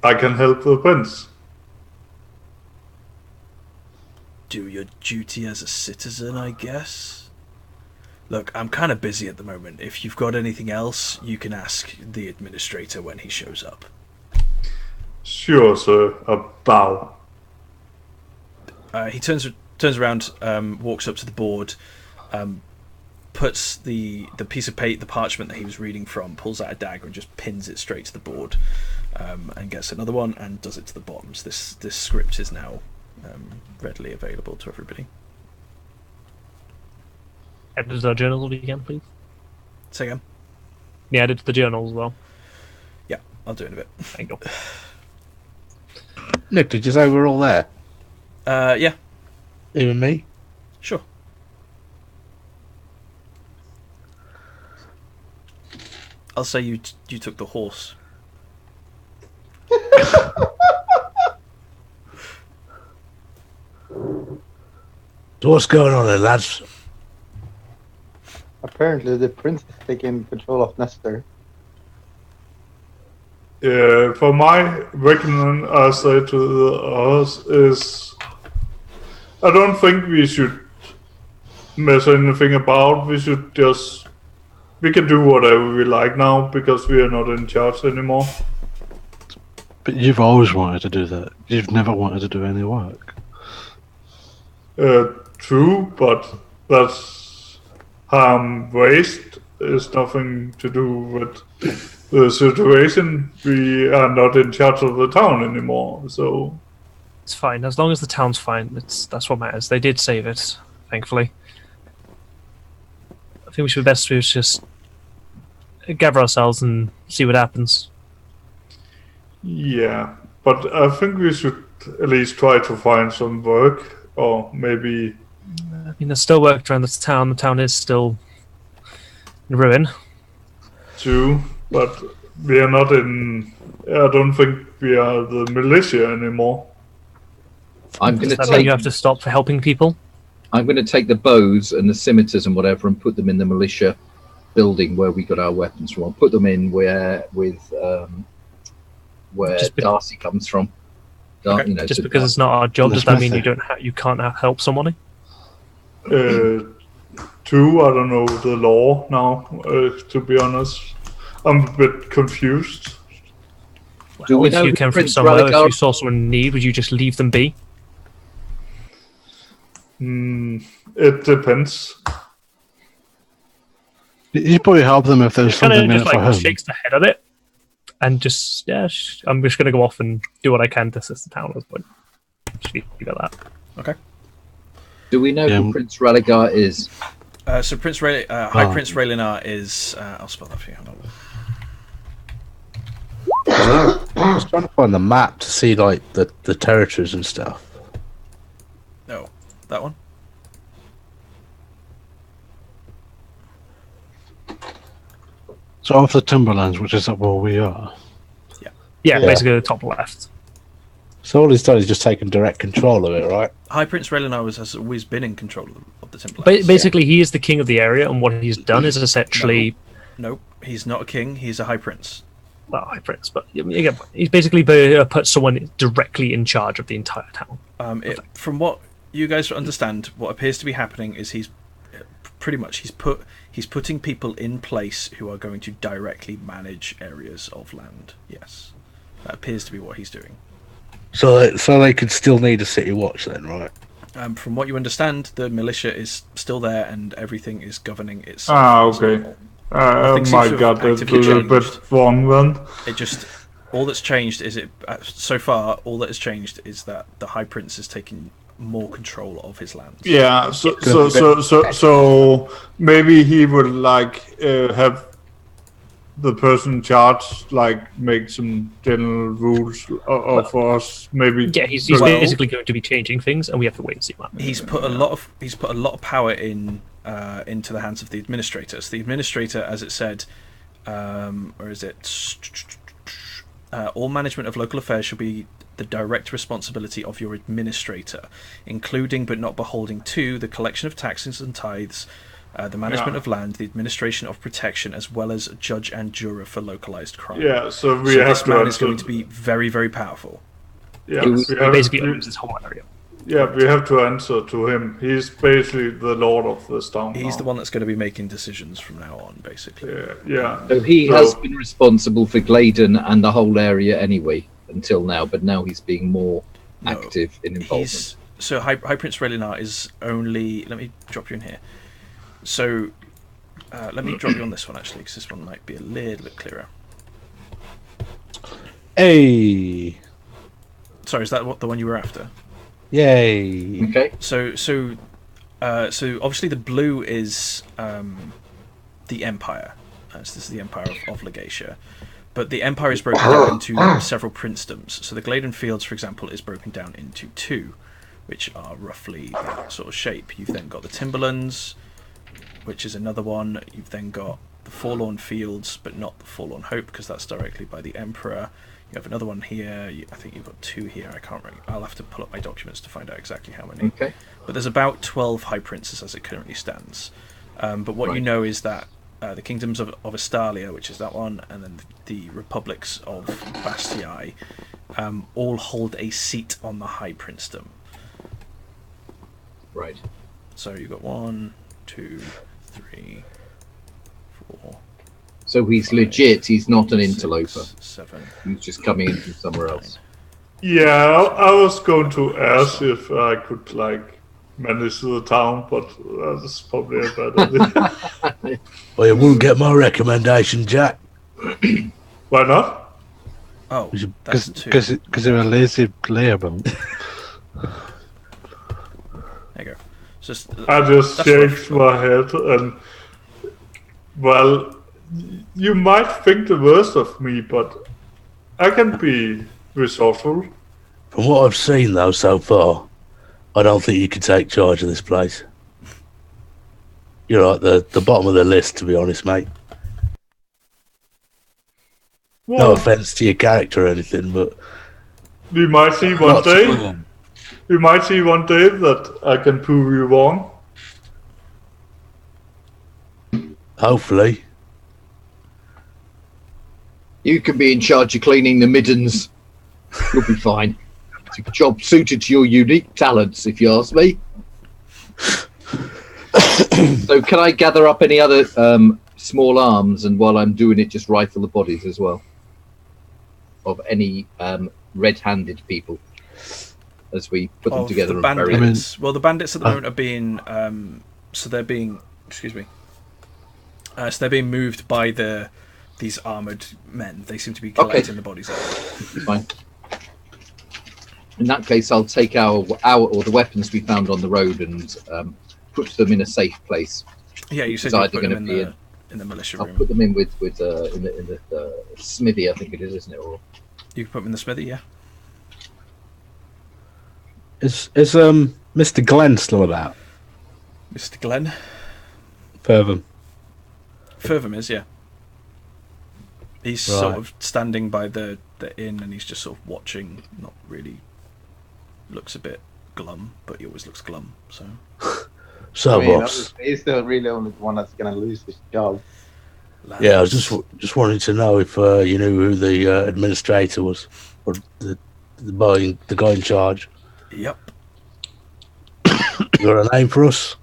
I can help the prince? Do your duty as a citizen, I guess. Look, I'm kind of busy at the moment. If you've got anything else, you can ask the administrator when he shows up. Sure, sir. A bow. He turns around, walks up to the board, puts the piece of paper, the parchment that he was reading from, pulls out a dagger and just pins it straight to the board, and gets another one and does it to the bottom. So this script is now readily available to everybody. Add to the journals again, please. Say again. Yeah, add it to the journal as well. Yeah, I'll do it in a bit. Thank you. Nick, did you say we're all there? Yeah, Even me? sure. I'll say you took the horse. So what's going on there, lads? Apparently, the prince is taking control of Nestor. For my reckoning, I say to the others is, I don't think we should mess anything about. We can do whatever we like now because we are not in charge anymore. But you've always wanted to do that. You've never wanted to do any work. True, but that's harm waste is nothing to do with the situation. We are not in charge of the town anymore, so It's fine as long as the town's fine. That's what matters. They did save it, thankfully. I think we should best to just gather ourselves and see what happens. yeah. But I think we should at least try to find some work, or maybe. I mean, there's still work around the town. The town is still in ruin. True, but we are not in. I don't think we are the militia anymore. I'm going Does to that mean take. you have to stop for helping people? I'm going to take the bows and the scimitars and whatever and put them in the militia building where we got our weapons from. I'll put them in where Just be- Darcy comes from. Okay. Just because it's not our job, does that mean you can't help somebody? True, I don't know the law now. To be honest, I'm a bit confused. Do Well, we if know you who came from Prince somewhere, if Rhaegar- you saw someone in need, would you just leave them be? It depends. You probably help them if there's Kind something of in just it for like him. shakes the head at it, and just I'm just going to go off and do what I can to assist the town at this point. Just leave it at that. Okay. Do we know Yeah. who Prince Rhaegar is? So High Prince Raylinar is. I'll spell that for you. Hold on. I was trying to find the map to see like the territories and stuff. No, that one. So off the Timberlands, which is up where we are. Yeah, Yeah. basically the top left. So all he's done is just taken direct control of it, right? High Prince Raylinar has always been in control of the Timberlands. Basically, he is the king of the area, and what he's done is essentially No, he's not a king. He's a high prince. well, high prince, but again, he's basically put someone directly in charge of the entire town. From what you guys understand, what appears to be happening is he's putting people in place who are going to directly manage areas of land. Yes, that appears to be what he's doing. So they could still need a city watch then, right? From what you understand, the militia is still there and everything is governing itself. Okay. Nothing seems My to have God, that's a actively little bit changed. wrong then. It just all that's changed is so far all that has changed is that the High Prince is taking more control of his lands. Yeah, so maybe he would have the person in charge make some general rules for us. Maybe Yeah, he's Well- basically going to be changing things, and we have to wait and see what happens. He's put a lot of power into the hands of the administrator. So the administrator, as it said, or is it? All management of local affairs shall be the direct responsibility of your administrator, including but not beholding to the collection of taxes and tithes, the management of land, the administration of protection, as well as judge and juror for localized crime. Yeah, so we So have this to man is answer. going to be very, very powerful. Yeah, He He basically owns this whole area. we have to answer to him. He's basically the lord of this town. He's now. the one that's going to be making decisions from now on, basically. Yeah. So he So- has been responsible for Gladen and the whole area anyway until now, but now he's being more No, active in involvement. So High Prince Raylinar is only. Let me drop you in here. So let me drop you on this one actually, because this one might be a little bit clearer. Hey, Sorry, is that the one you were after? yay! Okay. So obviously the blue is the Empire. So this is the Empire of Legatia. But the Empire is broken down into several princedoms. So the Gladen Fields, for example, is broken down into two, which are roughly that sort of shape. You've then got the Timberlands, which is another one. You've then got the Forlorn Fields, but not the Forlorn Hope, because that's directly by the Emperor. You have another one here. I think you've got two here. I can't really. I'll have to pull up my documents to find out exactly how many. Okay. But there's about 12 High Princes as it currently stands. But what you Right. know is that the kingdoms of Estalia, which is that one, and then the republics of Bastii, all hold a seat on the High Princedom. Right. So you've got 1, 2, 3, 4. So he's 5, legit. He's not an 6, interloper. 7. He's just coming in from somewhere else. Yeah, I was going to ask if I could manage the town, but that's probably a bad idea. Well, you wouldn't get my recommendation, Jack. Why not? Oh, that's 2. Because you're a lazy player, bro. There you go. I just that's shakes my head and, well, you might think the worst of me, but I can be resourceful. From what I've seen, though, so far, I don't think you can take charge of this place. You're like the bottom of the list, to be honest, mate. No Well, offence to your character or anything, but we might see one day. We might see one day that I can prove you wrong. hopefully. You can be in charge of cleaning the middens. You'll be fine. It's a job suited to your unique talents, if you ask me. So can I gather up any other small arms, and while I'm doing it, just rifle the bodies as well of any red-handed people as we put them together? The bandits. Well, the bandits at the moment are being so they're being so they're being moved by these armoured men. They seem to be collecting the bodies out. Fine. In that case, I'll take our or the weapons we found on the road and put them in a safe place. Yeah, you said you put them in the militia room. I'll put them in with in the smithy, I think it is, isn't it? Or you can put them in the smithy, yeah. Is Mr. Glenn still about? Mr. Glenn? Furtham is, yeah. He's sort of standing by the inn, and he's just sort of watching. Not really. Looks a bit glum, but he always looks glum. So. Boss. He's the really only one that's gonna lose his job. Yeah, I was just wanted to know if you knew who the administrator was, or the guy in charge. Yep. You got a name for us?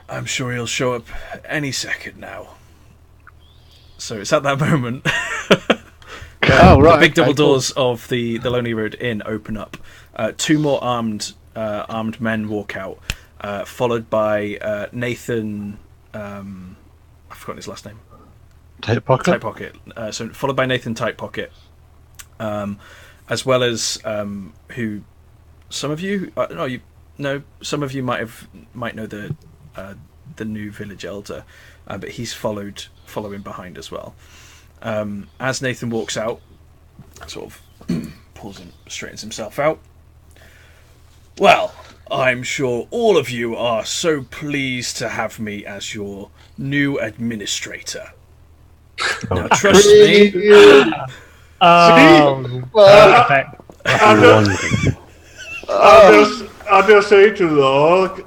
I'm sure he'll show up any second now. So it's at that moment. The big double doors of the Lonely Road Inn open up. Two more armed men walk out, followed by Nathan. I've forgotten his last name. Tight Pocket. Tight Pocket. So followed by Nathan Tight Pocket, as well as who some of you some of you might know the new village elder, but he's following behind as well. As Nathan walks out, sort of straightens himself out. Well, I'm sure all of you are so pleased to have me as your new administrator. Now, trust me. Perfect. I just say to the other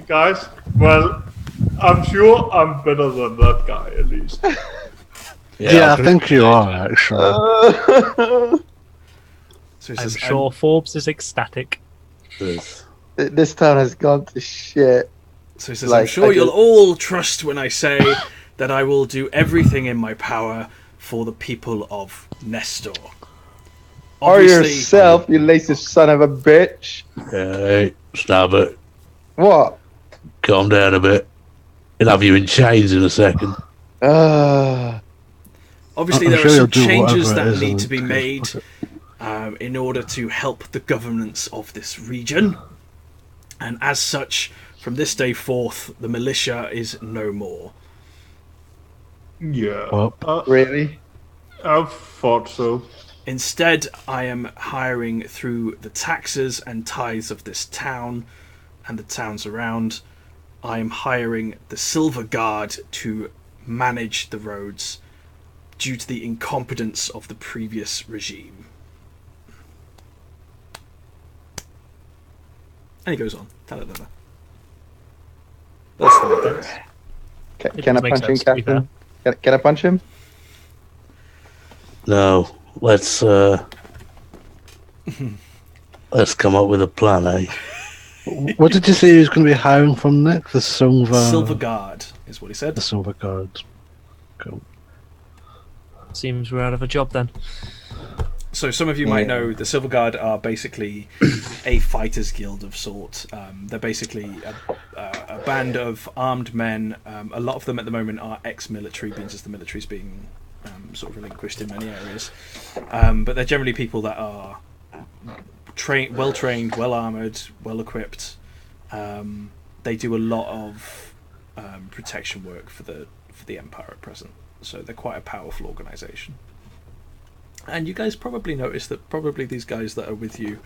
guys, well, I'm sure I'm better than that guy, at least. Yeah, I think you are, actually. So I'm sure Forbes is ecstatic. This town has gone to shit. So he says, I'm sure you'll all trust when I say that I will do everything in my power for the people of Nestor. Or yourself, you lazy son of a bitch. Hey, stop it. What? Calm down a bit. He'll have you in chains in a second. Obviously, there are some changes that need to be made in order to help the governance of this region. And as such, from this day forth, the militia is no more. Yeah. Really? I thought so. Instead, I am hiring through the taxes and tithes of this town and the towns around. I am hiring the Silver Guard to manage the roads due to the incompetence of the previous regime. And he goes on. That's the Can I makes punch him, sense, to be Captain? Can I punch him? No, let's come up with a plan, eh? What did you say he was going to be hiring from Nick? The Silver Guard is what he said. The Silver Guard. Cool. Seems we're out of a job then. So some of you might know the Silver Guard are basically a fighters guild of sort. They're basically a band of armed men. A lot of them at the moment are ex-military, being as the military's being sort of relinquished in many areas. But they're generally people that are well trained, well armoured, well equipped. They do a lot of protection work for the Empire at present. So they're quite a powerful organisation. And you guys probably noticed that probably these guys that are with you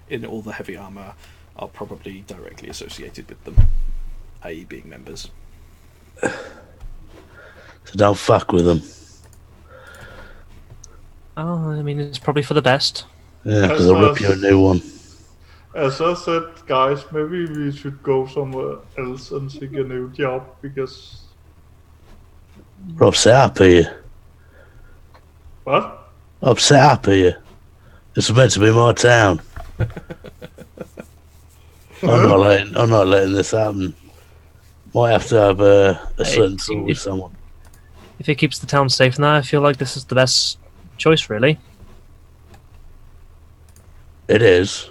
in all the heavy armour are probably directly associated with them, i.e. being members. So don't fuck with them. Oh, I mean, it's probably for the best. Yeah, because I'll rip you a new one. As I said, guys, maybe we should go somewhere else and seek a new job, because... We're upset up here. What? Upset up here. It's meant to be my town. I'm not letting this happen. Might have to have a certain talk with someone. If it keeps the town safe now, I feel like this is the best choice, really. It is.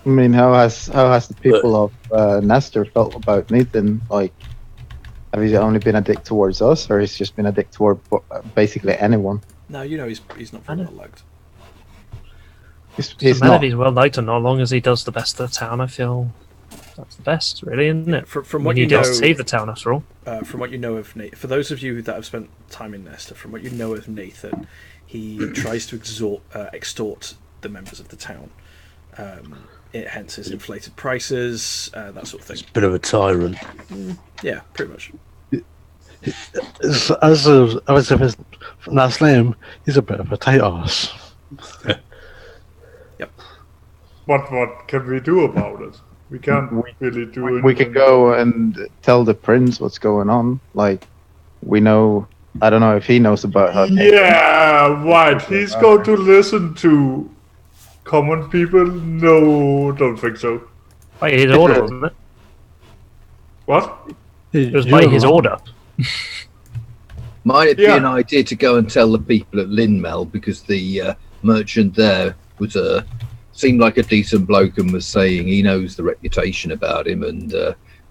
I mean, how has the people of Nestor felt about Nathan? Like, have he only been a dick towards us, or he's just been a dick toward basically anyone? No, you know he's not very well liked. He's not. not. He's well liked or not, as long as he does the best of the town, I feel that's the best, really, isn't it? From what you he know, does save the town after all. From what you know of Nathan, for those of you that have spent time in Nestor, from what you know of Nathan, he tries to extort the members of the town. Hence his inflated prices, that sort of thing. Bit of a tyrant. Yeah, pretty much. As if his last name, he's a bit of a tight ass. Yep. What can we do about it? We can't really do anything. We could go and tell the prince what's going on. Like, we know. I don't know if he knows about her. Yeah, right. He's going to listen to common people. No, don't think so. By his order, wasn't it? What? It was by his order. Might it be an idea to go and tell the people at Linmel, because the merchant there was seemed like a decent bloke and was saying he knows the reputation about him, and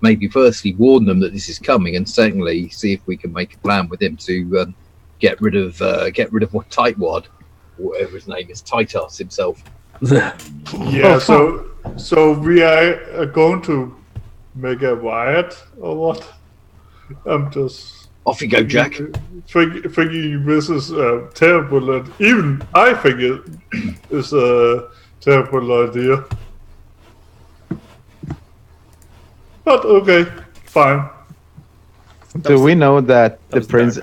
maybe firstly warn them that this is coming, and secondly see if we can make a plan with him to get rid of what Tightwad, whatever his name is, Tightass himself. Yeah, so we are going to make a riot or what? I'm just off you go, Jack. Thinking this is terrible, and even I think it is a terrible idea. But okay, fine. Do we know that the prince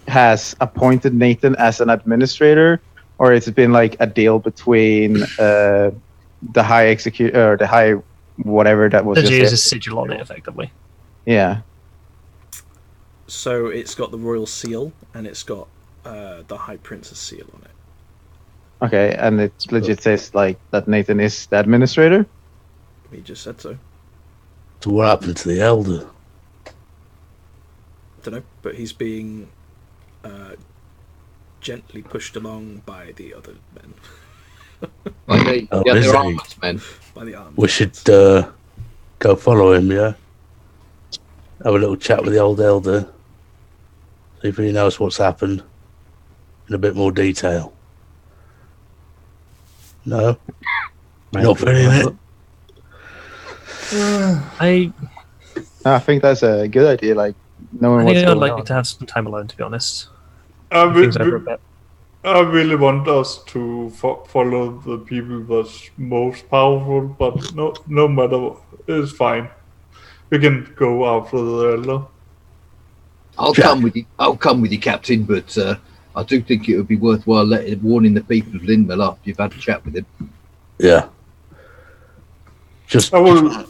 has appointed Nathan as an administrator, or has it been like a deal between the high executor or the high whatever that was? There's a sigil on it, effectively. Yeah. So it's got the royal seal and it's got the high prince's seal on it. Okay, and it legit says like that Nathan is the administrator. He just said so. So what happened to the elder? Don't know, but he's being gently pushed along by the other men. By the other armed men. By the armed. We should go follow him, yeah? Have a little chat with the old elder. See if he knows what's happened in a bit more detail. No? Not feeling it? I think that's a good idea. Like, knowing what's I'd going like on. to have some time alone, to be honest. I really want us to follow the people that's most powerful, but no matter what, it's fine. We can go after the elder. I'll come with you, Captain. But I do think it would be worthwhile warning the people of Linmel after you've had a chat with him. Yeah. I will.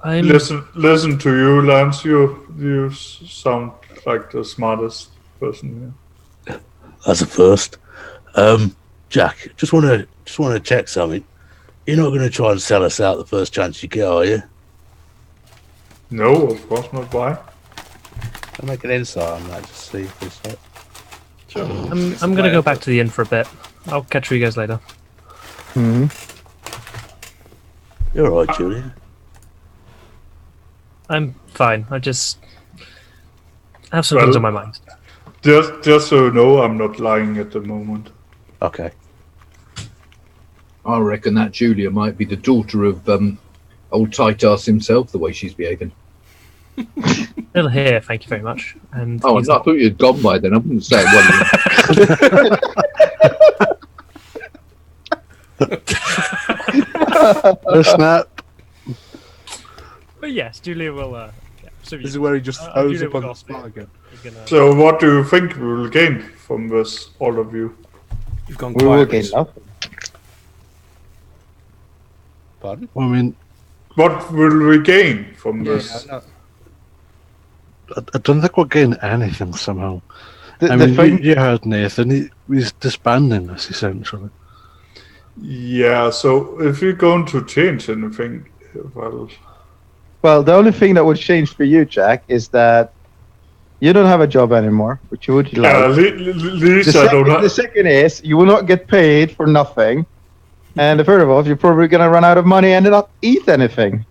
listen to you, Lance. You sound like the smartest person here. That's a first. Jack, just want to check something. You're not going to try and sell us out the first chance you get, are you? No, of course not. Why? I'll make an insight on that to see if it's not. Sure. I'm going to go back to the inn for a bit. I'll catch you guys later. Hmm. You're all right, Julia. I'm fine. I just have some things on my mind. Just so you know, I'm not lying at the moment. Okay. I reckon that Julia might be the daughter of old tight ass himself, the way she's behaving. Still here, thank you very much. And Oh, I thought you'd gone by then. I wouldn't say it. Oh, snap. But yes, Julia will. So This is where he just throws Julia up on will the ask spot me. again. He's gonna- So, what do you think we will gain from this, all of you? You've gone We will quiet. gain Reese. nothing. Pardon? Well, I mean, What will we gain from this? I don't think we're getting anything somehow. The, I the mean, thing, you heard Nathan. He's disbanding us, essentially. Yeah, so if you're going to change anything, well, the only thing that would change for you, Jack, is that you don't have a job anymore, which you would like. Lisa, The second is you will not get paid for nothing. And the third of all, you're probably going to run out of money and not eat anything.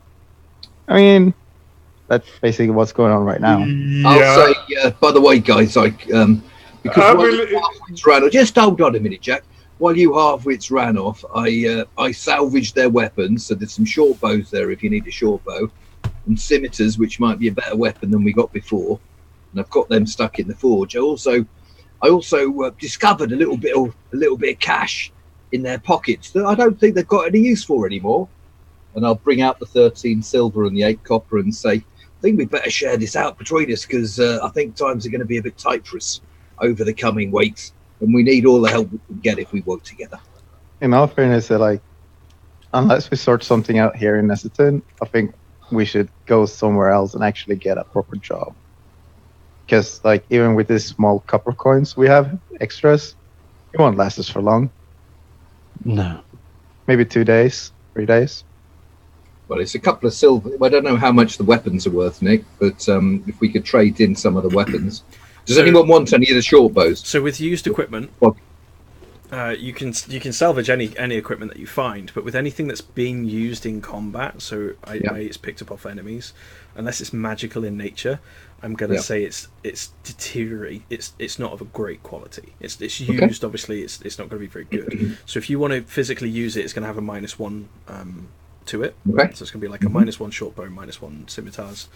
I mean, that's basically what's going on right now. I'll say, by the way, guys, because while really- you half-wits ran off, just hold on a minute, Jack. While you half-wits ran off, I salvaged their weapons, so there's some short bows there if you need a short bow, and scimitars, which might be a better weapon than we got before, and I've got them stuck in the forge. I also discovered a little bit of cash in their pockets that I don't think they've got any use for anymore. And I'll bring out the 13 silver and the 8 copper and say, I think we better share this out between us because I think times are going to be a bit tight for us over the coming weeks, and we need all the help we can get if we work together. In all fairness, unless we sort something out here in Nesseton, I think we should go somewhere else and actually get a proper job. Because, even with these small copper coins we have, extras, it won't last us for long. No. Maybe 2 days, 3 days. Well, it's a couple of silver. I don't know how much the weapons are worth, Nick, but if we could trade in some of the weapons. Does anyone want any of the short bows? So with used equipment, What? you can salvage any equipment that you find, but with anything that's being used in combat, so it's picked up off enemies, unless it's magical in nature, I'm gonna say it's deteriorate. It's not of a great quality. It's used. Okay. Obviously, it's not going to be very good. So if you want to physically use it, it's going to have a -1 to it. Okay. So it's going to be like a -1 short bow, -1 scimitars.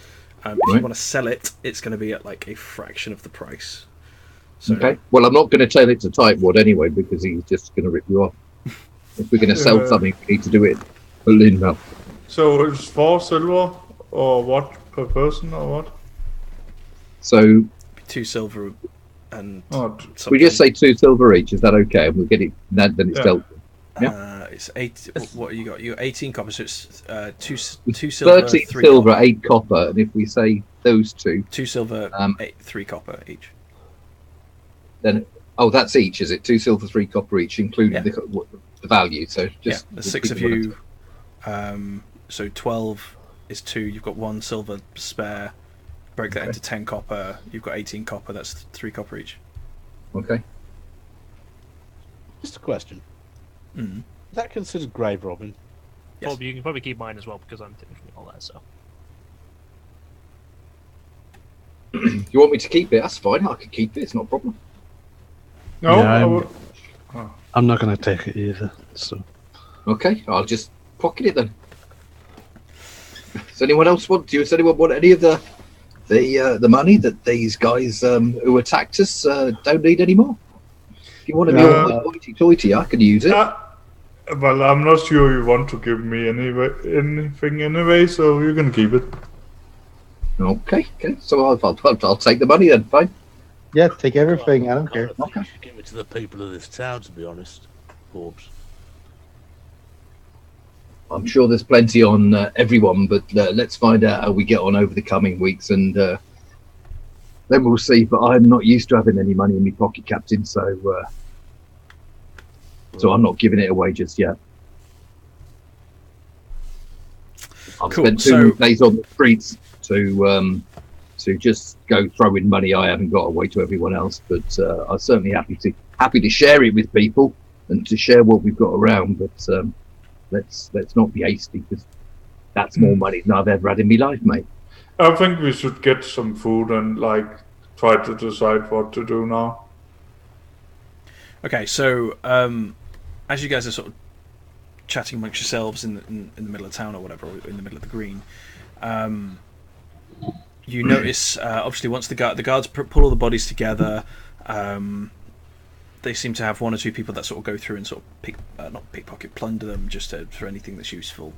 If you want to sell it, it's going to be at like a fraction of the price. So, okay. Well, I'm not going to tell it to Tightwad anyway because he's just going to rip you off. If we're going to sell something, we need to do it for Linmel. So it's 4 silver or what per person or what? So 2 silver and we just say 2 silver each. Is that okay? And we'll get it. Then it's dealt with. It's 8. What you got? You got 18 copper, so it's 2 silver, 13 3 silver, copper. 8 copper, and if we say those two, 2 silver, 3 copper each. then that's each, is it? 2 silver, 3 copper each, including the value. So just there's 6 of you. So 12 is 2. You've got 1 silver spare. Break that into 10 copper. You've got 18 copper. That's 3 copper each. Okay. Just a question. Mm. Is that considered grave robbing? Yes. Bob, you can probably keep mine as well because I'm technically all that. So You want me to keep it? That's fine. I can keep it. It's not a problem. No, Yeah, I'm not going to take it either. So Okay, I'll just pocket it then. Does anyone else want to? Does anyone want any of the money that these guys who attacked us don't need anymore? If you want to be all hoity-toity, I can use it. well, I'm not sure you want to give me anything anyway, so you can keep it. Okay. So I'll take the money then. Fine. Yeah, take everything. I don't care. I think you should give it to the people of this town, to be honest, Forbes. I'm sure there's plenty on everyone, but let's find out how we get on over the coming weeks, and then we'll see. But I'm not used to having any money in my pocket, Captain, so I'm not giving it away just yet. I've spent too many days on the streets to just go throwing money I haven't got away to everyone else. But I'm certainly happy to share it with people and to share what we've got around. But let's not be hasty, because that's more money than I've ever had in my life, mate. I think we should get some food and try to decide what to do now. Okay, so as you guys are sort of chatting amongst yourselves in the middle of town or whatever, or in the middle of the green, you notice obviously once the guards pull all the bodies together, they seem to have one or two people that sort of go through and sort of not pickpocket, plunder them just for anything that's useful,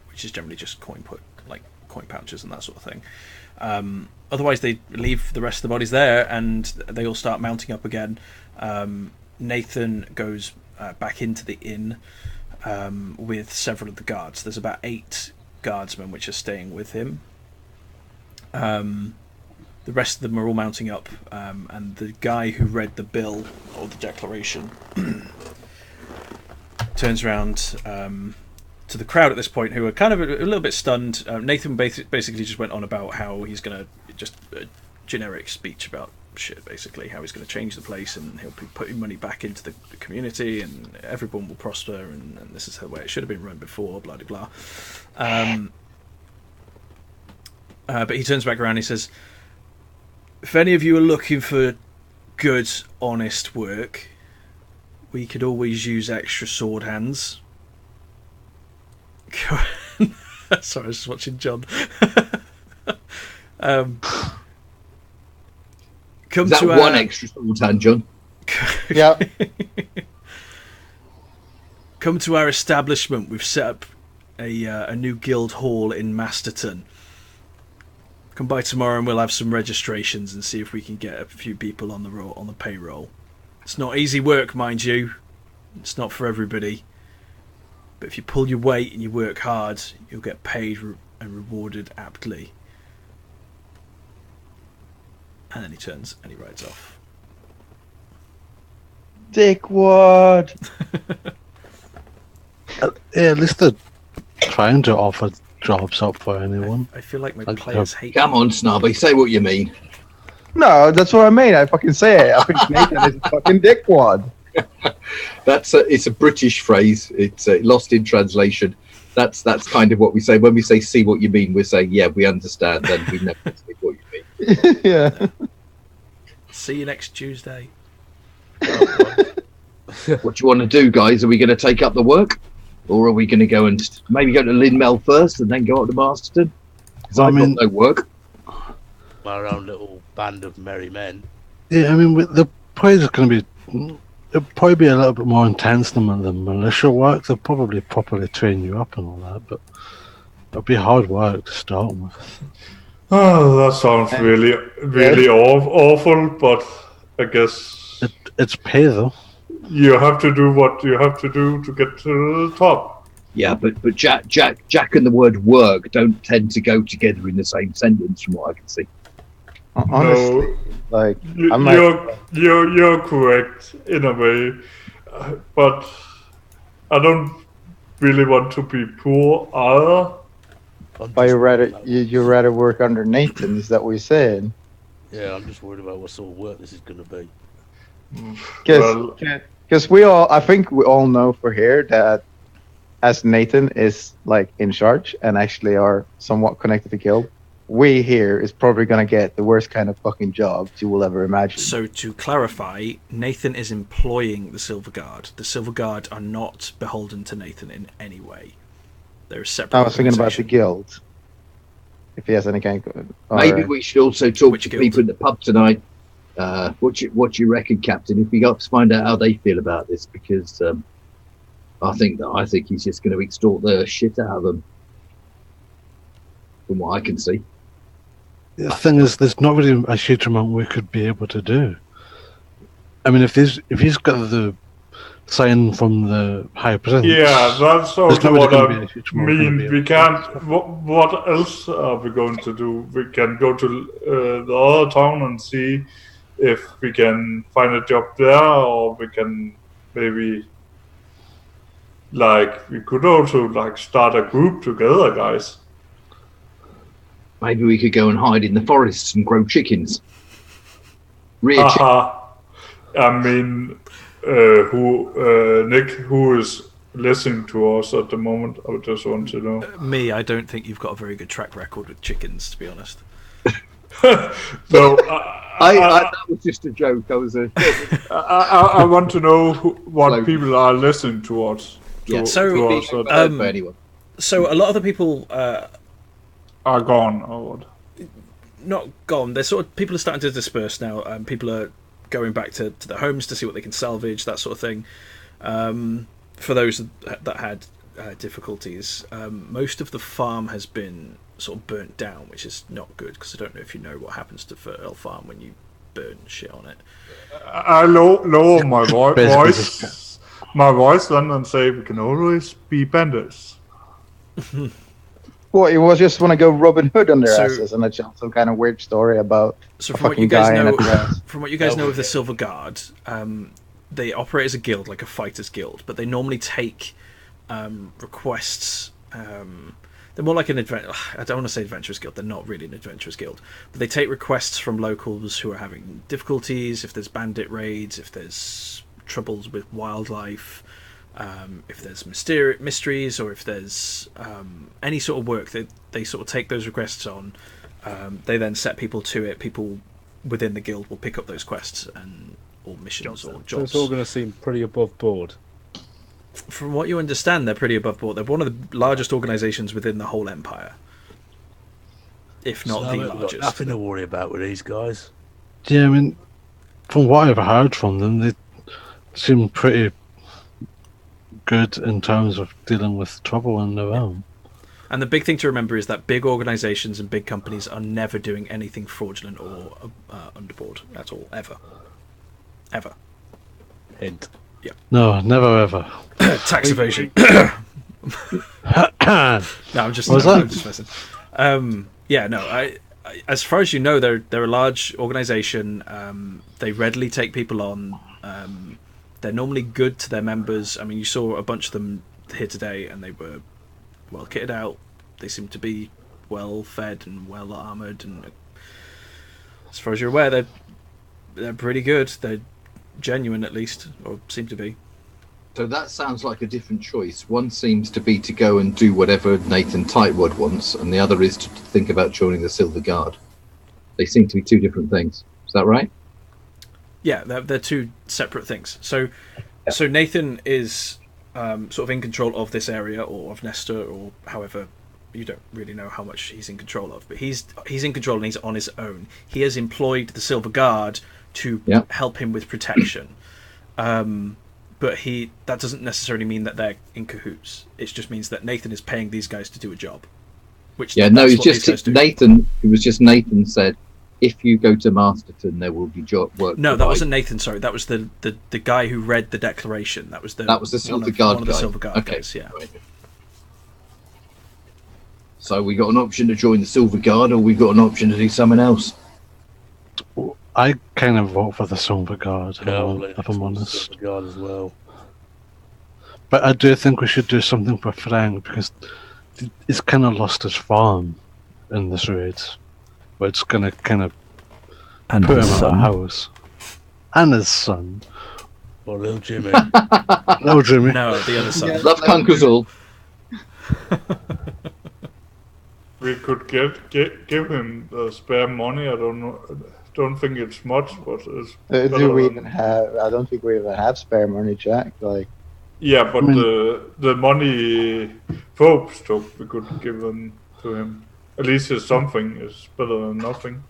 which is generally just coin pouches and that sort of thing. Otherwise, they leave the rest of the bodies there, and they all start mounting up again. Nathan goes back into the inn with several of the guards. There's about 8 guardsmen which are staying with him. The rest of them are all mounting up, and the guy who read the bill or the declaration turns around to the crowd at this point, who are kind of a little bit stunned. Nathan basically just went on about how he's going to just a generic speech about shit, basically how he's going to change the place and he'll be putting money back into the community and everyone will prosper, and this is the way it should have been run before, blah blah blah. But he turns back around and he says, if any of you are looking for good, honest work, we could always use extra sword hands. Sorry, I was just watching John. Is that one extra sword hand, John? Yeah. Come to our establishment. We've set up a new guild hall in Masterton. Come by tomorrow and we'll have some registrations and see if we can get a few people on the payroll. It's not easy work, mind you. It's not for everybody. But if you pull your weight and you work hard, you'll get paid and rewarded aptly. And then he turns and he rides off. Dickwad! At least they're trying to offer jobs up for anyone. I feel like my players hate Come on, Snobby, say what you mean. No, that's what I mean. I fucking say it. I think Nathan is a fucking dickwad. It's a British phrase. It's lost in translation. That's kind of what we say when we say "see what you mean." We're saying, "Yeah, we understand." Then we never say what you mean. Yeah. See you next Tuesday. What do you want to do, guys? Are we going to take up the work, or are we going to go and maybe go to Lynmel first and then go up to Masterton? Because I've got no work. Our own little band of merry men. Yeah, I mean, the praise is going to be. It'll probably be a little bit more intense than the militia work. They'll probably properly train you up and all that, but it'll be hard work to start with. Oh, that sounds really awful, but I guess it's pay though. You have to do what you have to do to get to the top. Yeah, but Jack and the word work don't tend to go together in the same sentence, from what I can see. Honestly, like you're correct in a way, but I don't really want to be poor either. But you rather work under Nathan? Is that what you're saying? Yeah, I'm just worried about what sort of work this is going to be. Because I think we all know for here that as Nathan is like in charge and actually are somewhat connected to guild, we here is probably going to get the worst kind of fucking job you will ever imagine. So to clarify, Nathan is employing the Silver Guard. The Silver Guard are not beholden to Nathan in any way. They're a separate. I was thinking about the guild. If he has any kind of... Maybe we should also talk to people in the pub tonight. What do you reckon, Captain? If we got to find out how they feel about this, because I think he's just going to extort the shit out of them, from what I can see. The thing is, there's not really a huge amount we could be able to do. I mean, if he's got the sign from the High Prince. Yeah, that's There's also nobody what gonna be I a huge amount gonna mean. be We able- can't. What else are we going to do? We can go to the other town and see if we can find a job there, or we can maybe we could also start a group together, guys. Maybe we could go and hide in the forests and grow chickens. Rear chickens. Haha. I mean, Nick, who is listening to us at the moment? I just want to know. Me, I don't think you've got a very good track record with chickens, to be honest. No, That was just a joke. I want to know what people are listening to us. So, us for anyone. So a lot of the people are gone or what? Not gone. They're sort of people are starting to disperse now. People are going back to their homes to see what they can salvage, that sort of thing. For those that had difficulties, most of the farm has been sort of burnt down, which is not good because I don't know if you know what happens to fertile farm when you burn shit on it. I lower my voice, then and say we can always be bandits. What, you just want to go Robin Hood on their asses and tell some kind of weird story about a fucking guy in a dress? From what you guys know of the Silver Guard, they operate as a guild, like a fighters guild, but they normally take requests. They're more like an I don't want to say adventurers guild. They're not really an adventurers guild, but they take requests from locals who are having difficulties. If there's bandit raids, if there's troubles with wildlife, if there's mysteries, or if there's any sort of work, they sort of take those requests on. They then set people to it. People within the guild will pick up those quests or missions or jobs. So it's all going to seem pretty above board. From what you understand, they're pretty above board. They're one of the largest organisations within the whole empire, if not the We've got largest. nothing to worry about with these guys. Yeah, I mean, from what I've heard from them, they seem pretty good in terms of dealing with trouble in their realm. And the big thing to remember is that big organisations and big companies are never doing anything fraudulent or underboard at all, ever. Hint. No, never ever. Tax evasion. No, I'm just messing. Yeah, no. I, as far as you know, they're a large organisation. They readily take people on. They're normally good to their members. I mean, you saw a bunch of them here today, and they were well kitted out. They seem to be well fed and well armoured, and as far as you're aware, they're pretty good. They're genuine, at least, or seem to be. So that sounds like a different choice. One seems to be to go and do whatever Nathan Tightwood wants, and the other is to think about joining the Silver Guard. They seem to be two different things. Is that right? Yeah, they're two separate things. So Nathan is sort of in control of this area, or of Nestor, or however. You don't really know how much he's in control of, but he's in control and he's on his own. He has employed the Silver Guard to help him with protection. But that doesn't necessarily mean that they're in cahoots. It just means that Nathan is paying these guys to do a job. It's just Nathan. It was just Nathan said, if you go to Masterton, there will be work. No, that wasn't Nathan. Sorry, that was the guy who read the declaration. That was the Silver Guard one of the Silver Guard guys. Yeah. Right. So we got an option to join the Silver Guard, or we got an option to do something else. I kind of vote for the Silver Guard, Yeah, if I'm honest. Silver Guard as well. But I do think we should do something for Frank, because he's kind of lost his farm in this raid. But it's going to kind of put him out of the house. And his son. Or little Jimmy. Little Jimmy. No, the other son. Love conquers all. We could give him spare money. I don't know. Don't think it's much, but it's Do we even have? I don't think we even have spare money, Jack. Yeah, but the money Phobes took, we could give them to him. At least it's something. It's better than nothing.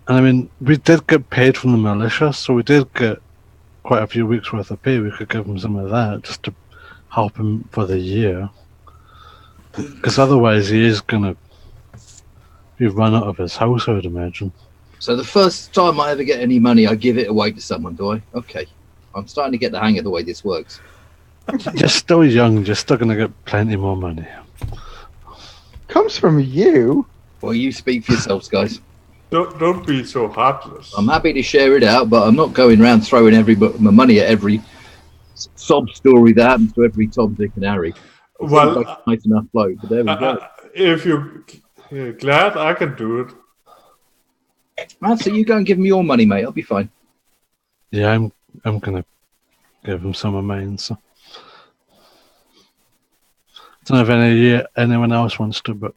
And I mean, we did get paid from the militia, so we did get quite a few weeks worth of pay. We could give him some of that just to help him for the year. Because otherwise he is going to be run out of his house, I would imagine. So the first time I ever get any money, I give it away to someone, do I? Okay. I'm starting to get the hang of the way this works. You're still young. You're still gonna get plenty more money. Comes from you. Well, you speak for yourselves, guys. Don't be so heartless. I'm happy to share it out, but I'm not going around throwing my money at every sob story that happens to every Tom, Dick, and Harry. It Well, seems like a nice enough bloke, but there we go. If you're glad, I can do it. So you go and give me your money, mate. I'll be fine. Yeah, I'm gonna give him some of mine. So I don't know if anyone else wants to, but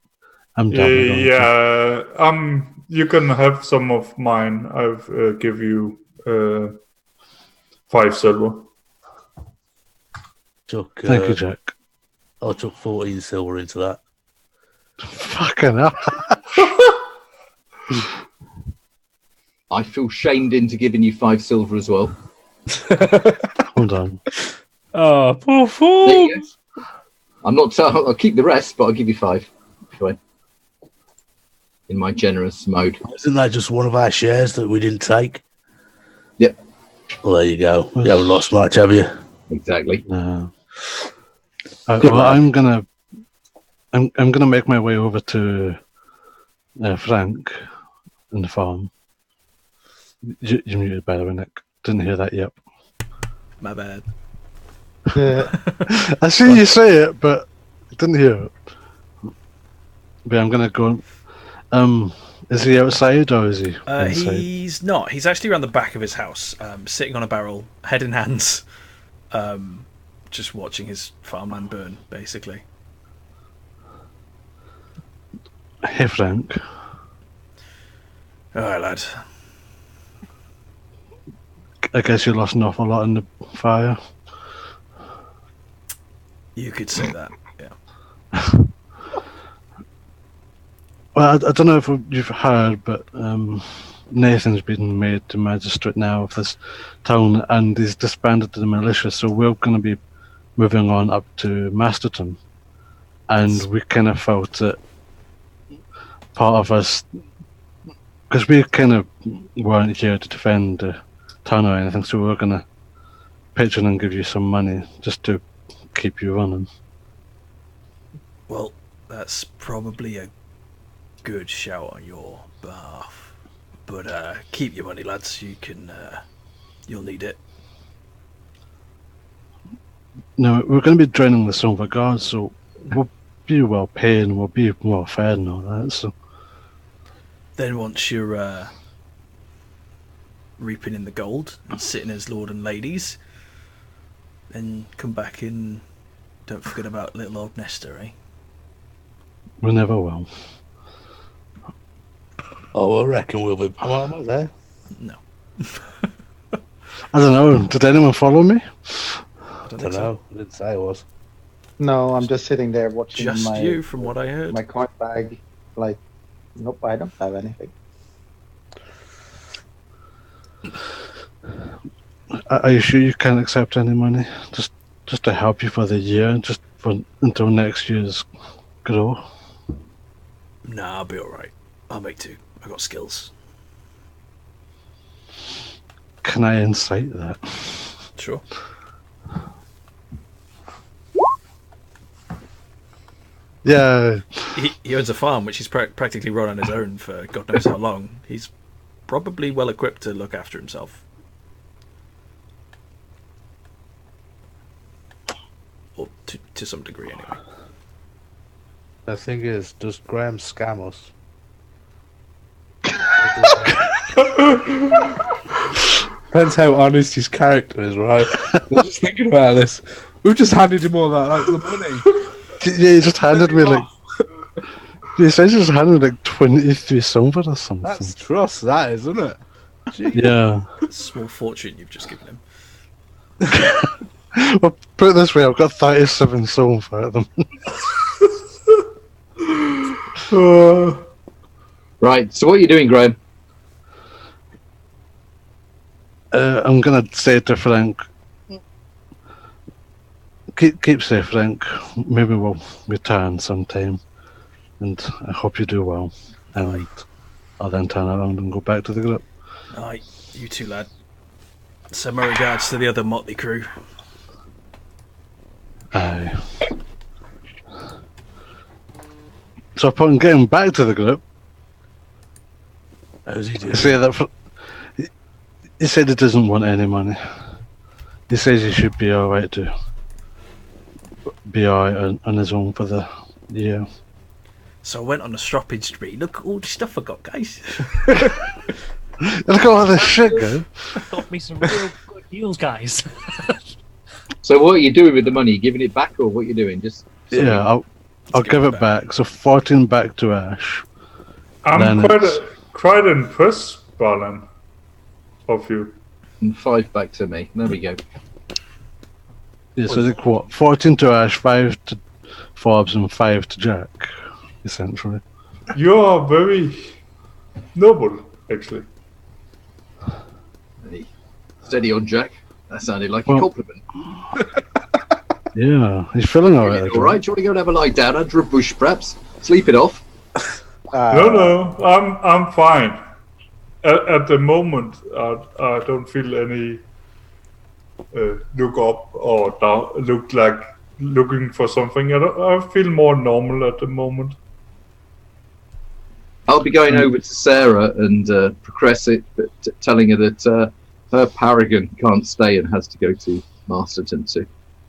I'm definitely going to. You can have some of mine. I've give you 5 silver. Thank you, Jack. I took 14 silver into that. Fucking hell. I feel shamed into giving you 5 silver as well. Hold on. Oh, poor There fool. you go. I'll keep the rest, but I'll give you 5. Fine. In my generous mode. Isn't that just one of our shares that we didn't take? Yep. Well, there you go. You haven't lost much, have you? Exactly. No. Well, I'm gonna make my way over to Frank in the farm. You muted, by the way, Nick. Didn't hear that yet. My bad. Yeah. I see you say it, but I didn't hear it. But I'm gonna go. Is he outside or is he inside? He's not. He's actually around the back of his house, sitting on a barrel, head in hands, just watching his farmland burn, basically. Hey, Frank. All right, lad. I guess you lost an awful lot in the fire. You could say that, yeah. Well, I don't know if you've heard, but Nathan's been made the magistrate now of this town, and he's disbanded the militia, so we're going to be moving on up to Masterton. And we kind of felt that part of us, because we kind of weren't here to defend the town or anything, so we're going to pitch in and give you some money just to keep you running. Well, that's probably a good shout on your behalf, but keep your money, lads. You'll need it. No, we're going to be draining the Silver Guard, so we'll be well paid and we'll be well fed and all that. So Then once you're reaping in the gold and sitting as lord and ladies, then come back and don't forget about little old Nestor, eh? we never will. Oh, I reckon we'll be. Am I there? No. I don't know. Did anyone follow me? I don't I think don't so. know. I didn't say I was. No, I'm just sitting there watching Just my you, from what I heard. my coin bag. Like, nope, I don't have anything. Are you sure you can't accept any money? Just to help you for the year, just for until next year's grow. Nah, I'll be alright. I'll make do. I got skills. Can I incite that? Sure. Yeah. He owns a farm which he's practically run on his own for God knows how long. He's probably well equipped to look after himself. Or to some degree, anyway. The thing is, does Graham scam us? Depends how honest his character is, right? I'm just thinking about this. We've just handed him all that, like, the money. Yeah, he just handed me like. He says he just handed me like 23 silver or something. That's trust, that is, isn't it? Jeez. Yeah. Small fortune you've just given him. Well, put it this way, I've got 37 silver at them. Right, so what are you doing, Graham? I'm gonna say to Frank, keep safe, Frank. Maybe we'll return sometime, and I hope you do well. And I'll then turn around and go back to the group. Aye, you too, lad. So my regards to the other motley crew. Aye. So upon getting back to the group, How's he doing? he said he doesn't want any money. He says he should be alright to be alright on his own for the year. So I went on a shopping spree. Look at all the stuff I got, guys. Look at all this shit, guys. Got me some real good deals, guys. So what are you doing with the money? Giving it back, or what are you doing? Just Yeah, I'll give it back. So 14 back to Ash. I'm Then quite impressed, Barlan, of you. and 5 back to me. There we go. Yeah, so they what? 14 to Ash, 5 to Forbes, and 5 to Jack, essentially. You are very noble, actually. Hey, steady on, Jack. That sounded like a Well, compliment. Yeah, he's feeling alright. All right, do you want to go and have a lie down under a bush, perhaps? Sleep it off. No, I'm fine. At the moment, I don't feel any look up or down, look like looking for something. I feel more normal at the moment. I'll be going over to Sarah and progress it, but telling her that her paragon can't stay and has to go to Masterton to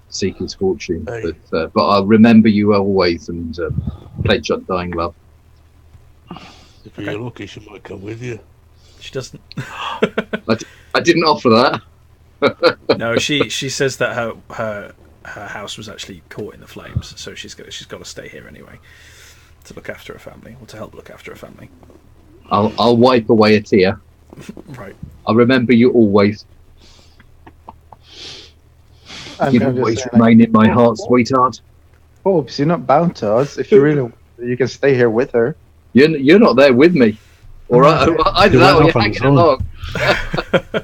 seek his fortune. Hey. But I'll remember you always and pledge undying love. If you're lucky, she might come with you. She doesn't. I didn't offer that. No, she says that her house was actually caught in the flames, so she's got to stay here anyway to look after her family, or to help look after her family. I'll wipe away a tear. Right. I'll remember you always. I'm You gonna always just say, remain in my heart, sweetheart. Hobbs, you're not bound to us. If you really want, you can stay here with her. You're not there with me. All right, either You that or went you're off on his hanging own.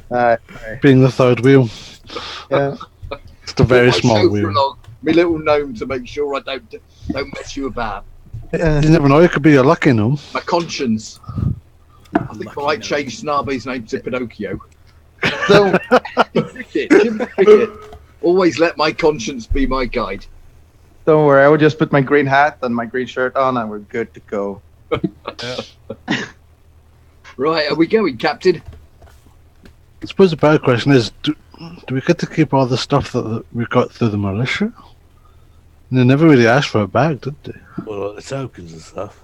along. Being the third wheel. Yeah. It's a very Put my small chauffeur wheel. along, my little gnome, to make sure I don't mess you about. You never know, it could be a lucky gnome. My conscience. I think I Lucky might gnome. change Snarby's name to Pinocchio. So, Jim Cricket. Always let my conscience be my guide. don't worry, I will just put my green hat and my green shirt on and we're good to go. Right, are we going, Captain? I suppose the better question is, do we get to keep all the stuff that we got through the militia? And they never really asked for it back, did they? Well, like the tokens and stuff.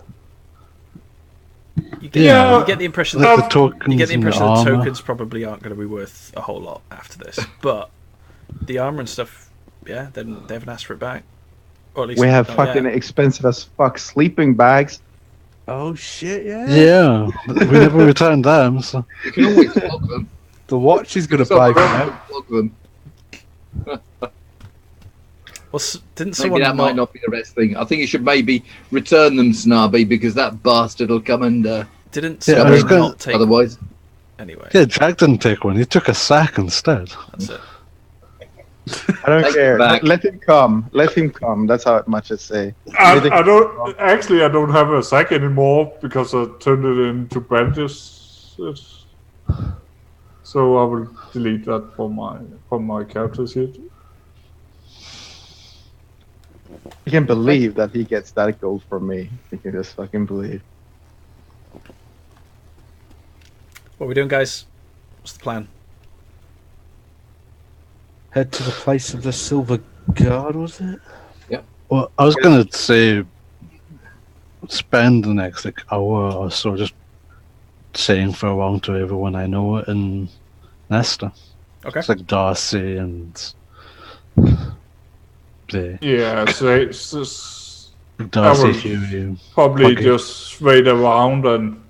You get, Yeah. you get the impression Like that the tokens you get the and impression the that armor. tokens probably aren't going to be worth a whole lot after this, but the armor and stuff, yeah, they haven't asked for it back, or at least We have not fucking yet. expensive as fuck sleeping bags. Oh shit! Yeah. Yeah, we never returned them, so... You can always flog them. The watch is going to buy for now. Flog them. Well, didn't Maybe someone that might not be the best thing. I think you should maybe return them, Snarby, because that bastard will come and didn't Yeah, I someone was gonna- not take otherwise. anyway? Yeah, Jack didn't take one, he took a sack instead. That's it. I don't Take care. it back. Let him come. Let him come. That's how much I say. I don't have a sack anymore because I turned it into bandages. So I will delete that from my character sheet. You can believe that he gets that gold from me. You can just fucking believe. What are we doing, guys? What's the plan? Head to the place of the Silver Guard, was it? Well, I was gonna say, spend the next like hour or so just saying farewell to everyone I know in Nesta. Okay. It's like Darcy and the Yeah, so it's Darcy, will- Huey. probably Okay. just wait around and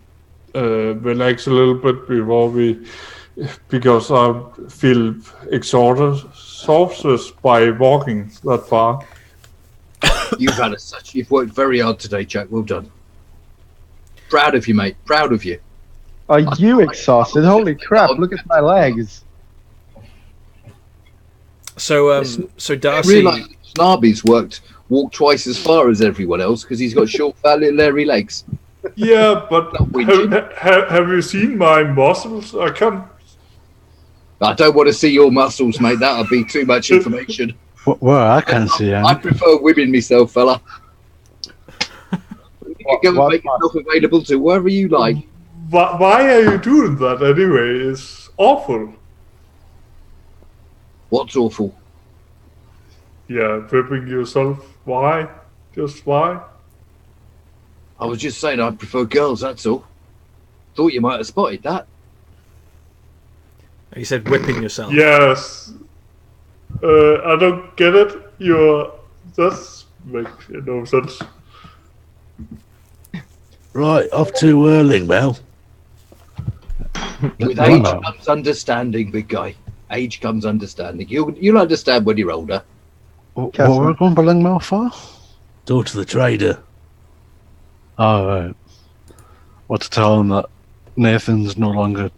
relax a little bit because I feel exhausted by walking that far. You've worked very hard today, Jack. Well done. Proud of you, mate. Proud of you. Are you exhausted? Holy crap! Look at my legs. So, so Darcy. Realise Snarby's walked twice as far as everyone else because he's got short, fat, little, hairy legs. Yeah, but Not whinging. have you seen my muscles? I can't. I don't want to see your muscles, mate. That would be too much information. Well, I can't see I any. prefer women myself, fella. You can go and make yourself available to wherever you like. Why are you doing that anyway? It's awful. What's awful? Yeah, whipping yourself. Why? Just why? I was just saying I prefer girls, that's all. Thought you might have spotted that. You said whipping yourself. Yes. I don't get it. That makes no sense. Right, off to Lingmel. With Lingmel. age comes understanding, big guy. Age comes understanding. You'll understand when you're older. What were we going for Lingmel for? Talk to the trader. Oh, right. What to tell him that Nathan's no longer...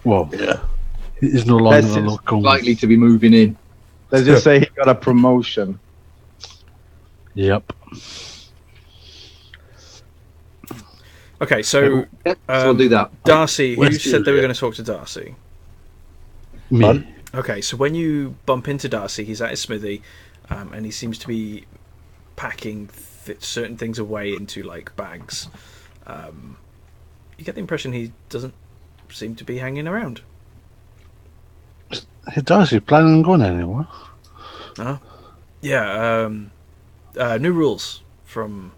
Well, Yeah. he's no longer That's the his- local... Likely to be moving in. Let's just say he got a promotion. Yep. Okay, so Yeah, so we'll do that. Darcy, who Where's said they were Julia? going to talk to Darcy? Me. Fun. Okay, so when you bump into Darcy, he's at his smithy, and he seems to be packing certain things away into like bags. You get the impression he doesn't seem to be hanging around. Hey, Darcy, planning on going anywhere? Yeah, new rules from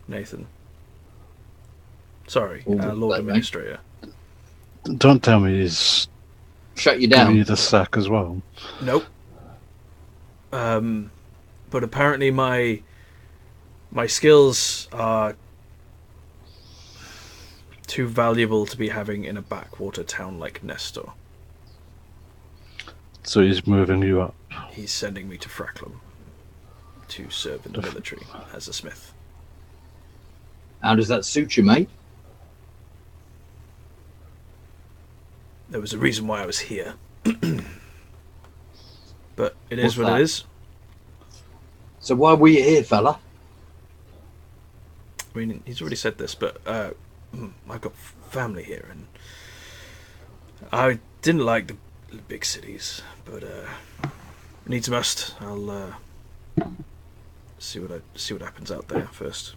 Nathan. Sorry, Oh, Lord that, mate. Administrator. Don't tell me he's Shut you giving down. you the sack as well. Nope. But apparently my skills are too valuable to be having in a backwater town like Nestor. So he's moving you up. He's sending me to Fracklum to serve in the military as a smith. How does that suit you, mate? There was a reason why I was here. But it is What's what that? it is. So why were you here, fella? I mean, he's already said this, but I've got family here, and I didn't like the big cities, but needs must. I'll see what happens out there first.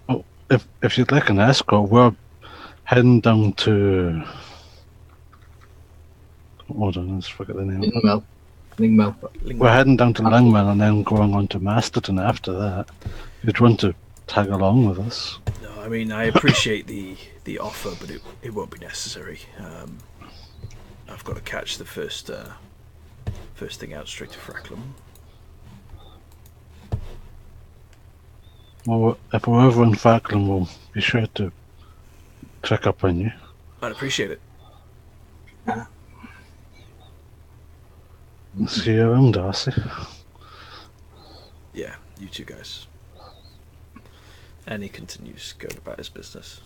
Oh, if you'd like an escort, we're heading down to... Hold on, let's forget the name. Lingmel. We're heading down to Langman and then going on to Masterton after that. If you'd want to tag along with us. No, I mean I appreciate the offer, but it won't be necessary. I've got to catch the first thing out straight to Fracklum. Well, if we're over in Falkland, we'll be sure to check up on you. I'd appreciate it. See you around, Darcy. Yeah, you two guys. And he continues going about his business.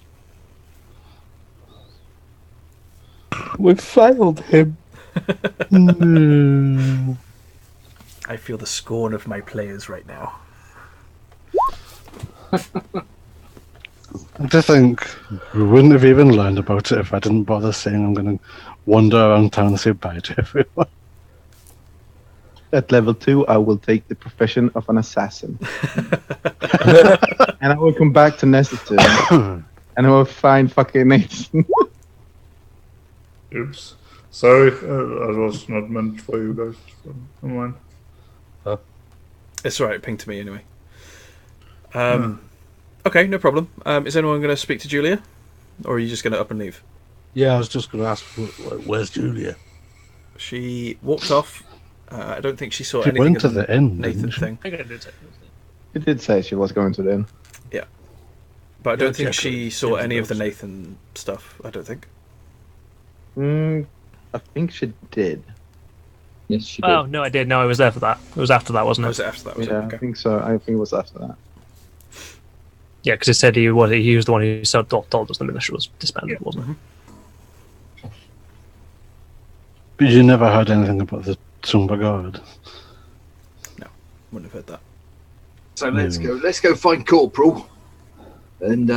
We failed him. I feel the scorn of my players right now. I just think we wouldn't have even learned about it if I didn't bother saying I'm going to wander around town and say bye to everyone. At level 2, I will take the profession of an assassin. And I will come back to Nestor and I will find fucking Nathan. Oops. Sorry, that was not meant for you guys. So, never mind. It's alright, ping to me anyway. Okay, no problem. Is anyone going to speak to Julia? Or are you just going to up and leave? Yeah, I was just going to ask, where's Julia? She walked off. I don't think she saw She anything went of to the inn, Nathan didn't she? thing. I think I did say. She did say she was going to the inn. But I don't Yeah, think check she it. saw Yeah, any of the that's- Nathan stuff. I don't think. I think she did. Yes, she did. Oh no, I did. No, I was there for that. It was after that, wasn't Or it? was it after that? Was Yeah, it? I Okay. think so. I think it was after that. Yeah, because it said he was the one who told us the militia was disbanded, wasn't it? But you never heard anything about the Zumba Guard. Wouldn't have heard that. So let's go find Corporal and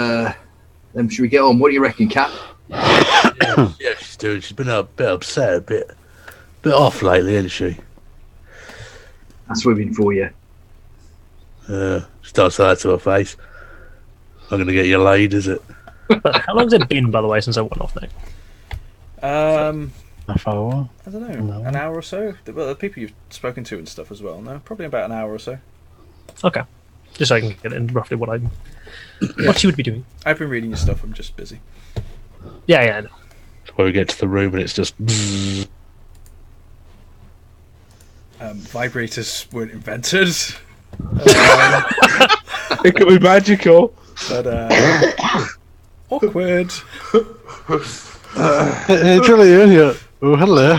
Should we get on? What do you reckon, Cap? Yeah, she's doing. She's been a bit upset, a bit off lately, isn't she? That's women for you. She don't say that to her face. I'm gonna get you laid, is it? But how long's it been, by the way, since I went off now? Half hour. I don't know, No. an hour or so. Well, the people you've spoken to and stuff as well. No, probably about an hour or so. Okay. Just so I can get in roughly what she would be doing. I've been reading your stuff. I'm just busy. Yeah, I know. Where we get to the room and it's just. Vibrators weren't invented. It could be magical. But awkward. It's really in here. Oh, hello.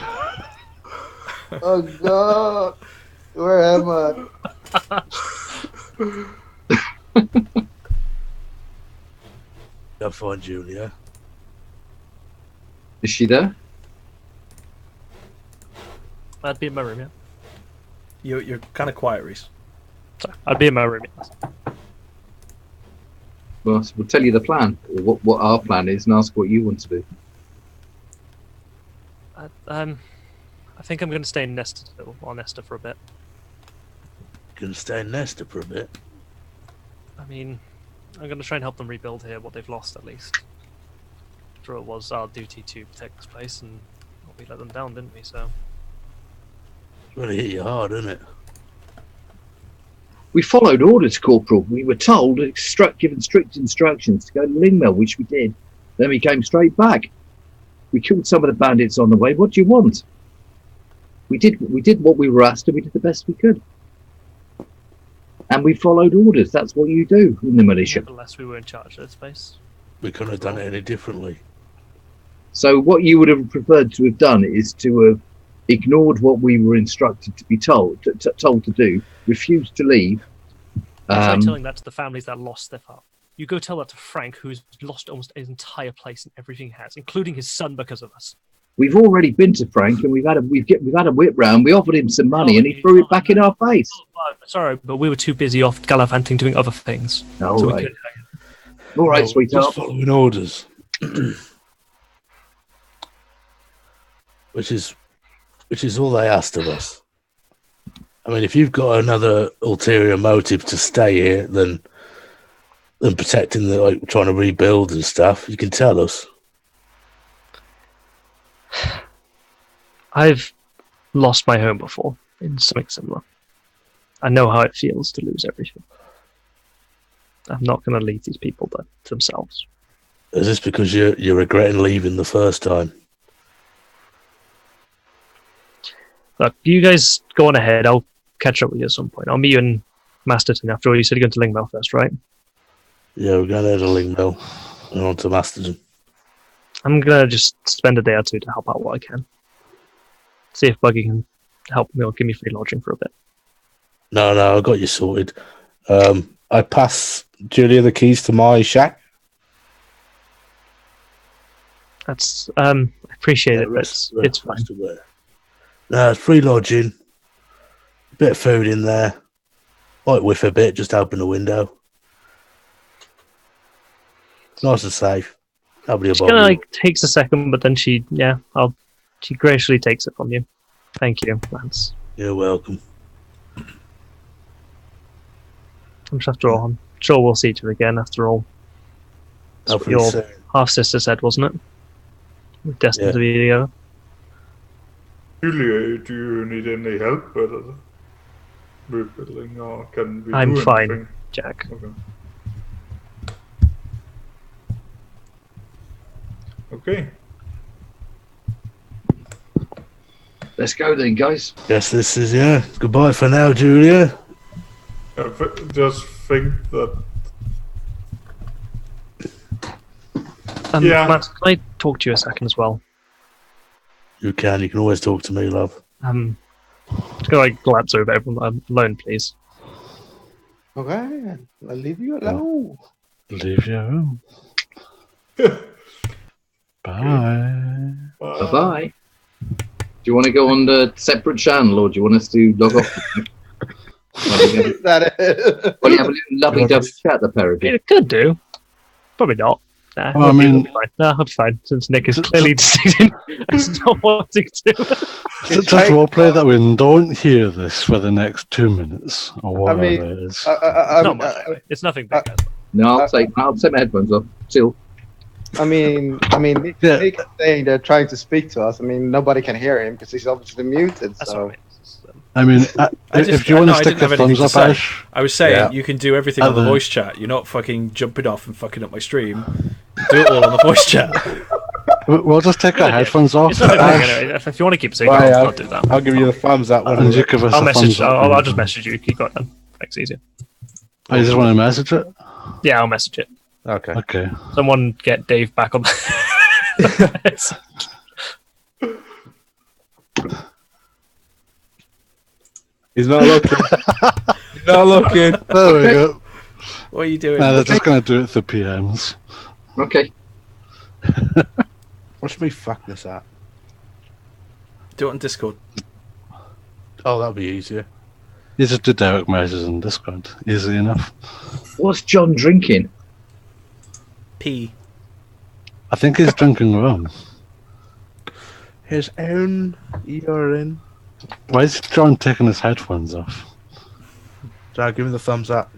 Oh God, where am I? I'll find Julia. Is she there? I'd be in my room, yeah. You're kind of quiet, Reese. Sorry, I'd be in my room, yes. Well, we'll tell you the plan, or what our plan is, and ask what you want to do. I think I'm going to stay in Nesta for a bit. Gonna stay in Nesta for a bit. I mean, I'm going to try and help them rebuild here what they've lost, at least. After all, it was our duty to protect this place, and we let them down, didn't we? So It's really hit you hard, isn't it? We followed orders, Corporal. We were told, given strict instructions to go to Lingmel, which we did. Then we came straight back. We killed some of the bandits on the way. What do you want? We did what we were asked, and we did the best we could. And we followed orders. That's what you do in the militia. nevertheless, we were in charge of this place. We couldn't have done it any differently. So what you would have preferred to have done is to have ignored what we were instructed to be told to do, refused to leave. Try telling that to the families that lost their farm. You go tell that to Frank, who's lost almost his entire place and everything he has, including his son because of us. We've already been to Frank, and we've had a whip round. We offered him some money, and he threw it back in our face. Sorry, but we were too busy off gallivanting doing other things. All So right, all right, sweetheart. Just following orders. Which is all they asked of us. I mean, if you've got another ulterior motive to stay here than protecting trying to rebuild and stuff, you can tell us. I've lost my home before in something similar. I know how it feels to lose everything. I'm not going to leave these people to themselves. Is this because you're regretting leaving the first time? Look, you guys go on ahead. I'll catch up with you at some point. I'll meet you in Masterton after all. You said you're going to Lingmel first, right? Yeah, we're going to Lingmel and on to Masterton. I'm going to just spend a day or two to help out what I can. See if Buggy can help me or give me free lodging for a bit. No, I got you sorted. I pass Julia the keys to my shack. That's I appreciate it, but it's fine. No, it's free lodging. A bit of food in there. Might whiff a bit, just open the window. Nice and safe. Nobody will She bother kind of you. takes a second, but then she graciously takes it from you. Thank you, Lance. You're welcome. After all, I'm sure we'll see each other again. After all, that's what Hopefully your soon. half sister said, wasn't it? We're destined Yeah. to be together. Julia, do you need any help with rebuilding, or can we I'm do fine, anything? Jack. Okay. Let's go then, guys. Yes, this is, yeah. Goodbye for now, Julia. I just think that Yeah. Lance, can I talk to you a second as well? You can always talk to me, love. Just gonna glance over everyone alone, please. Okay, I'll leave you alone. Leave you alone. Bye. Bye-bye. Do you want to go on the separate channel, or do you want us to log off? Is that it? Well, you have a little lovely-dovey chat, the pair of you. It could do. Probably not. Nah, Well, I it'll be mean- fine. No, I'll be fine since Nick is clearly deciding as not wanting to. Just roleplay that we don't hear this for the next 2 minutes or whatever mean, it is. Not much. Anyway. It's nothing big. No, I'll take my headphones off. Still, Nick, Yeah. Nick is saying they're trying to speak to us. I mean, nobody can hear him because he's obviously muted. That's So what I mean. I mean, just- if you want no, to I stick didn't the have anything thumbs to up, say. Ash, I was saying Yeah. you can do everything on the Other- voice chat. You're not fucking jumping off and fucking up my stream. Do it all on the voice chat. we'll just take our headphones off. It's nothing big Ash, anyway. If you want to keep it secret, Right, I'll do that. I'll give you the thumbs up when and you give us I'll a message. thumbs up. I'll just message you. Keep going. Makes it easier. Oh, you just want to message it? Yeah, I'll message it. Okay. Okay. Someone get Dave back on. He's not looking. He's not looking. There we go. What are you doing? No, they're just going to do it through PMs. okay. What should we fuck this up? Do it on Discord. Oh, that'll be easier. You just do direct messages on Discord. Easy enough. What's John drinking? P. I think he's drinking rum. His own urine. Why is John taking his headphones off? So give me the thumbs up.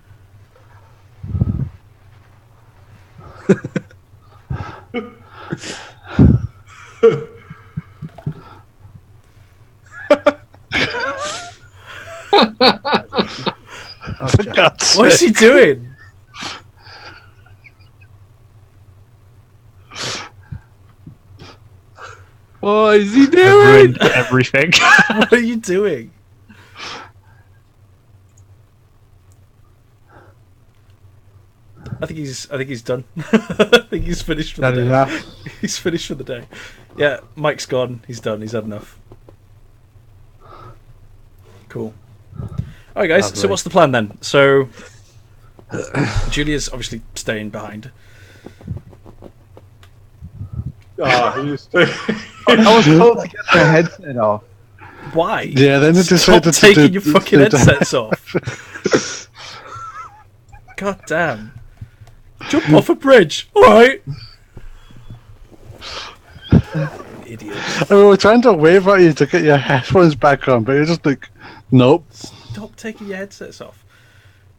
For God's What is he doing? What is he doing? Ruined everything. What are you doing? I think he's done. I think he's finished for the Done day. enough. He's finished for the day. Yeah, Mike's gone. He's done. He's had enough. Cool. All right, guys. So Lovely. what's the plan then? So Julia's obviously staying behind. He's I was told to get my headset off. Why? Yeah, then they Stop decided to taking do- your fucking do that. headsets off. God damn. Jump off a bridge. All right. Idiot. I mean, we're trying to wave at you to get your headphones back on, but you're just like, nope. Stop taking your headsets off.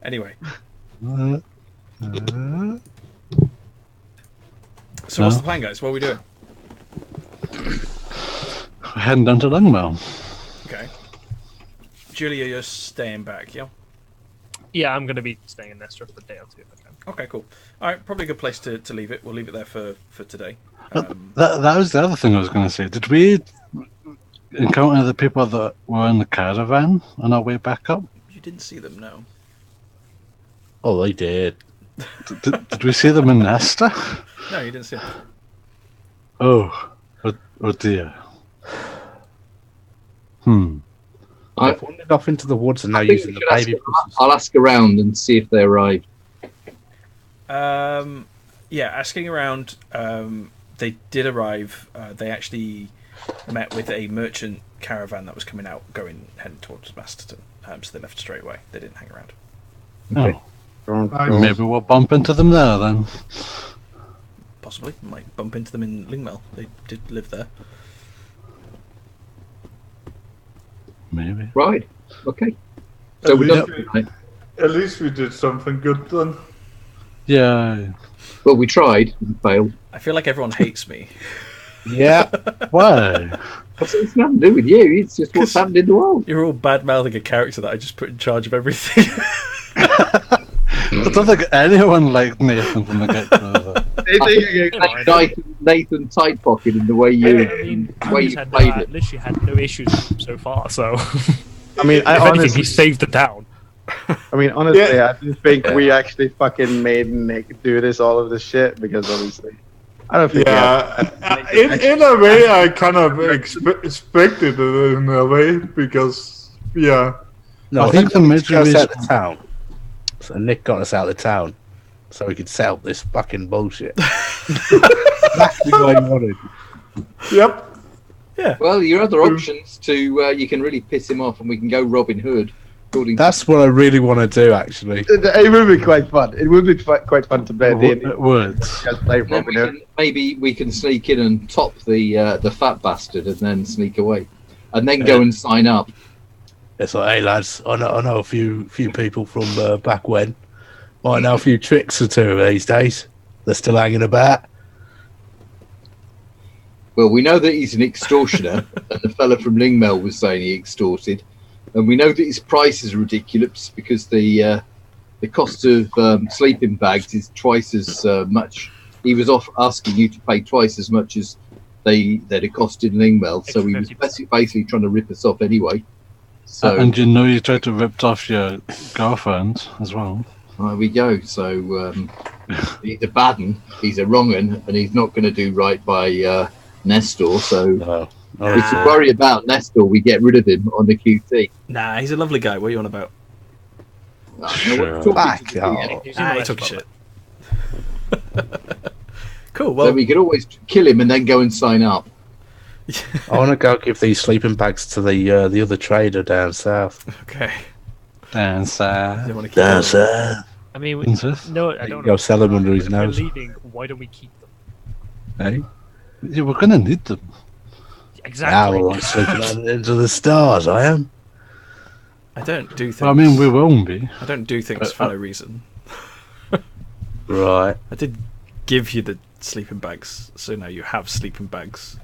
Anyway, Uh, so what's the plan, guys? What are we doing? we're heading down to Lungmel. Okay. Julia, you're staying back, yeah? Yeah, I'm going to be staying in Nestor for a day or two if I can. Okay, cool. All right, probably a good place to leave it. We'll leave it there for today. That was the other thing I was going to say. Did we encounter the people that were in the caravan on our way back up? You didn't see them, no. Oh, they did. Did we see them in Nesta? No, you didn't see them. Oh dear. I've wandered off into the woods and now I think using we the should ask- baby. I'll ask around and see if they arrived. Yeah, asking around, they did arrive. They actually met with a merchant caravan that was coming out, heading towards Masterton. So they left straight away. They didn't hang around. Oh, Nice. maybe we'll bump into them there then. Possibly. Might bump into them in Lingmel. They did live there. Maybe. Right. Okay. So we Yep. don't. Right. At least we did something good then. Yeah. Well, we tried and failed. I feel like everyone hates me. Yeah. Why? It's nothing to do with you. It's just what's happened in the world. You're all bad-mouthing a character that I just put in charge of everything. I don't think anyone liked Nathan from the get-go. Nathan tight pocket in the way I you, mean, the way he's you had, played it. literally had no issues so far, so I mean, if anything, he saved the town. honestly, Yeah. I didn't think we actually fucking made Nick do all of this shit because obviously, I don't think. Yeah, in a way, I kind of expected it in a way because, yeah. No, I think the major got us out reason- of town. So Nick got us out of town so we could sell this fucking bullshit. Exactly what he wanted. Yep. Well, your other options to you can really piss him off, and we can go Robin Hood. according That's what I really want to do, actually. It would be quite fun. It would be quite fun to play at the end. It would. Just play to. Then from there. maybe we can sneak in and top the fat bastard and then sneak away. And then go and sign up. It's like, hey lads, I know a few people from back when. Might know a few tricks or two these days. They're still hanging about. Well, we know that he's an extortioner, and the fella from Lingmel was saying he extorted. And we know that his price is ridiculous because the cost of sleeping bags is twice as much. He was asking you to pay twice as much as that it cost in Lingmel. So he was basically trying to rip us off anyway. So And you tried to rip off your girlfriend as well. there we go. So he's a bad un, he's a wrong un, and he's not going to do right by Nestor. So No. if you worry about Nestor, we get rid of him on the QT. Nah, he's a lovely guy. What are you on about? Back out. He took shit. Cool. Well, So we could always kill him and then go and sign up. I want to go give these sleeping bags to the other trader down south. okay. Dance. You want to keep Down going? south. I mean, Insist. no, I You don't go know. sell them under his If they're nose. leaving, why don't we keep them? Hey, yeah, we're gonna need them. Exactly. Now I'm sleeping out into the stars. I am. I don't do things. Well, I mean, we won't be. I don't do things for no reason. Right. I did give you the sleeping bags, so now you have sleeping bags,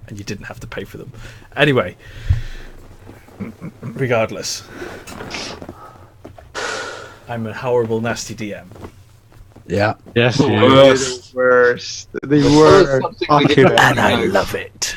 and you didn't have to pay for them. Anyway, regardless, I'm a horrible, nasty DM. Yeah. Yes, you. The worst. The Well, worst. something we didn't And I know. love it.